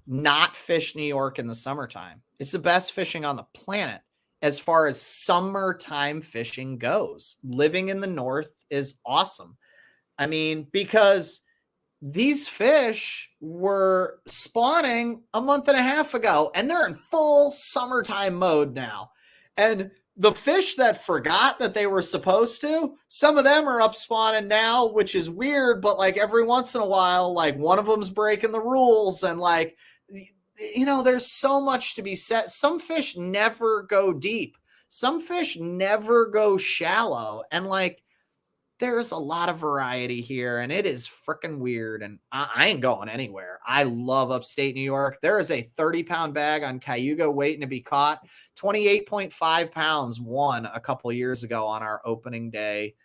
not fish New York in the summertime. It's the best fishing on the planet as far as summertime fishing goes. Living in the North is awesome. I mean, because these fish were spawning a month and a half ago and they're in full summertime mode now. And the fish that forgot that they were supposed to, some of them are up spawning now, which is weird, but like every once in a while, like one of them's breaking the rules, and like, there's so much to be said. Some fish never go deep. Some fish never go shallow. And like, there's a lot of variety here, and it is freaking weird. And I ain't going anywhere. I love upstate New York. There is a 30-pound bag on Cayuga waiting to be caught. 28.5 pounds won a couple of years ago on our opening day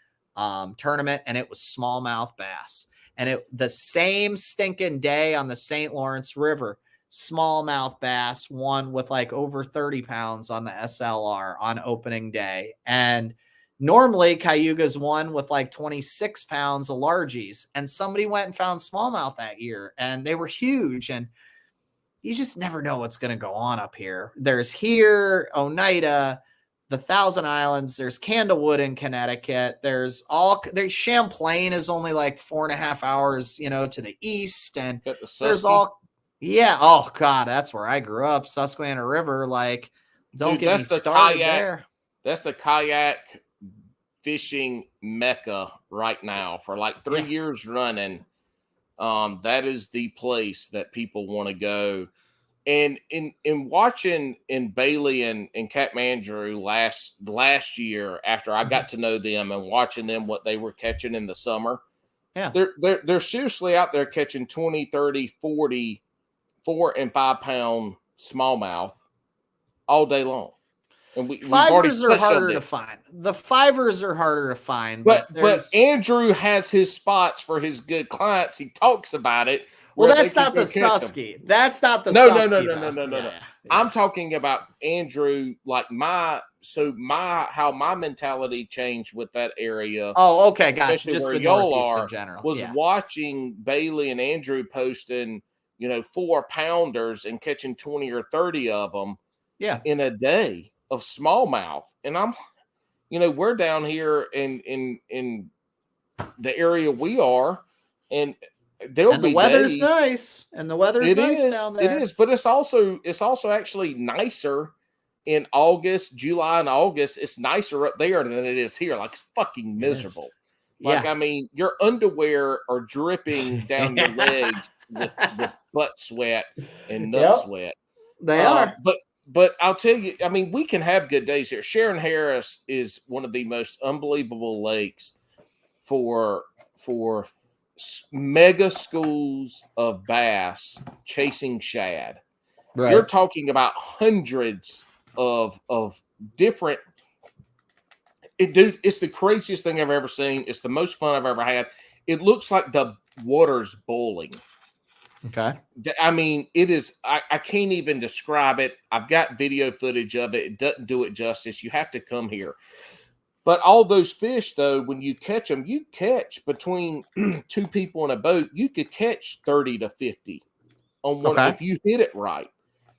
tournament, and it was smallmouth bass. And the same stinking day on the St. Lawrence River, smallmouth bass won with like over 30 pounds on the SLR on opening day. And normally Cayuga's won with like 26 pounds of largies, and somebody went and found smallmouth that year and they were huge. And you just never know what's going to go on up here. There's here, Oneida, the Thousand Islands, there's Candlewood in Connecticut. There's Champlain is only like 4.5 hours, to the east. And there's oh God, that's where I grew up. Susquehanna River. Like, don't get me started there. That's the kayak fishing mecca right now for like 3 years running. That is the place that people want to go. And in watching in Bailey and Kathmandu last year, after I got to know them and watching them, what they were catching in the summer, they're seriously out there catching 20, 30, 40, 4 and 5 pound smallmouth all day long. And fivers are harder to find. The fivers are harder to find. But Andrew has his spots for his good clients. He talks about it. Well, that's not the Susky. That's not the Susky. No. I'm talking about Andrew, like how my mentality changed with that area. Oh, okay, gotcha. Just the Northeast in general. Was watching Bailey and Andrew posting, 4-pounders and catching 20 or 30 of them in a day of smallmouth. And I'm, we're down here in the area we are, and the weather's nice, and the weather's nice down there. It is, but it's also actually nicer in July and August. It's nicer up there than it is here. Like, it's fucking miserable. Like, I mean, your underwear are dripping down your legs with butt sweat and nut sweat. They are. But I'll tell you, I mean, we can have good days here. Sharon Harris is one of the most unbelievable lakes for mega schools of bass chasing shad. Right. You're talking about hundreds of different. Dude, it's the craziest thing I've ever seen. It's the most fun I've ever had. It looks like the water's boiling. Okay. I mean, it is. I can't even describe it. I've got video footage of it. It doesn't do it justice. You have to come here. But all those fish, though, when you catch them, you catch between 2 people in a boat. You could catch 30 to 50 on one if you hit it right.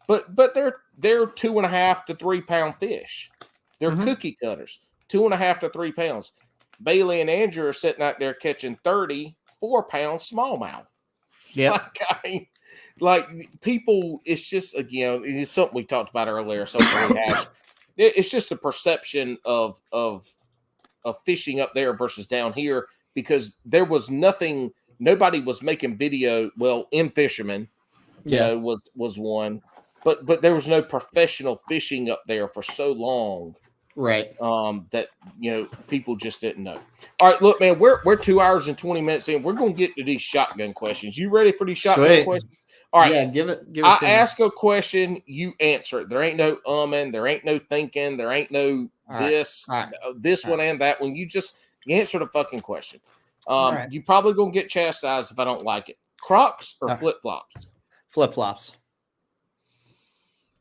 But they're 2.5 to 3 pound fish. They're cookie cutters, 2.5 to 3 pounds. Bailey and Andrew are sitting out there catching 30 4-pound smallmouth. Yeah. Like people, it's just, again, it's something we talked about earlier. Something we have. It's just a perception of fishing up there versus down here, because there was nothing. Nobody was making video. Well, M Fisherman, was one, but there was no professional fishing up there for so long. Right. That people just didn't know. All right, look, man, we're 2 hours and 20 minutes in. We're gonna get to these shotgun questions. You ready for these shotgun questions? All right. Yeah, give it I to me. ask a question, you answer it. There ain't no there ain't no thinking, there ain't no this one and that one. You answer the fucking question. You probably gonna get chastised if I don't like it. Crocs or flip-flops? Flip-flops.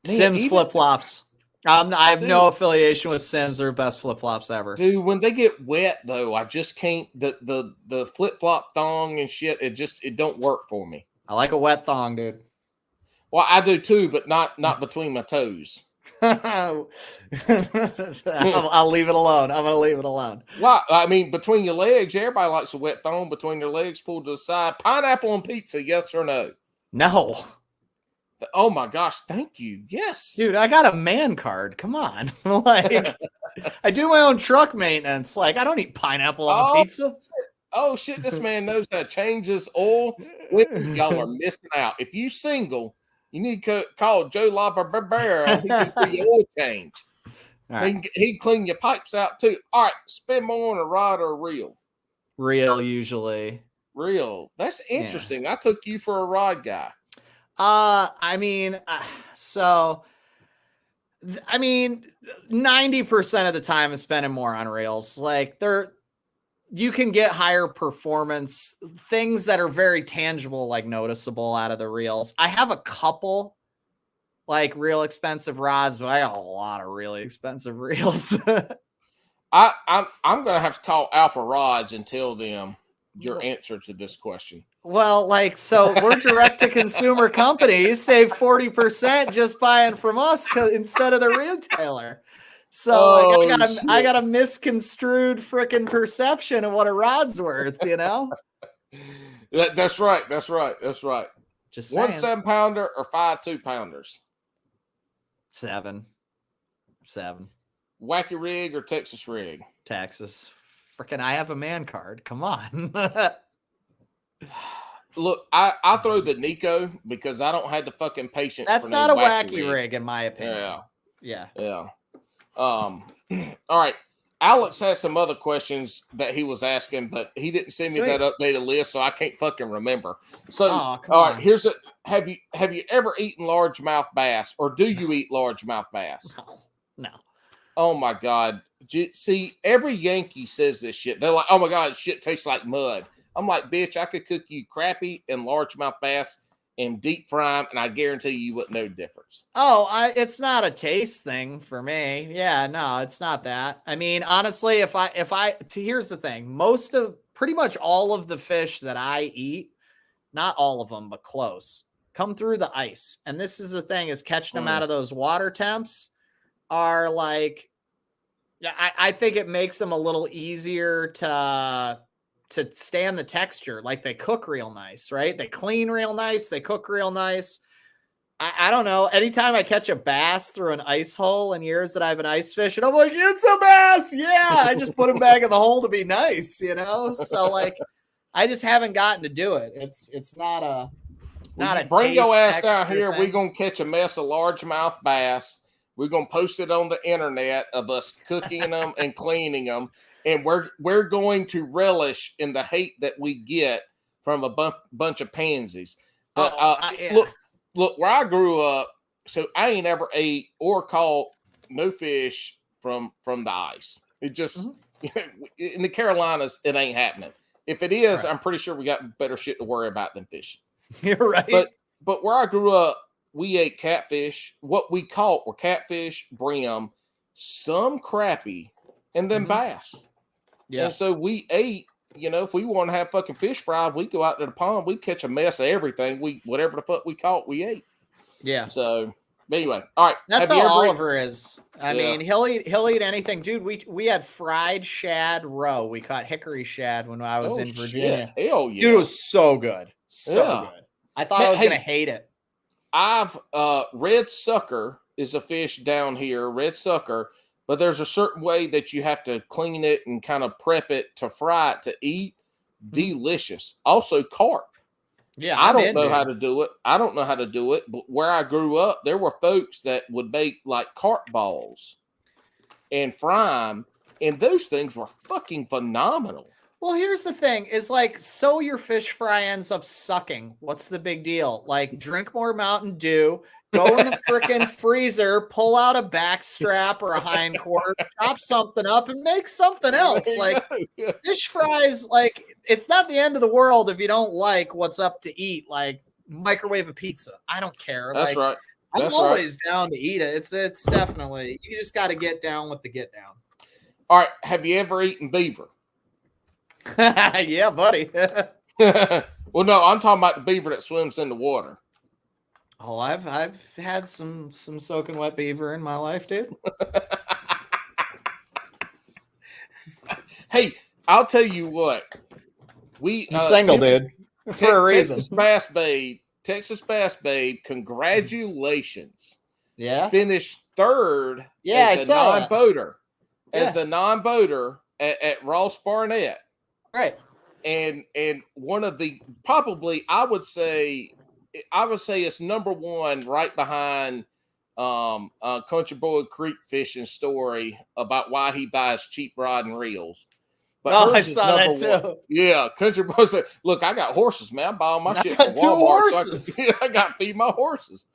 Man, Sims flip-flops. I have no affiliation with Sims. They're best flip-flops ever. Dude, when they get wet though, I just can't, the flip-flop thong and shit, it don't work for me. I like a wet thong, dude. Well, I do too, but not between my toes. I'll leave it alone. I'm gonna leave it alone. Well, I mean, between your legs, everybody likes a wet thong between their legs, pulled to the side. Pineapple on pizza, yes or no? No. Oh my gosh, thank you. Yes. Dude, I got a man card. Come on. Like, I do my own truck maintenance. Like, I don't eat pineapple on a pizza. Oh shit, this man knows how to change his oil. Y'all are missing out. If you single, you need to call Joe Labarbera. He can do your oil change. Right. He can clean your pipes out too. All right, spend more on a rod or a reel? Reel, usually. Reel. That's interesting. Yeah. I took you for a rod guy. I mean, 90% of the time is spending more on reels. Like, you can get higher performance, things that are very tangible, like noticeable out of the reels. I have a couple like real expensive rods, but I got a lot of really expensive reels. I'm gonna have to call Alpha Rods and tell them your answer to this question. Well, like, so we're direct to consumer company. You save 40% just buying from us instead of the retailer. So I got a misconstrued freaking perception of what a rod's worth, That's right. Just saying. 1 7-pounder or 5 2-pounders? 7. Wacky rig or Texas rig? Texas. Freaking, I have a man card. Come on. Look, I throw the Nico because I don't have the fucking patience. That's not a wacky rig, in my opinion. Yeah. All right. Alex has some other questions that he was asking, but he didn't send me that updated list, so I can't fucking remember. So, all right, here's a: Have you ever eaten largemouth bass, or do you eat largemouth bass? No. Oh my God! See, every Yankee says this shit. They're like, "Oh my God, shit tastes like mud." I'm like, "Bitch, I could cook you crappie and largemouth bass and deep fry them, and I guarantee you wouldn't know the difference." Oh, it's not a taste thing for me. Yeah, no, it's not that. I mean, honestly, here's the thing. Pretty much all of the fish that I eat, not all of them, but close, come through the ice. And this is the thing, is catching them out of those water temps are like, I think it makes them a little easier to stand the texture. Like, they cook real nice, right? They clean real nice. They cook real nice. I don't know. Anytime I catch a bass through an ice hole in years that I've been ice fishing, I'm like, it's a bass. Yeah. I just put him back in the hole to be nice, So like, I just haven't gotten to do it. It's not a bring your ass down here. We're going to catch a mess of largemouth bass. We're going to post it on the internet of us cooking them and cleaning them. And we're going to relish in the hate that we get from a bunch of pansies. But look, where I grew up, so I ain't ever ate or caught no fish from the ice. It just in the Carolinas, it ain't happening. If it is, I'm pretty sure we got better shit to worry about than fishing. You're right. But where I grew up, we ate catfish. What we caught were catfish, brim, some crappie, and then bass. Yeah. And so we ate, if we want to have fucking fish fry, we go out to the pond, we catch a mess of everything. Whatever the fuck we caught, we ate. Yeah. So anyway, all right. That's how Oliver is. I mean, he'll eat anything, dude. We had fried shad roe. We caught hickory shad when I was in Virginia. Hell yeah. Dude, it was so good. So Yeah. good. I thought I was Hey, gonna hate it. I've red sucker is a fish down here, red sucker, but there's a certain way that you have to clean it and kind of prep it to fry it to eat. Delicious. Also carp. Yeah, I I'm don't in, know dude. how to do it. I don't know how to do it, but where I grew up, there were folks that would make like carp balls and fry them, and those things were fucking phenomenal. Well, here's the thing: is like, so your fish fry ends up sucking. What's the big deal? Like, drink more Mountain Dew, go in the frickin' freezer, pull out a back strap or a hind quarter, chop something up, and make something else. Like, fish fries, like, it's not the end of the world if you don't like what's up to eat. Like, microwave a pizza. I don't care. That's Like, right. I'm That's always down to eat it. It's definitely, you just got to get down with the get down. All right. Have you ever eaten beaver? Yeah, buddy. Well, no, I'm talking about the beaver that swims in the water. Oh, I've had some soaking wet beaver in my life, dude. Hey, I'll tell you what. I'm single, dude, for a reason. Texas Bass Babe, congratulations. Yeah. Finished third Yeah, as I the saw that. non-boater. Yeah. As the non-boater at Ross Barnett. Right. And one of the probably I would say it's number one right behind Country Boy Creek Fishing story about why he buys cheap rod and reels. But Oh, I hers is saw that number too. one. Yeah, Country Boy said, "Look, I got horses, man. I buy all my I shit got from two Walmart. horses. So I got to feed my horses."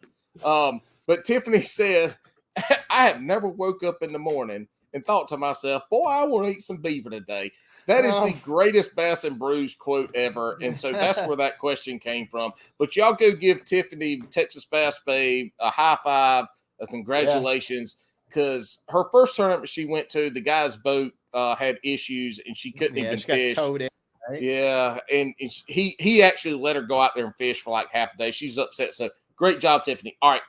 But Tiffany said, "I have never woke up in the morning and thought to myself, boy, I want to eat some beaver today." That is the greatest Bass and Brews quote ever. And so that's where that question came from. But y'all go give Tiffany, Texas Bass Babe, a high five, a congratulations. Because her first tournament she went to, the guy's boat had issues and she couldn't even fish. Got towed in, right? Yeah. And he actually let her go out there and fish for like half a day. She's upset. So great job, Tiffany. All right.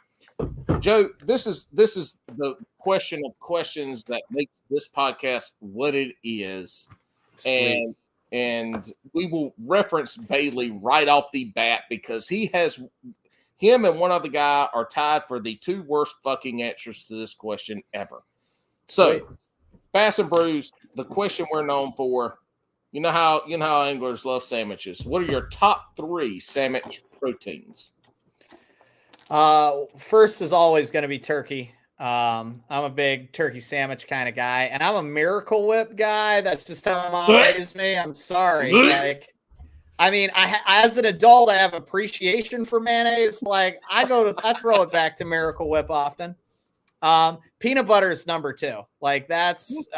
Joe, this is the question of questions that makes this podcast what it is. Sweet. And we will reference Bailey right off the bat because him and one other guy are tied for the two worst fucking answers to this question ever. So, Sweet. Bass and Brews, the question we're known for, you know how anglers love sandwiches. What are your top 3 sandwich proteins? First is always going to be turkey. I'm a big turkey sandwich kind of guy, and I'm a Miracle Whip guy. That's just how my mom raised me. I'm sorry. Like, I mean, as an adult, I have appreciation for mayonnaise. Like, I throw it back to Miracle Whip often. Peanut butter is number 2. Like, that's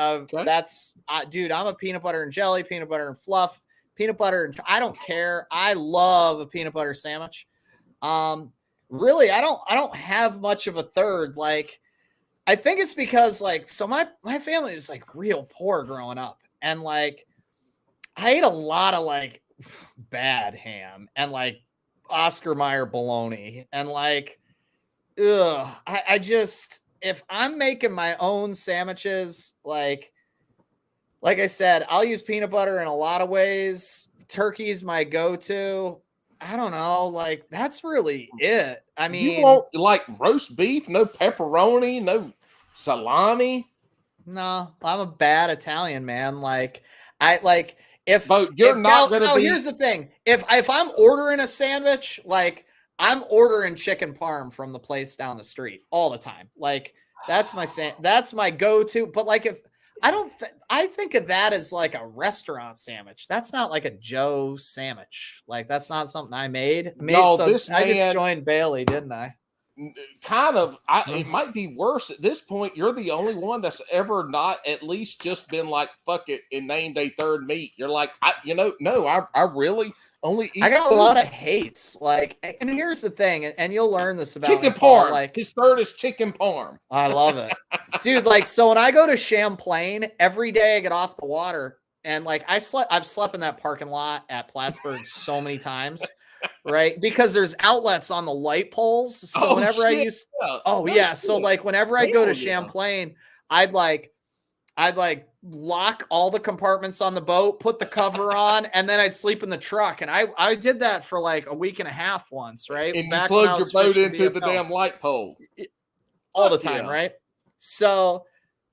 dude, I'm a peanut butter and jelly, peanut butter and fluff, peanut butter and I don't care. I love a peanut butter sandwich. Really, I don't have much of a third. Like, I think it's because, like, so my family was like real poor growing up, and like I ate a lot of like bad ham and like Oscar Mayer bologna, and like, I just, if I'm making my own sandwiches, like I said, I'll use peanut butter in a lot of ways. Turkey's my go-to. I don't know, like, that's really it. I mean, you want like roast beef, no pepperoni, no salami? No, I'm a bad Italian, man. Like, I like if but you're if, not gonna be. Here's the thing: if I'm ordering a sandwich, like, I'm ordering chicken parm from the place down the street all the time. Like, that's my go-to. But like, if I think of that as like a restaurant sandwich. That's not like a Joe sandwich. Like, that's not something I made. No, I just joined Bailey, didn't I? Kind of. It might be worse at this point. You're the only one that's ever not at least just been like, fuck it, and named a third meat. You're like, I really only eat. I got 2. a lot of hates. Like, and here's the thing, and you'll learn this about chicken me, Paul, parm. like, his third is chicken parm. I love it, dude. Like, so when I go to Champlain every day, I get off the water, and like I've slept in that parking lot at Plattsburgh so many times, right? Because there's outlets on the light poles. So whenever I use, so like whenever I go to Champlain, I'd like, I'd like lock all the compartments on the boat, put the cover on, and then I'd sleep in the truck. And I did that for like a week and a half once, right? And you Back when I plugged your was boat fishing into the damn BFLs. light pole. All the Fuck time, yeah. right? So,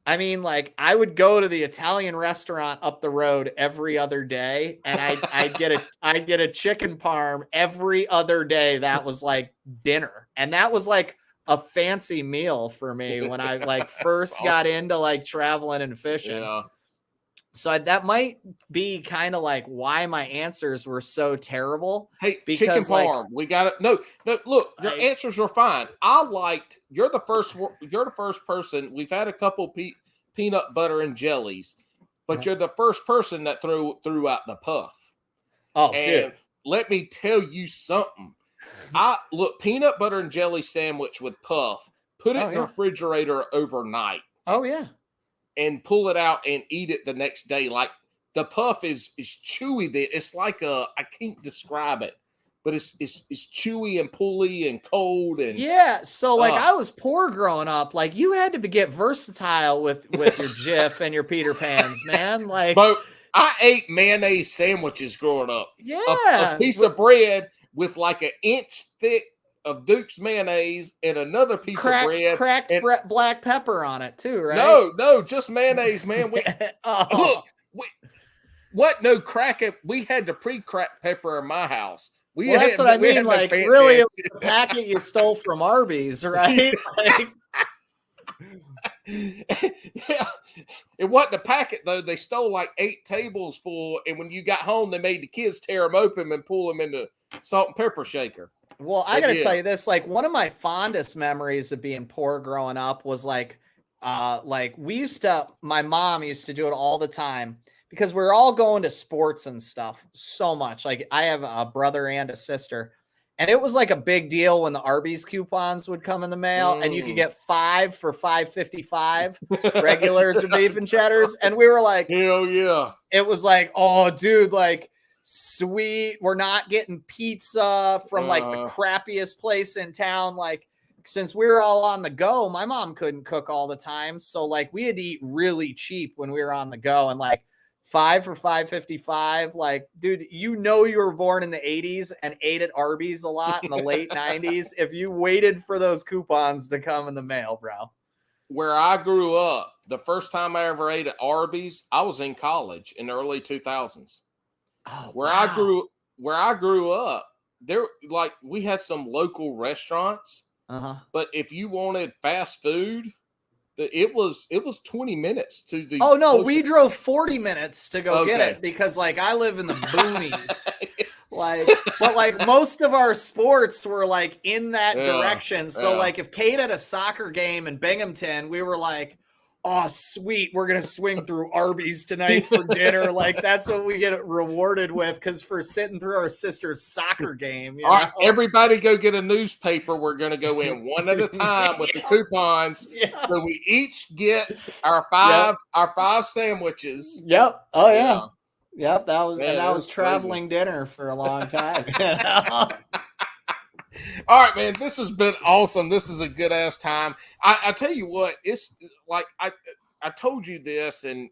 I mean, like I would go to the Italian restaurant up the road every other day, and I'd get a chicken parm every other day. That was like dinner, and that was like a fancy meal for me when I like first got into like traveling and fishing. Yeah. So that might be kind of like why my answers were so terrible. Hey, chicken Because like parm, we got it. No, look, your Like- answers are fine. You're the first person. We've had a couple peanut butter and jellies, but you're the first person that threw out the puff. oh, And dude, let me tell you something. Peanut butter and jelly sandwich with puff. Put it in the refrigerator overnight. Oh yeah. And pull it out and eat it the next day. Like the puff is chewy. It's like I can't describe it, but it's chewy and pulley and cold and yeah. So like I was poor growing up. Like you had to get versatile with your Jif and your Peter Pans, man. Like, but I ate mayonnaise sandwiches growing up. Yeah, a piece of bread with like an inch thick of Duke's mayonnaise and another piece of bread. Cracked black pepper on it too, right? No, just mayonnaise, man. Look, what? No crack it. We had the pre-cracked pepper in my house. That's what I mean. Like, really, it was the packet you stole from Arby's, right? Like, yeah, it wasn't a packet though. They stole like 8 tables full, and when you got home, they made the kids tear them open and pull them into salt and pepper shaker. Well, I got to tell you this, like one of my fondest memories of being poor growing up was like my mom used to do it all the time because we're all going to sports and stuff so much. Like I have a brother and a sister, and it was like a big deal when the Arby's coupons would come in the mail and you could get 5 for $5.55 regulars or beef and cheddars. And we were like, hell yeah. It was like, oh dude, like, sweet, we're not getting pizza from like the crappiest place in town. Like since we were all on the go, my mom couldn't cook all the time, so like we had to eat really cheap when we were on the go. And like 5 for $5.55, like dude, you were born in the 80s and ate at Arby's a lot in the late 90s if you waited for those coupons to come in the mail, bro. Where I grew up, the first time I ever ate at Arby's, I was in college in the early 2000s. Oh, where I grew up, there like we had some local restaurants, but if you wanted fast food, it was 20 minutes to the. Oh no, we drove 40 minutes to go get it because like I live in the boonies. But like most of our sports were like in that direction. So like if Kate had a soccer game in Binghamton, we were like, oh, sweet, we're going to swing through Arby's tonight for dinner. Like, that's what we get rewarded with because for sitting through our sister's soccer game. All right, everybody go get a newspaper. We're going to go in one at a time with the coupons. Yeah. So we each get our five sandwiches. Yep. Oh, yeah. Yep. That was traveling crazy dinner for a long time. All right, man, this has been awesome. This is a good ass time. I tell you what, it's like I told you this, and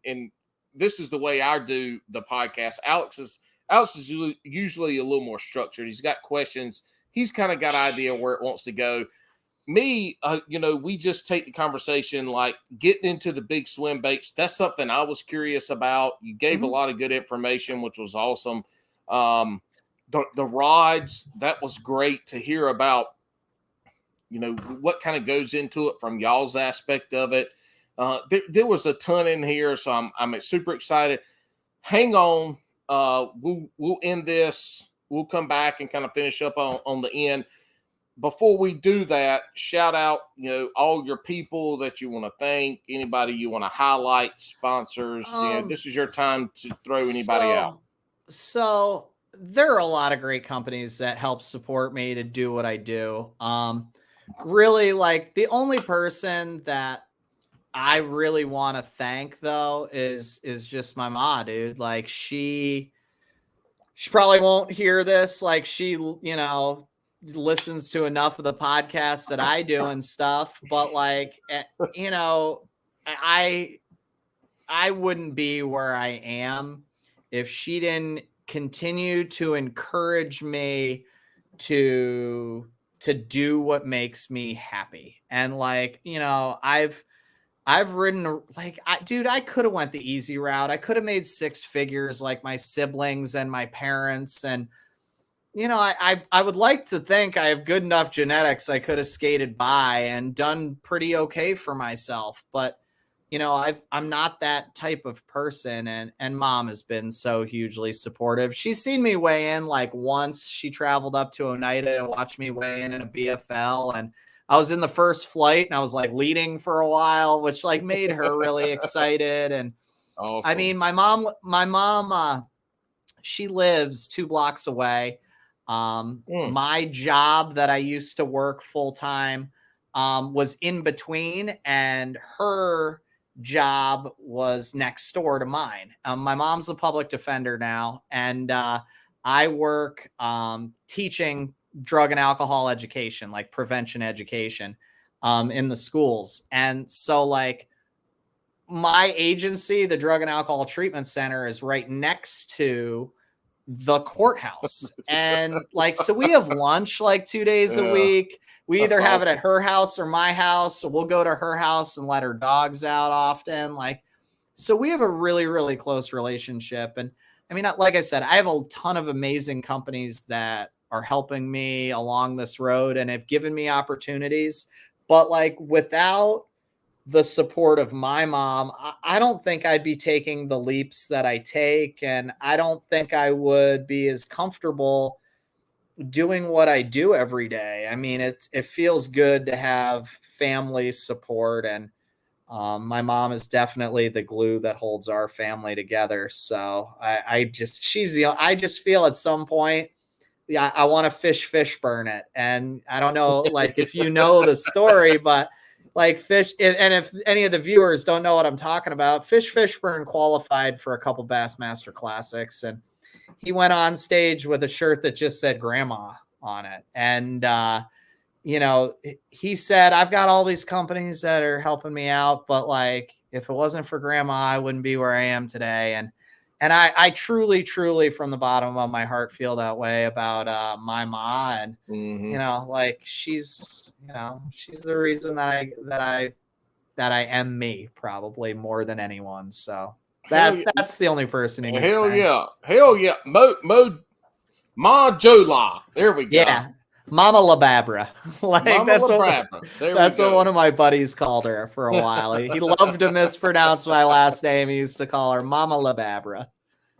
this is the way I do the podcast. Alex is usually a little more structured. He's got questions. He's kind of got an idea where it wants to go. Me, we just take the conversation like getting into the big swim baits. That's something I was curious about. You gave a lot of good information, which was awesome. The rods, that was great to hear about, what kind of goes into it from y'all's aspect of it. There was a ton in here, so I'm super excited. Hang on. We'll end this. We'll come back and kind of finish up on the end. Before we do that, shout out, all your people that you want to thank, anybody you want to highlight, sponsors. This is your time to throw anybody out. So there are a lot of great companies that help support me to do what I do. Really, like the only person that I really want to thank though is just my mom, dude. Like she probably won't hear this. Like she, listens to enough of the podcasts that I do and stuff, but like, I I wouldn't be where I am if she didn't continue to encourage me to do what makes me happy. And like, you know, I've ridden like I could have went the easy route. I could have made six figures like my siblings and my parents. And you know, I would like to think I have good enough genetics. I could have skated by and done pretty okay for myself, but you know, I'm not that type of person. And mom has been so hugely supportive. She's seen me weigh in like once. She traveled up to Oneida and watched me weigh in a BFL. And I was in the first flight and I was like leading for a while, which like made her really excited. And Awesome. I mean, my mom, she lives 2 blocks away. My job that I used to work full time was in between, and her job was next door to mine. My mom's the public defender now, and I work teaching drug and alcohol education, like prevention education, in the schools. And so like my agency, the Drug and Alcohol Treatment Center, is right next to the courthouse. And like, so we have lunch like 2 days a week. We either have it at her house or my house. So we'll go to her house and let her dogs out often. Like, so we have a really, really close relationship. And I mean, like I said, I have a ton of amazing companies that are helping me along this road and have given me opportunities. But like, without the support of my mom, I don't think I'd be taking the leaps that I take. And I don't think I would be as comfortable doing what I do every day. I mean, it feels good to have family support. And my mom is definitely the glue that holds our family together. So I just feel at some point, yeah, I want to fish burn it. And I don't know, like if you know the story, but like Fish, and if any of the viewers don't know what I'm talking about, Fishburne qualified for a couple Bassmaster Classics, and he went on stage with a shirt that just said grandma on it. And, you know, he said, I've got all these companies that are helping me out, but like, if it wasn't for grandma, I wouldn't be where I am today. And I truly, truly from the bottom of my heart feel that way about my ma. And, you know, like she's the reason that I am me, probably more than anyone. So that's the only person who needs Hell yeah. Ma Jola. There we go. Yeah. Mama Labarbera. Like Mama that's what one of my buddies called her for a while. He loved to mispronounce my last name. He used to call her Mama Labarbera.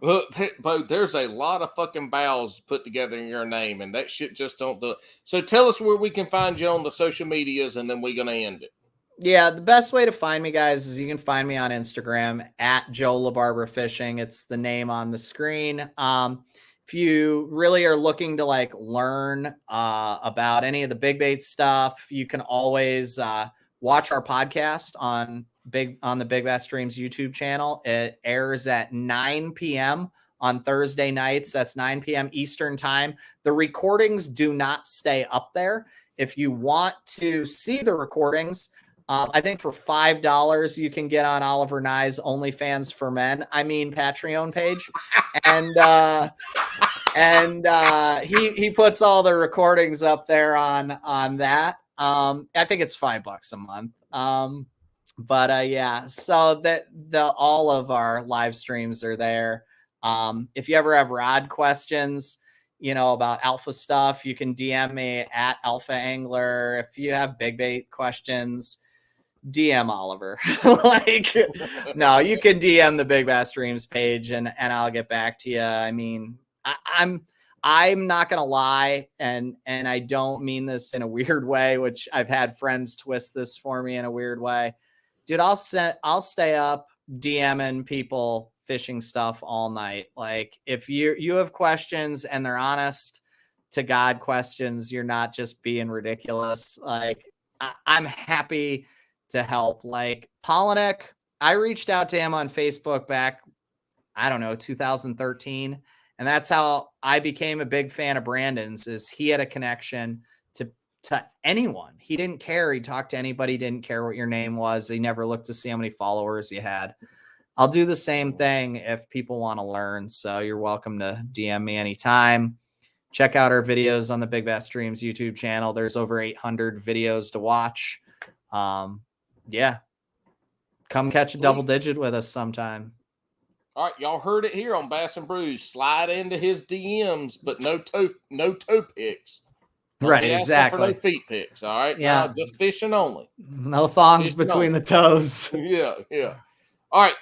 Look, Bo, there's a lot of fucking vowels put together in your name, and that shit just don't do it. So tell us where we can find you on the social medias, and then we're going to end it. Yeah, the best way to find me, guys, is you can find me on Instagram at Joe Labarbera Fishing. It's the name on the screen. If you really are looking to like learn about any of the big bait stuff, you can always watch our podcast on the Big Bass Streams YouTube channel. It airs at 9 p.m. on Thursday nights. That's 9 p.m. Eastern time. The recordings do not stay up there. If you want to see the recordings, I think for $5 you can get on Oliver Nye's OnlyFans for Men. I mean Patreon page, and he puts all the recordings up there on that. I think it's $5 a month. But yeah, so that all of our live streams are there. If you ever have rod questions, you know, about alpha stuff, you can DM me at Alpha Angler. If you have big bait questions, DM Oliver. Like, no, you can DM the Big Bass Streams page and I'll get back to you. I mean, I'm not gonna lie, and I don't mean this in a weird way, which I've had friends twist this for me in a weird way. Dude, I'll stay up DMing people fishing stuff all night. Like if you have questions and they're honest to God questions, you're not just being ridiculous. Like I'm happy to help. Like Polinick, I reached out to him on Facebook back, I don't know, 2013. And that's how I became a big fan of Brandon's, is he had a connection to anyone. He didn't care. He talked to anybody, didn't care what your name was. He never looked to see how many followers you had. I'll do the same thing if people want to learn. So you're welcome to DM me anytime. Check out our videos on the Big Bass Streams YouTube channel. There's over 800 videos to watch. Yeah. Come catch a double digit with us sometime. All right, y'all heard it here on Bass and Brews. Slide into his DMs, but no toe picks. Right, exactly. For no feet picks. All right, yeah, no, just fishing only. No thongs fishing between only. the toes. Yeah. All right,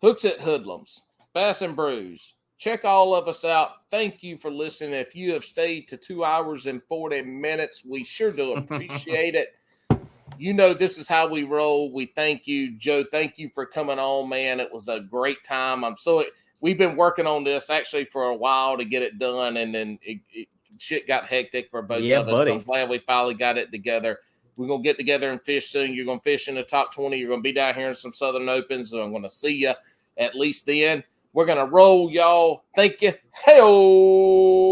Hooks at Hoodlums, Bass and Brews. Check all of us out. Thank you for listening. If you have stayed to 2 hours and 40 minutes, we sure do appreciate it. You know, this is how we roll. We thank you, Joe. Thank you for coming on, man. It was a great time. We've been working on this actually for a while to get it done, and then shit got hectic for both of us. Buddy. I'm glad we finally got it together. We're going to get together and fish soon. You're going to fish in the top 20. You're going to be down here in some Southern Opens, so I'm going to see you at least then. We're going to roll, y'all. Thank you. Hey-oh.